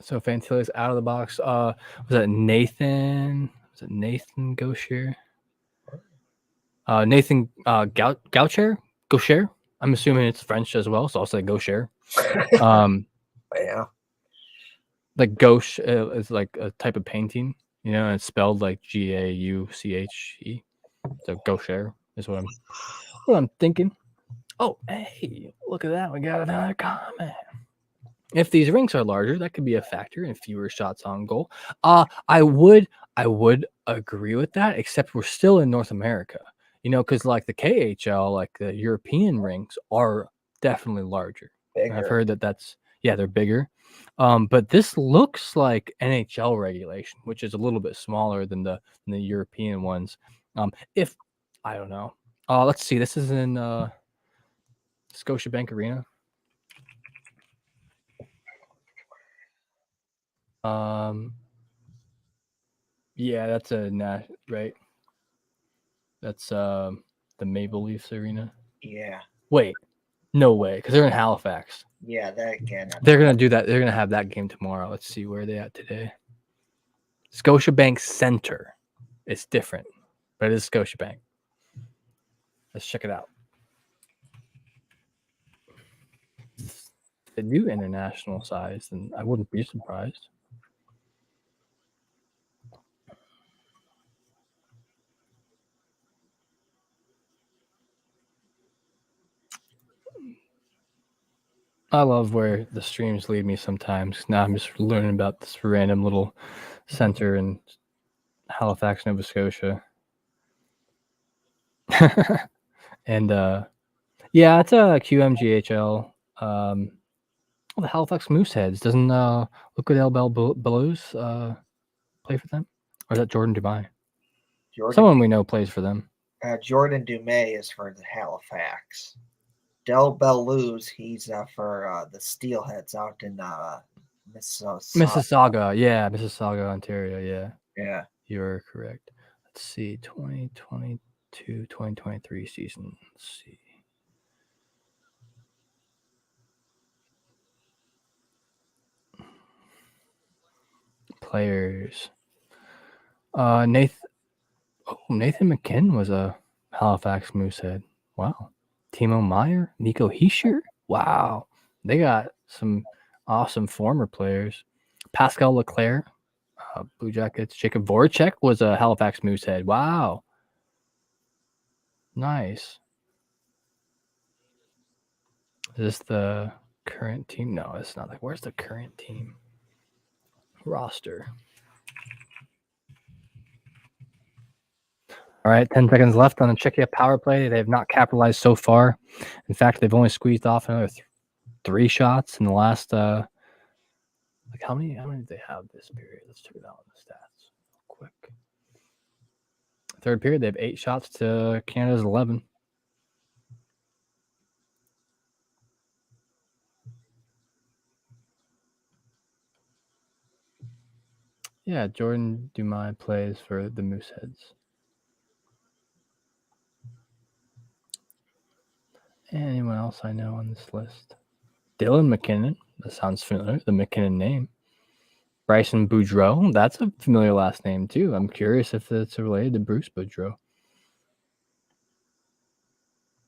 So Fantilli's out of the box. Was that Nathan? Was it Nathan Gaucher? Nathan Gaucher? Gaucher? I'm assuming it's French as well, so I'll say Gaucher. Yeah. Like gauche is like a type of painting, you know, and it's spelled like Gauche. So Gaucher is what I'm thinking. Oh, hey, look at that. We got another comment. If these rinks are larger, that could be a factor in fewer shots on goal. I would agree with that, except we're still in North America, you know, because like the KHL, like the European rinks are definitely larger. Bigger. I've heard they're bigger. But this looks like NHL regulation, which is a little bit smaller than the European ones. If I don't know. Let's see. This is in Scotiabank Arena. Yeah, that's right. That's the Maple Leafs Arena. Yeah. Wait, no way, because they're in Halifax. Yeah, that again. They're gonna do that. They're gonna have that game tomorrow. Let's see where they at today. Scotiabank Center. It's different, but it is Scotiabank. Let's check it out. If they do international size, then I wouldn't be surprised. I love where the streams lead me sometimes. Now I'm just learning about this random little center in Halifax, Nova Scotia. And yeah, it's a QMGHL. The Halifax Mooseheads. Doesn't Liquid Bell Blues play for them? Or is that Jordan Dumais? Someone we know plays for them. Jordan Dumais is for the Halifax. Del Bellows, he's for the Steelheads out in Mississauga. Yeah, Mississauga, Ontario. Yeah. Yeah. You're correct. Let's see. 2022, 2023 season. Let's see. Players. Nathan McKinn was a Halifax Moosehead. Wow. Timo Meyer, Nico Hischier. Wow. They got some awesome former players. Pascal Leclerc, Blue Jackets. Jacob Voracek was a Halifax Moosehead. Wow. Nice. Is this the current team? No, it's not. Like, where's the current team roster? All right, 10 seconds left on the Czechia power play. They have not capitalized so far. In fact, they've only squeezed off another 3 shots in the last like how many did they have this period? Let's check it out on the stats real quick. Third period, they have 8 shots to Canada's 11. Yeah, Jordan Dumais plays for the Mooseheads. Anyone else I know on this list? Dylan McKinnon. That sounds familiar. The McKinnon name. Bryson Boudreau. That's a familiar last name too. I'm curious if it's related to Bruce Boudreau.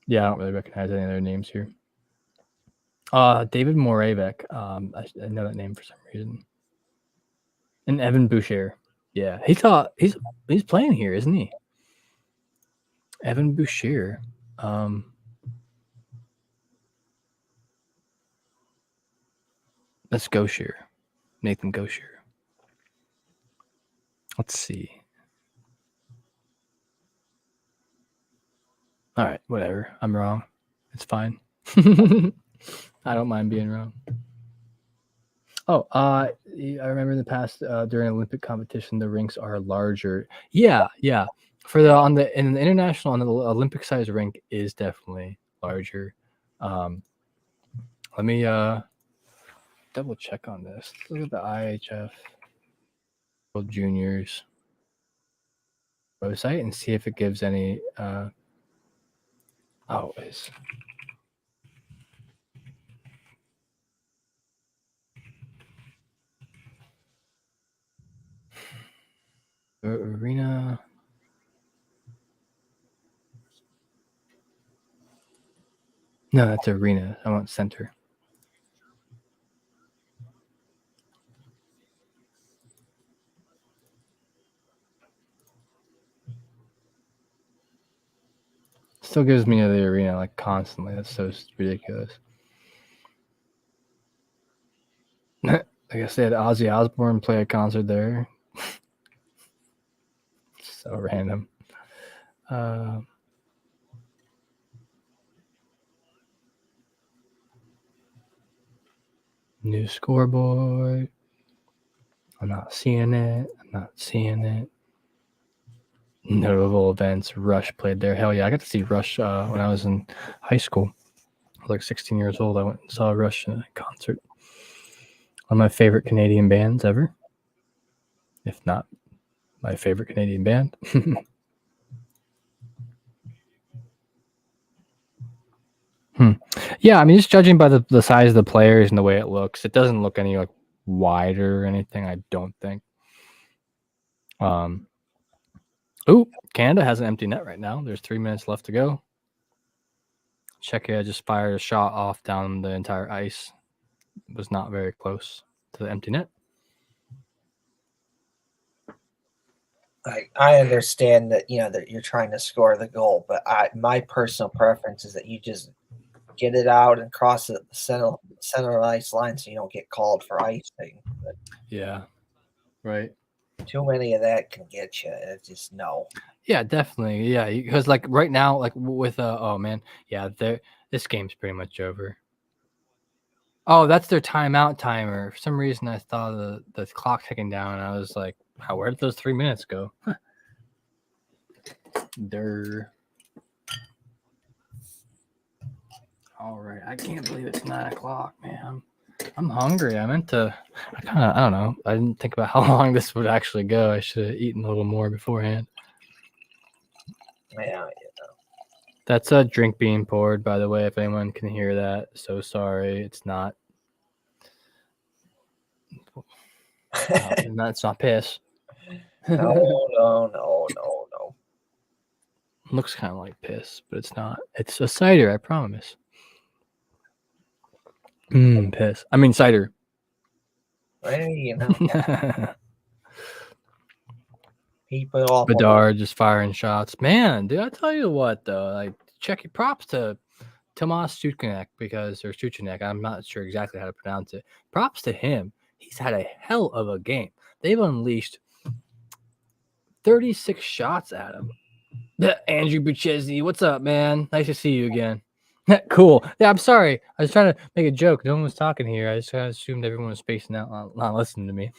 Yeah, I don't really recognize any other names here. David Moravec. I know that name for some reason. And Evan Boucher. Yeah, he's playing here, isn't he? Evan Boucher. That's Gosher. Nathan Gosher. Let's see. All right, whatever. I'm wrong. It's fine. I don't mind being wrong. Oh, I remember in the past during Olympic competition, the rinks are larger. Yeah. For in the international, on the Olympic size rink is definitely larger. Let me double check on this. Look at the IIHF World Juniors website and see if it gives any. Is arena. No, that's arena. I want center. Still gives me the arena like constantly. That's so ridiculous. I guess they had Ozzy Osbourne play a concert there. So random. New scoreboard. I'm not seeing it. Notable events. Rush played there. Hell yeah. I got to see Rush when I was in high school. I was like 16 years old. I went and saw Rush in a concert. One of my favorite Canadian bands ever. If not my favorite Canadian band. Yeah, I mean, just judging by the size of the players and the way it looks, it doesn't look any like wider or anything. I don't think. Canada has an empty net right now. There's 3 minutes left to go. Czechia just fired a shot off down the entire ice. It was not very close to the empty net. I understand that that you're trying to score the goal, but my personal preference is that you just get it out and cross the center ice line so you don't get called for icing. But yeah, right. Too many of that can get you. It's just no. Yeah, definitely. Yeah, because like right now, like with oh man, yeah, this game's pretty much over. Oh, that's their timeout timer. For some reason, I thought the clock ticking down. And I was like, where did those 3 minutes go? Durr. All right, I can't believe it's 9 o'clock, man. I'm hungry. I don't know. I didn't think about how long this would actually go. I should have eaten a little more beforehand. Yeah. That's a drink being poured, by the way, if anyone can hear that. So sorry. It's not. It's not piss. No. Looks kind of like piss, but it's not. It's a cider, I promise. Piss. I mean cider. Hey, people off. Bedard just firing shots. Man, dude, I tell you what though, like check your props to Tomas Stuchnek. I'm not sure exactly how to pronounce it. Props to him. He's had a hell of a game. They've unleashed 36 shots at him. Andrew Buchesny, what's up, man? Nice to see you again. Cool. Yeah, I'm sorry. I was trying to make a joke. No one was talking here. I just assumed everyone was spacing out, not listening to me.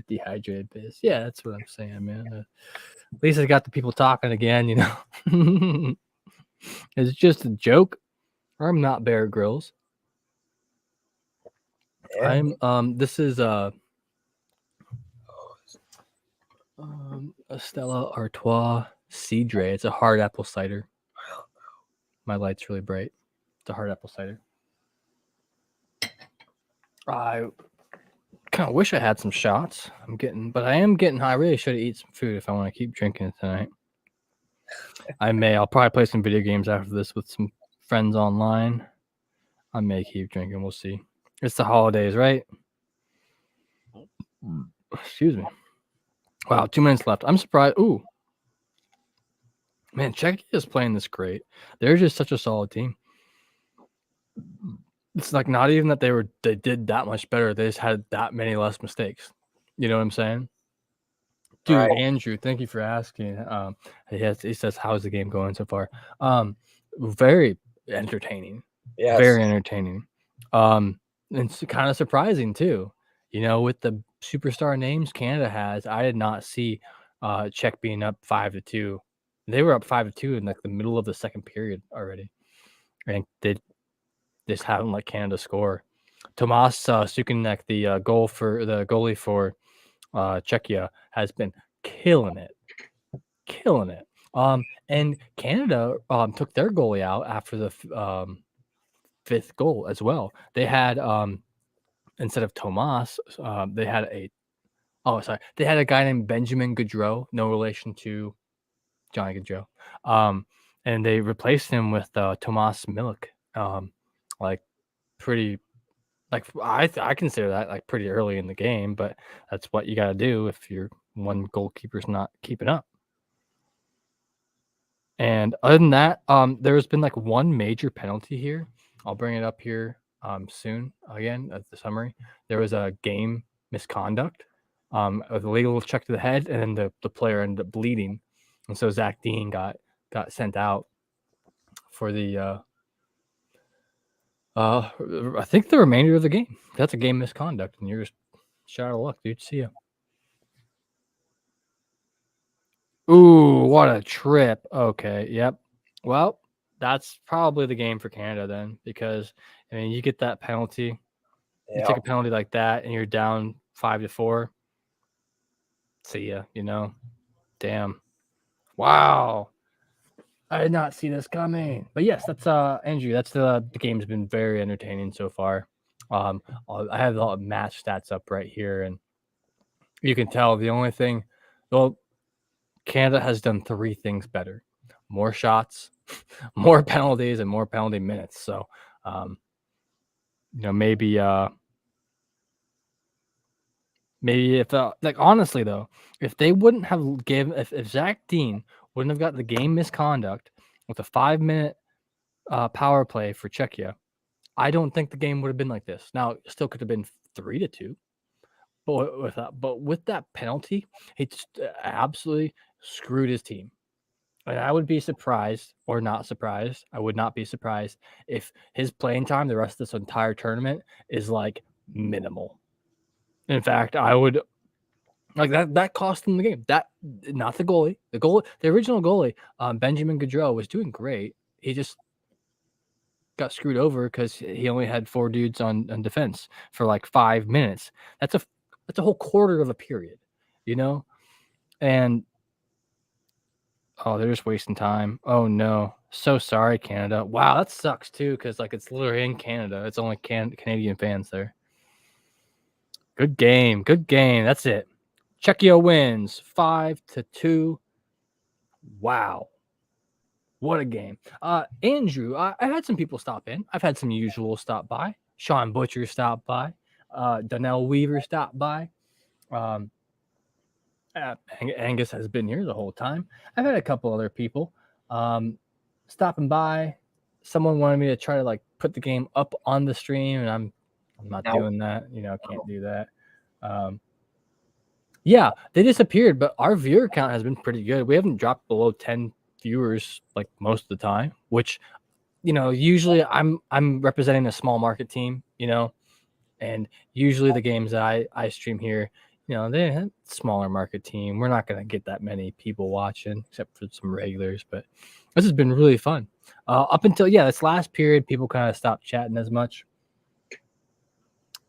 Dehydrated piss. Yeah, that's what I'm saying, man. At least I got the people talking again, Is it just a joke? I'm not Bear Grylls. Yeah. This is Stella Artois Cidre. It's a hard apple cider. My light's really bright. It's a hard apple cider. I kind of wish I had some shots. But I am getting high. I really should have eaten some food if I want to keep drinking it tonight. I'll probably play some video games after this with some friends online. I may keep drinking. We'll see. It's the holidays, right? Excuse me. Wow, 2 minutes left. I'm surprised. Ooh. Man, Czechia is playing this great. They're just such a solid team. It's like not even that they did that much better. They just had that many less mistakes. You know what I'm saying? Dude, Right. Andrew, thank you for asking. He says, how's the game going so far? Very entertaining. Yes. Very entertaining. And it's kind of surprising too. You know, with the superstar names Canada has, I did not see Czech being up 5-2. They were up 5-2 in like the middle of the second period already, and they just haven't let Canada score. Tomas Sukanek, the goalie for Czechia, has been killing it. And Canada took their goalie out after the fifth goal as well. They had instead of Tomas, they had they had a guy named Benjamin Gaudreau, no relation to Johnny Gaudreau, and they replaced him with Tomas Milik, like pretty. Like I consider that like pretty early in the game, but that's what you got to do if your one goalkeeper's not keeping up. And other than that, there's been like one major penalty here. I'll bring it up here soon again at the summary. There was a game misconduct, with a legal check to the head, and then the player ended up bleeding, and so Zach Dean got sent out for the I think the remainder of the game. That's a game misconduct, and you're just shot out of luck, dude. See ya. Ooh, what a trip. Okay, yep. Well, that's probably the game for Canada then, because I mean, you get that penalty, you take a penalty like that, and you're down 5-4. See ya, you know. Damn. Wow. I did not see this coming. But yes, that's Andrew. That's the game's been very entertaining so far. I have the match stats up right here, and you can tell the only thing, well, Canada has done three things better: more shots, more penalties, and more penalty minutes. So, you know, maybe if like honestly though, if they wouldn't have given, if Zach Dean wouldn't have got the game misconduct with a 5-minute power play for Czechia, I don't think the game would have been like this. Now, it still could have been 3-2, but with that penalty, he just absolutely screwed his team. And I would be surprised, or not surprised. I would not be surprised if his playing time the rest of this entire tournament is like minimal. In fact, I would like that cost him the game. That not the goalie. The original goalie, Benjamin Gaudreau, was doing great. He just got screwed over because he only had 4 dudes on defense for like 5 minutes. That's a whole quarter of a period, you know? And oh, they're just wasting time. Oh no. So sorry, Canada. Wow, that sucks too, because like it's literally in Canada. It's only Canadian fans there. Good game. Good game. That's it. Czechia wins 5-2. Wow. What a game. Andrew, I had some people stop in. I've had some usual stop by. Sean Butcher stopped by. Donnell Weaver stopped by. Angus has been here the whole time. I've had a couple other people stopping by. Someone wanted me to try to like put the game up on the stream, and I'm not doing that. You know, can't do that. Yeah, they disappeared, but our viewer count has been pretty good. We haven't dropped below 10 viewers like most of the time, which, you know, usually I'm representing a small market team, you know, and usually the games that I stream here, you know, they're a smaller market team. We're not going to get that many people watching except for some regulars, but this has been really fun. Up until, this last period, people kind of stopped chatting as much.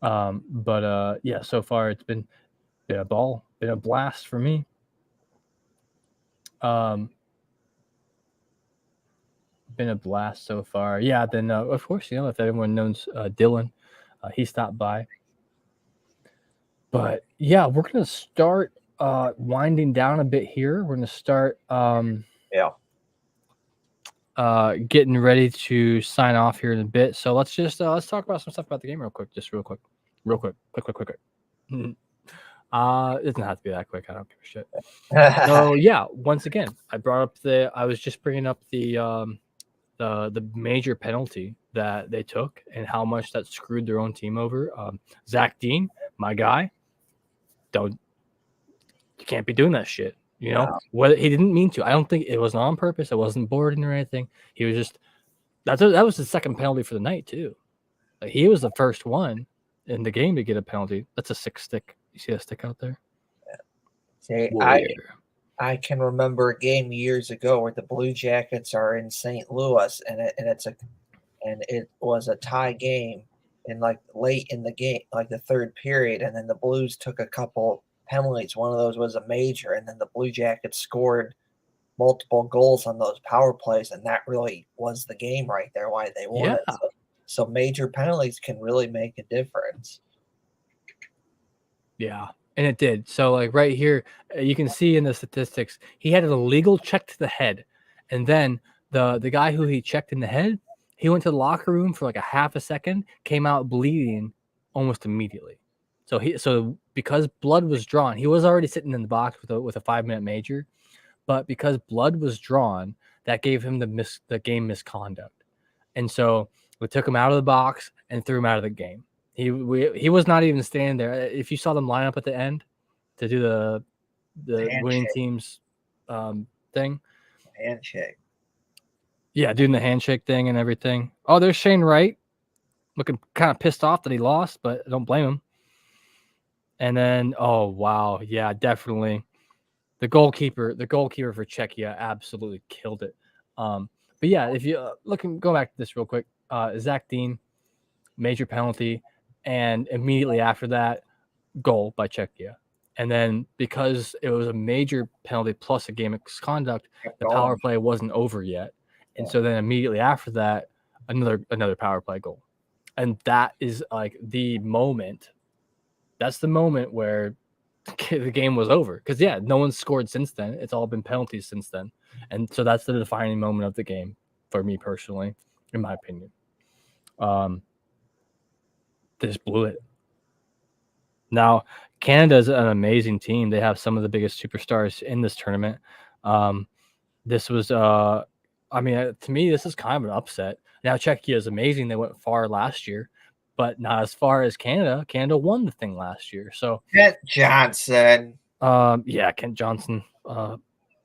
But so far it's been a ball, been a blast for me. Been a blast so far. Yeah, then of course, you know, if everyone knows Dylan, he stopped by. But yeah, we're gonna start winding down a bit here. We're gonna start getting ready to sign off here in a bit. So let's just let's talk about some stuff about the game real quick. It doesn't have to be that quick. I don't give a shit. So yeah, once again, I was just bringing up the major penalty that they took and how much that screwed their own team over. Zach Dean, my guy, you can't be doing that shit. You know, what he didn't mean to. I don't think it was on purpose. It wasn't boarding or anything. He was just that was the second penalty for the night too. Like, he was the first one in the game to get a penalty. That's a 6 stick. You see that stick out there? See, I can remember a game years ago where the Blue Jackets are in St. Louis, and it was a tie game, and like late in the game, like the third period, and then the Blues took a couple penalties. One of those was a major, and then the Blue Jackets scored multiple goals on those power plays, and that really was the game right there. Why they won it. So major penalties can really make a difference. Yeah. And it did. So, like, right here, you can see in the statistics, he had an illegal check to the head. And then the guy who he checked in the head, he went to the locker room for like a half a second, came out bleeding almost immediately. So because blood was drawn, he was already sitting in the box with a 5-minute major, but because blood was drawn, that gave him the game misconduct. And so we took him out of the box and threw him out of the game. He was not even standing there. If you saw them line up at the end to do the winning team's thing, handshake. Yeah, doing the handshake thing and everything. Oh, there's Shane Wright, looking kind of pissed off that he lost, but I don't blame him. And then, oh wow, yeah, definitely, the goalkeeper for Czechia absolutely killed it. But yeah, if you go back to this real quick, Zach Dean, major penalty. And immediately after that, goal by Czechia. And then because it was a major penalty plus a game misconduct, the power play wasn't over yet. And so then immediately after that, another power play goal. And that is like the moment. That's the moment where the game was over. Because, yeah, no one's scored since then. It's all been penalties since then. And so that's the defining moment of the game for me personally, in my opinion. They just blew it. Now, Canada's an amazing team. They have some of the biggest superstars in this tournament. This was, to me, this is kind of an upset. Now, Czechia is amazing. They went far last year, but not as far as Canada. Canada won the thing last year. So Kent Johnson. Kent Johnson,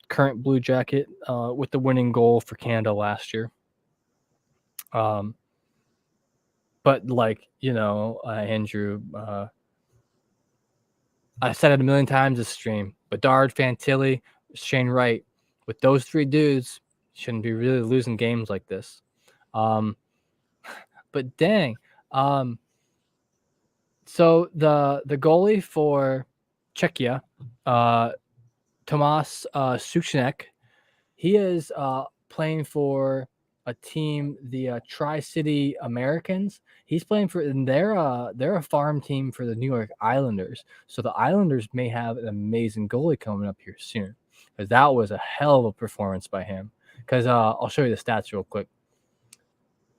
current Blue Jacket, with the winning goal for Canada last year. But like, Andrew, I said it a million times this stream, Bedard, Fantilli, Shane Wright, with those three dudes, shouldn't be really losing games like this. But dang. So the goalie for Czechia, Tomas Suchnek, he is playing for a team, the Tri-City Americans. He's playing for, and they're a farm team for the New York Islanders. So the Islanders may have an amazing goalie coming up here soon, because that was a hell of a performance by him. Because I'll show you the stats real quick.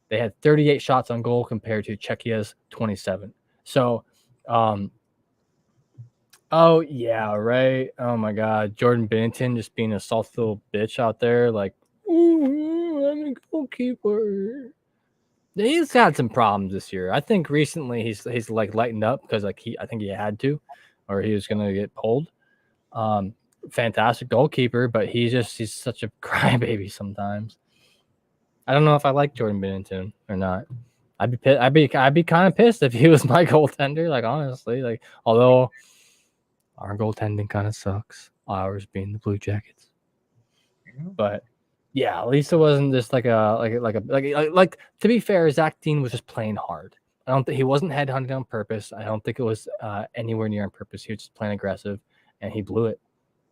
They had 38 shots on goal compared to Czechia's 27. So, oh yeah, right. Oh my God, Jordan Binnington just being a soft little bitch out there, like, ooh, I'm a goalkeeper. He's had some problems this year. I think recently he's like lightened up because I think he had to, or he was gonna get pulled. Fantastic goalkeeper, but he's such a crybaby sometimes. I don't know if I like Jordan Binnington or not. I'd be kind of pissed if he was my goaltender. Like, honestly, like, although our goaltending kind of sucks, ours being the Blue Jackets. But yeah, at least it wasn't just like to be fair, Zach Dean was just playing hard. I don't think he wasn't headhunted on purpose. I don't think it was anywhere near on purpose. He was just playing aggressive, and he blew it.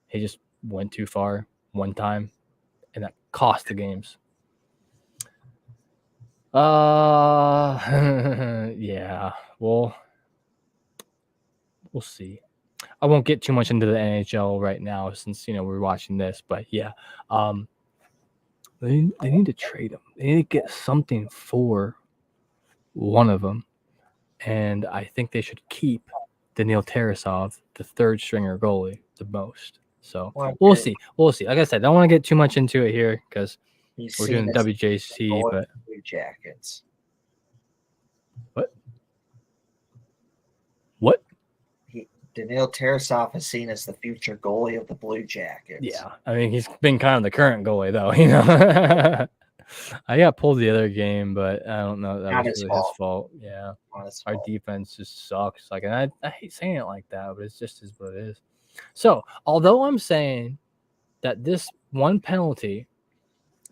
He just went too far one time, and that cost the games. Yeah, we'll see. I won't get too much into the NHL right now since we're watching this, but yeah, they need to trade him. They need to get something for one of them, and I think they should keep Daniil Tarasov, the third stringer goalie, the most. So Well, we'll see. We'll see. Like I said, I don't want to get too much into it here because he's we're seen doing as WJC. goalie But of the Blue Jackets. What? Daniil Tarasov is seen as the future goalie of the Blue Jackets. Yeah, I mean he's been kind of the current goalie though. You know, I got pulled the other game, but I don't know. That Not was his really his fault. fault. Yeah, On his our fault. defense just sucks. Like, and I hate saying it like that, but it's just is what it is. So, although I'm saying that this one penalty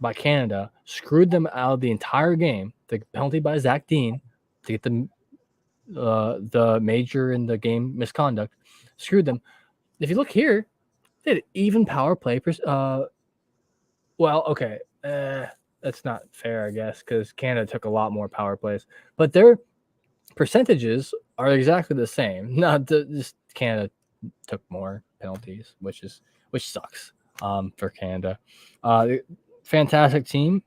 by Canada screwed them out of the entire game, the penalty by Zach Dean to get the major in the game misconduct screwed them. If you look here, they had even power play. Well, okay, that's not fair, I guess, because Canada took a lot more power plays, but their percentages are exactly the same. Not just Canada took more penalties, which sucks for Canada. Fantastic team,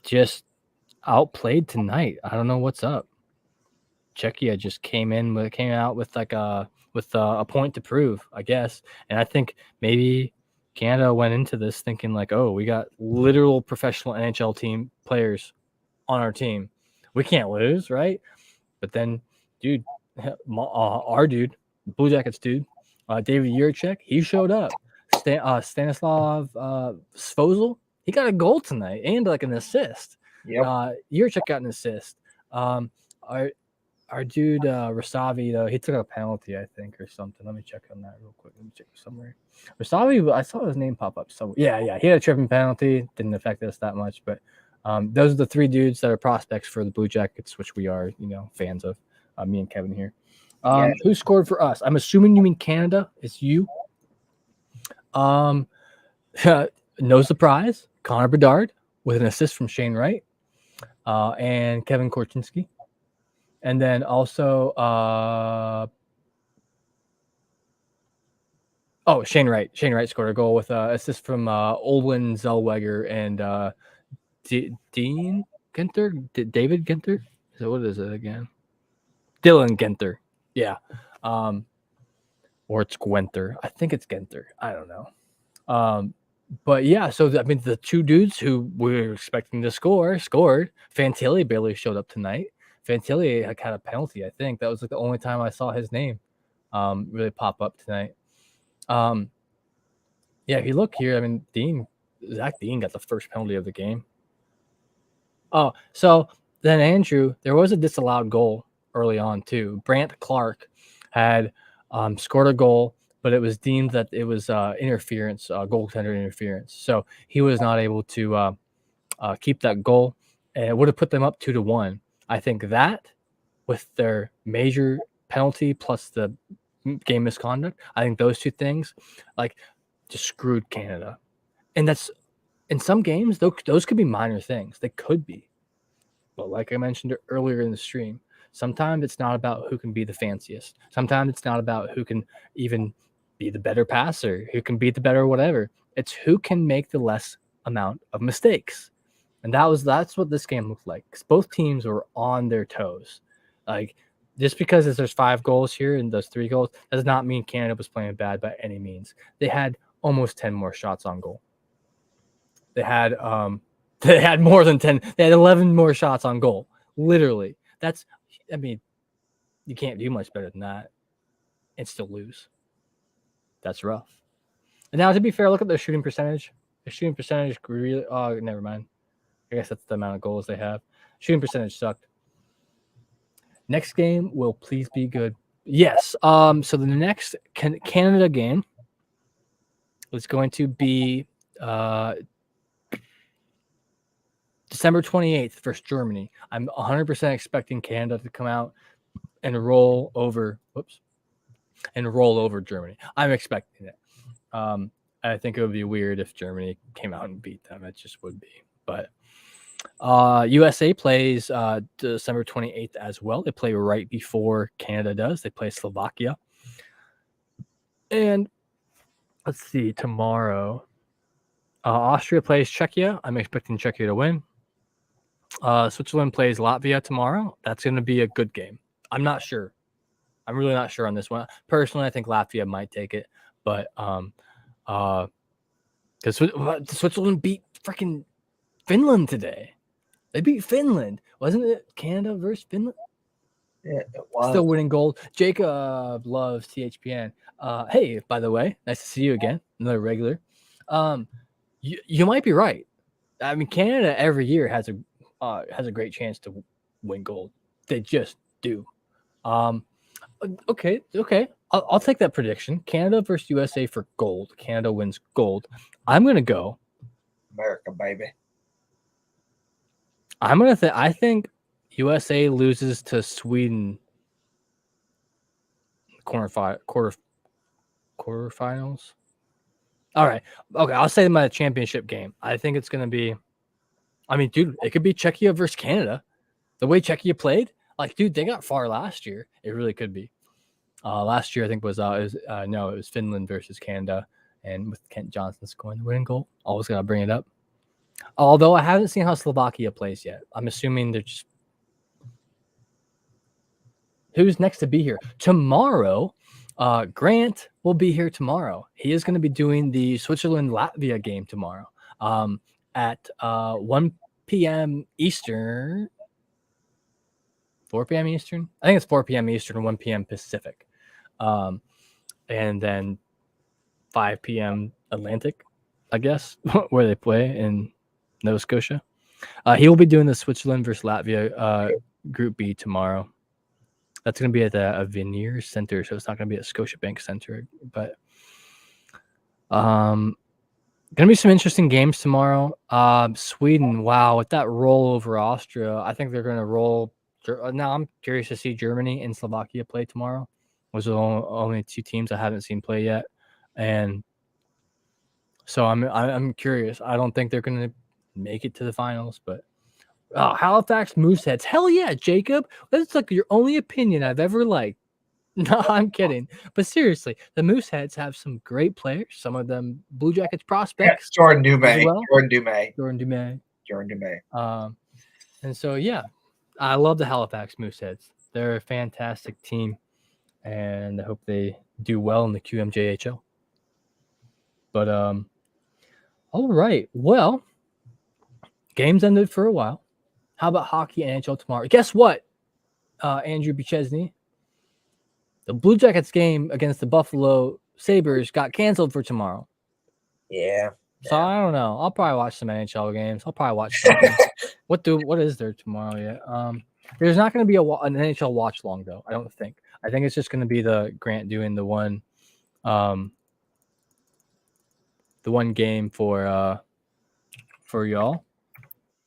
just outplayed tonight. I don't know what's up. Czechia just came out with like a point to prove, I guess, and I think maybe Canada went into this thinking like, oh, we got literal professional NHL team players on our team, we can't lose, right? But then, dude, our dude, Blue Jackets dude, David Jiricek, he showed up. Stanislav Svozil, he got a goal tonight and like an assist. Yep. Jiricek got an assist. Our dude Rasavi, though, he took a penalty, I think, or something. Let me check on that real quick. Let me check somewhere. Rasavi, I saw his name pop up somewhere. Yeah, he had a tripping penalty. Didn't affect us that much, but those are the three dudes that are prospects for the Blue Jackets, which we are, fans of. Me and Kevin here. Who scored for us? I'm assuming you mean Canada. It's you. No surprise, Connor Bedard with an assist from Shane Wright and Kevin Korchinski. And then also, Shane Wright. Shane Wright scored a goal with assist from Olwen Zellweger and Dean Ginther? David Ginther? So what is it again? Dylan Ginther. Yeah. Or it's Gwenther. I think it's Ginther. I don't know. But yeah, so the two dudes who we were expecting to scored. Fantilli barely showed up tonight. Fantilli had a penalty, I think. That was like the only time I saw his name really pop up tonight. Yeah, if you look here, Zach Dean got the first penalty of the game. Oh, so then Andrew, there was a disallowed goal early on too. Brant Clark had scored a goal, but it was deemed that it was interference, goaltender interference. So he was not able to keep that goal, and it would have put them up 2-1. I think that with their major penalty plus the game misconduct, I think those two things just screwed Canada. And that's in some games, those could be minor things. They could be. But like I mentioned earlier in the stream, sometimes it's not about who can be the fanciest. Sometimes it's not about who can even be the better passer, who can be the better whatever. It's who can make the less amount of mistakes. And that's what this game looked like. Because both teams were on their toes. Like, just because there's 5 goals here and those 3 goals does not mean Canada was playing bad by any means. They had almost 10 more shots on goal. They had more than 10. They had 11 more shots on goal. Literally. You can't do much better than that and still lose. That's rough. And now, to be fair, look at their shooting percentage. Their shooting percentage really... Oh, never mind. I guess that's the amount of goals they have. Shooting percentage sucked. Next game will please be good. Yes. So the next Canada game is going to be December 28th versus Germany. I'm 100% expecting Canada to come out and roll over Germany. I'm expecting it. I think it would be weird if Germany came out and beat them. It just would be. But USA plays December 28th as well. They play right before Canada does. They play Slovakia. And let's see, tomorrow, Austria plays Czechia. I'm expecting Czechia to win. Switzerland plays Latvia tomorrow. That's going to be a good game. I'm not sure. I'm really not sure on this one. Personally, I think Latvia might take it, but because Switzerland beat freaking Finland today. They beat Finland, wasn't it? Canada versus Finland. Yeah, it was. Still winning gold. Jacob loves THPN. Hey, by the way, nice to see you again. Another regular. You might be right. I mean, Canada every year has a great chance to win gold. They just do. Okay. I'll take that prediction. Canada versus USA for gold. Canada wins gold. I'm gonna go America, baby. I think USA loses to Sweden. Quarterfinals. All right. Okay, I'll say my championship game. I think it's gonna be. I mean, dude, it could be Czechia versus Canada. The way Czechia played, like, dude, they got far last year. It really could be. Last year, I think it was Finland versus Canada, and with Kent Johnson scoring the winning goal. Always gotta bring it up. Although I haven't seen how Slovakia plays yet. I'm assuming they're just. Who's next to be here tomorrow? Grant will be here tomorrow. He is going to be doing the Switzerland-Latvia game tomorrow at 1 p.m. Eastern. 4 p.m. Eastern? I think it's 4 p.m. Eastern, 1 p.m. Pacific. And then 5 p.m. Atlantic, I guess, where they play in Nova Scotia. He will be doing the Switzerland versus Latvia Group B tomorrow. That's going to be at the Veneer Center, so it's not going to be at Scotiabank Center. But going to be some interesting games tomorrow. Sweden, wow, with that roll over Austria, I think they're going to roll. Now I'm curious to see Germany and Slovakia play tomorrow. Those are only two teams I haven't seen play yet, and so I'm curious. I don't think they're going to make it to the finals, but. Halifax Mooseheads. Hell yeah, Jacob. That's like your only opinion I've ever liked. No, I'm kidding. But seriously, the Mooseheads have some great players. Some of them Blue Jackets prospects. Jordan Dumais. Well. Jordan Dumais. And so, yeah, I love the Halifax Mooseheads. They're a fantastic team, and I hope they do well in the QMJHL. But, all right. Well, games ended for a while. How about hockey and NHL tomorrow? Guess what, Andrew Bechesney? The Blue Jackets game against the Buffalo Sabres got canceled for tomorrow. Yeah. So I don't know. I'll probably watch some NHL games. I'll probably watch something. What is there tomorrow yet? There's not going to be an NHL watch long though. I don't think. I think it's just going to be the Grant doing the one game for y'all.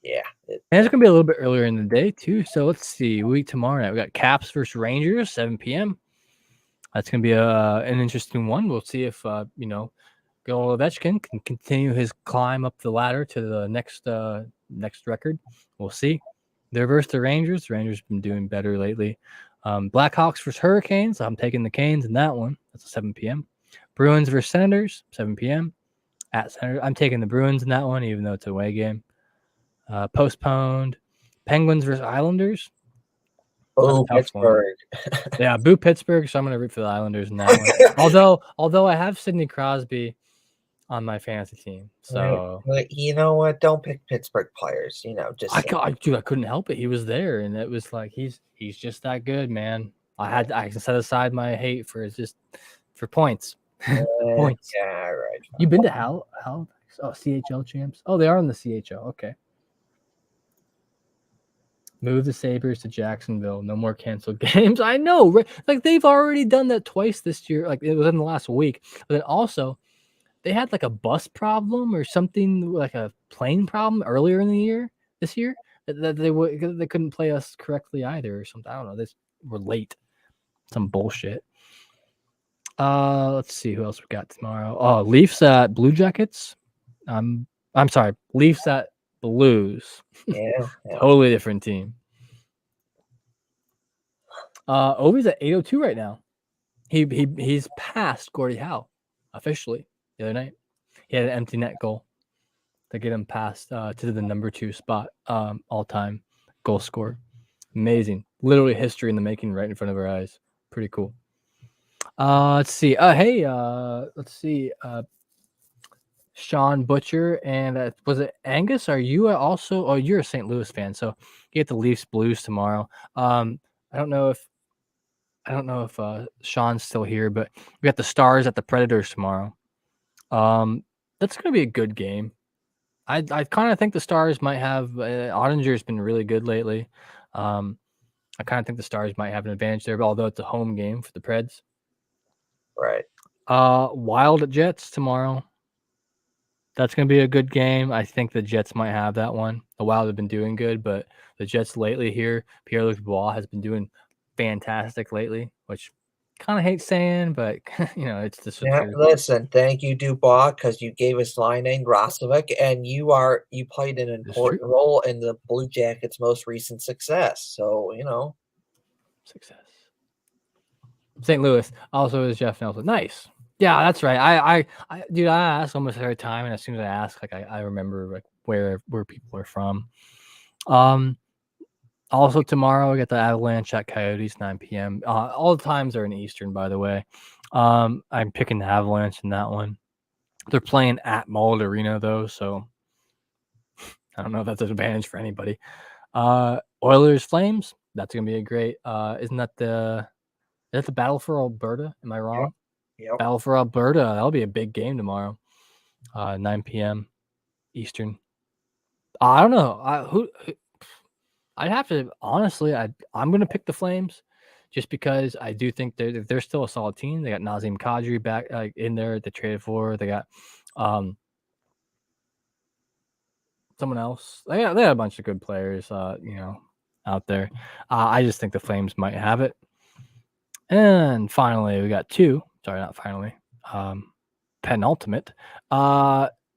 Yeah. And it's going to be a little bit earlier in the day, too. So let's see. Week tomorrow night, we got Caps versus Rangers, 7 p.m. That's going to be an interesting one. We'll see if, good old Ovechkin can continue his climb up the ladder to the next record. We'll see. They're versus the Rangers. The Rangers have been doing better lately. Blackhawks versus Hurricanes. I'm taking the Canes in that one. That's 7 p.m. Bruins versus Senators, 7 p.m. at Senators. I'm taking the Bruins in that one, even though it's a away game. Postponed. Penguins versus Islanders. Oh, Pittsburgh. Yeah, boo Pittsburgh. So I'm gonna root for the Islanders in that one. Although I have Sidney Crosby on my fantasy team, so you know what? Don't pick Pittsburgh players. I couldn't help it. He was there, and it was like he's just that good, man. I can set aside my hate for points. Points. Yeah, right. You been to Hal? Oh, CHL champs. Oh, they are in the CHL. Okay. Move the Sabres to Jacksonville. No more canceled games. I know. Right? Like, they've already done that twice this year. Like, it was in the last week. But then also, they had, like, a bus problem or something, like a plane problem earlier in the year, this year, that they couldn't play us correctly either or something. I don't know. We're late. Some bullshit. Let's see who else we got tomorrow. Oh, Leafs at Blue Jackets. I'm sorry. Leafs at Blues. Yeah. Totally different team. Ovi's at 802 right now. He's passed Gordie Howe officially the other night. He had an empty net goal to get him past to the number 2 spot all time goal scorer. Amazing. Literally history in the making right in front of our eyes. pretty cool. Let's see. Let's see. Sean Butcher and was it Angus? Are you also? Oh, you're a St. Louis fan, so you get the Leafs Blues tomorrow. I don't know if Sean's still here, but we got the Stars at the Predators tomorrow. That's gonna be a good game. I kind of think the Stars might have. Ottinger's been really good lately. I kind of think the Stars might have an advantage there, although it's a home game for the Preds. Right. Wild at Jets tomorrow. That's going to be a good game. I think the Jets might have that one. The Wild have been doing good, but the Jets lately here, Pierre-Luc Dubois has been doing fantastic lately, which kind of hate saying, but it's just the truth. Listen, thank you, Dubois, because you gave us Line and Rosovic, and you played an important role in the Blue Jackets' most recent success. So, success. St. Louis also is Jeff Nelson. Nice. Yeah, that's right. I ask almost every time, and as soon as I ask, like I remember like where people are from. Also tomorrow we got the Avalanche at Coyotes, 9 p.m. All the times are in Eastern, by the way. I'm picking the Avalanche in that one. They're playing at Mullet Arena though, so I don't know if that's an advantage for anybody. Oilers Flames, that's gonna be a great. Isn't that the Battle for Alberta? Am I wrong? Yep. Battle for Alberta. That'll be a big game tomorrow. 9 p.m. Eastern. I don't know. I'd have to honestly. I'm gonna pick the Flames, just because I do think they're still a solid team. They got Nazem Kadri back in there. They traded for. They got someone else. They had a bunch of good players. Out there. I just think the Flames might have it. And finally, we got two. Sorry, not finally. Penultimate.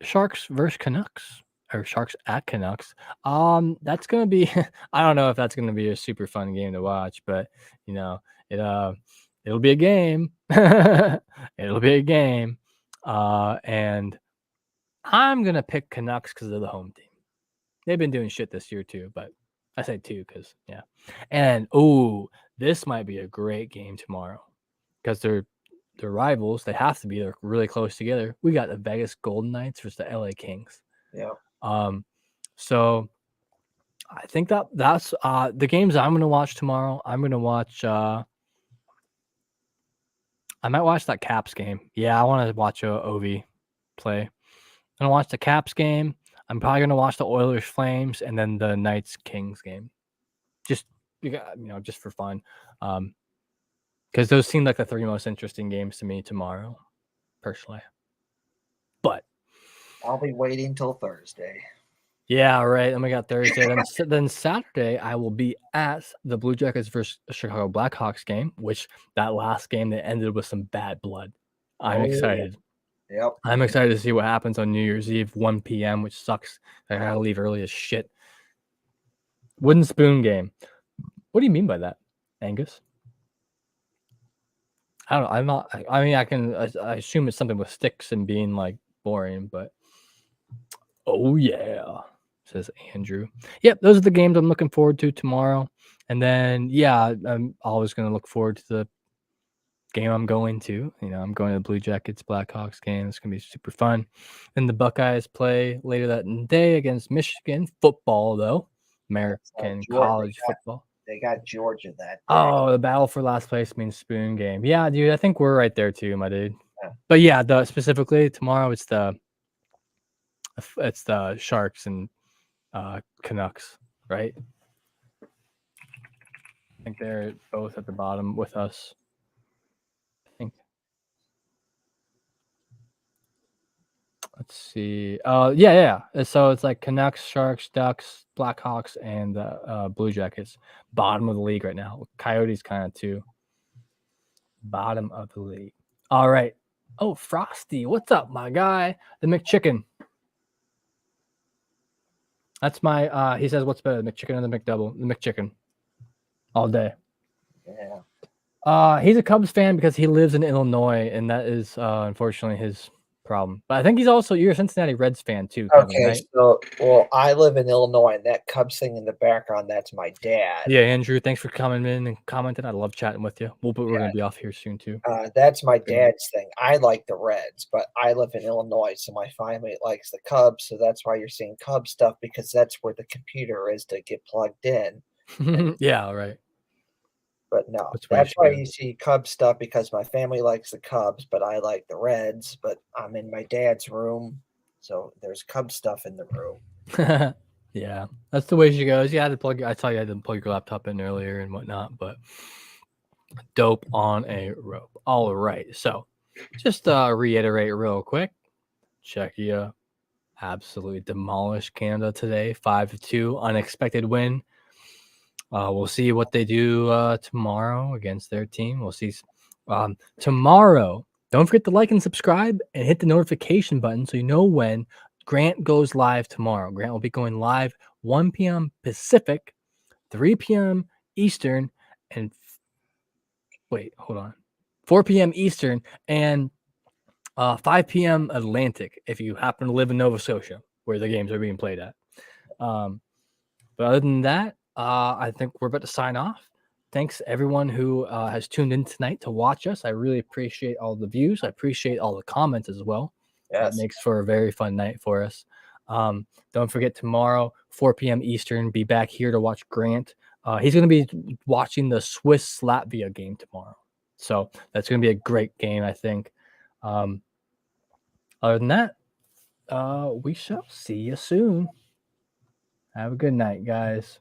Sharks versus Canucks, or Sharks at Canucks. That's gonna be. I don't know if that's gonna be a super fun game to watch, but it'll be a game. It'll be a game. And I'm gonna pick Canucks because they're the home team. They've been doing shit this year too, but I say two because yeah. And this might be a great game tomorrow because they're rivals. They have to be. They're really close together. We got the Vegas Golden Knights versus the LA Kings. Yeah. So I think that's the games I'm going to watch tomorrow. I'm going to watch. I might watch that Caps game. Yeah, I want to watch Ovi play. I'm going to watch the Caps game. I'm probably going to watch the Oilers Flames and then the Knights Kings game. Just for fun. Because those seem like the three most interesting games to me tomorrow, personally. But I'll be waiting till Thursday. Yeah, right. Then we got Thursday. Then Saturday, I will be at the Blue Jackets versus Chicago Blackhawks game, which that last game that ended with some bad blood. I'm excited. Yep. I'm excited to see what happens on New Year's Eve, 1 p.m., which sucks. I gotta leave early as shit. Wooden spoon game. What do you mean by that, Angus? I don't know. I'm not. I mean, I assume it's something with sticks and being like boring, but oh yeah, says Andrew. Yep, those are the games I'm looking forward to tomorrow. And then I'm always going to look forward to the game I'm going to. I'm going to the Blue Jackets Blackhawks game. It's going to be super fun. Then the Buckeyes play later that day against Michigan football, though. American college football. They got Georgia that day. Oh, the battle for last place means spoon game. Yeah, dude, I think we're right there too, my dude. Yeah. But yeah, specifically tomorrow it's the Sharks and Canucks, right? I think they're both at the bottom with us. I think. Let's see. Yeah. So it's like Canucks, Sharks, Ducks, Blackhawks, and Blue Jackets. Bottom of the league right now. Coyotes kind of too. Bottom of the league. All right. Oh, Frosty, what's up, my guy? The McChicken. That's my. He says, "What's better, the McChicken or the McDouble?" The McChicken. All day. Yeah. He's a Cubs fan because he lives in Illinois, and that is unfortunately his problem. But I think you're a Cincinnati Reds fan too, Kevin, Okay, right? so I live in Illinois, and that Cubs thing in the background, that's my dad. Yeah, Andrew, thanks for coming in and commenting. I love chatting with you. We're going to be off here soon too. That's my Good. dad's thing. I like the Reds, but I live in Illinois, so my family likes the Cubs. So that's why you're seeing Cubs stuff, because that's where the computer is to get plugged in. Yeah, right. But no, That's that's pretty why true. you see Cubs stuff, because my family likes the Cubs, but I like the Reds. But I'm in my dad's room, so there's Cubs stuff in the room. Yeah, that's the way she goes. You had to plug. I saw you had to plug your laptop in earlier and whatnot, but dope on a rope. All right, so just reiterate real quick. Czechia absolutely demolished Canada today, 5-2, unexpected win. We'll see what they do tomorrow against their team. We'll see tomorrow. Don't forget to like and subscribe and hit the notification button so you know when Grant goes live tomorrow. Grant will be going live 1 p.m. Pacific, 3 p.m. Eastern, and 4 p.m. Eastern and 5 p.m. Atlantic if you happen to live in Nova Scotia, where the games are being played at. But other than that, I think we're about to sign off. Thanks everyone who has tuned in tonight to watch us. I really appreciate all the views. I appreciate all the comments as well. Yes. That makes for a very fun night for us. Don't forget tomorrow, 4 p.m. Eastern, be back here to watch Grant. He's going to be watching the Swiss-Latvia game tomorrow. So that's going to be a great game, I think. Other than that, we shall see you soon. Have a good night, guys.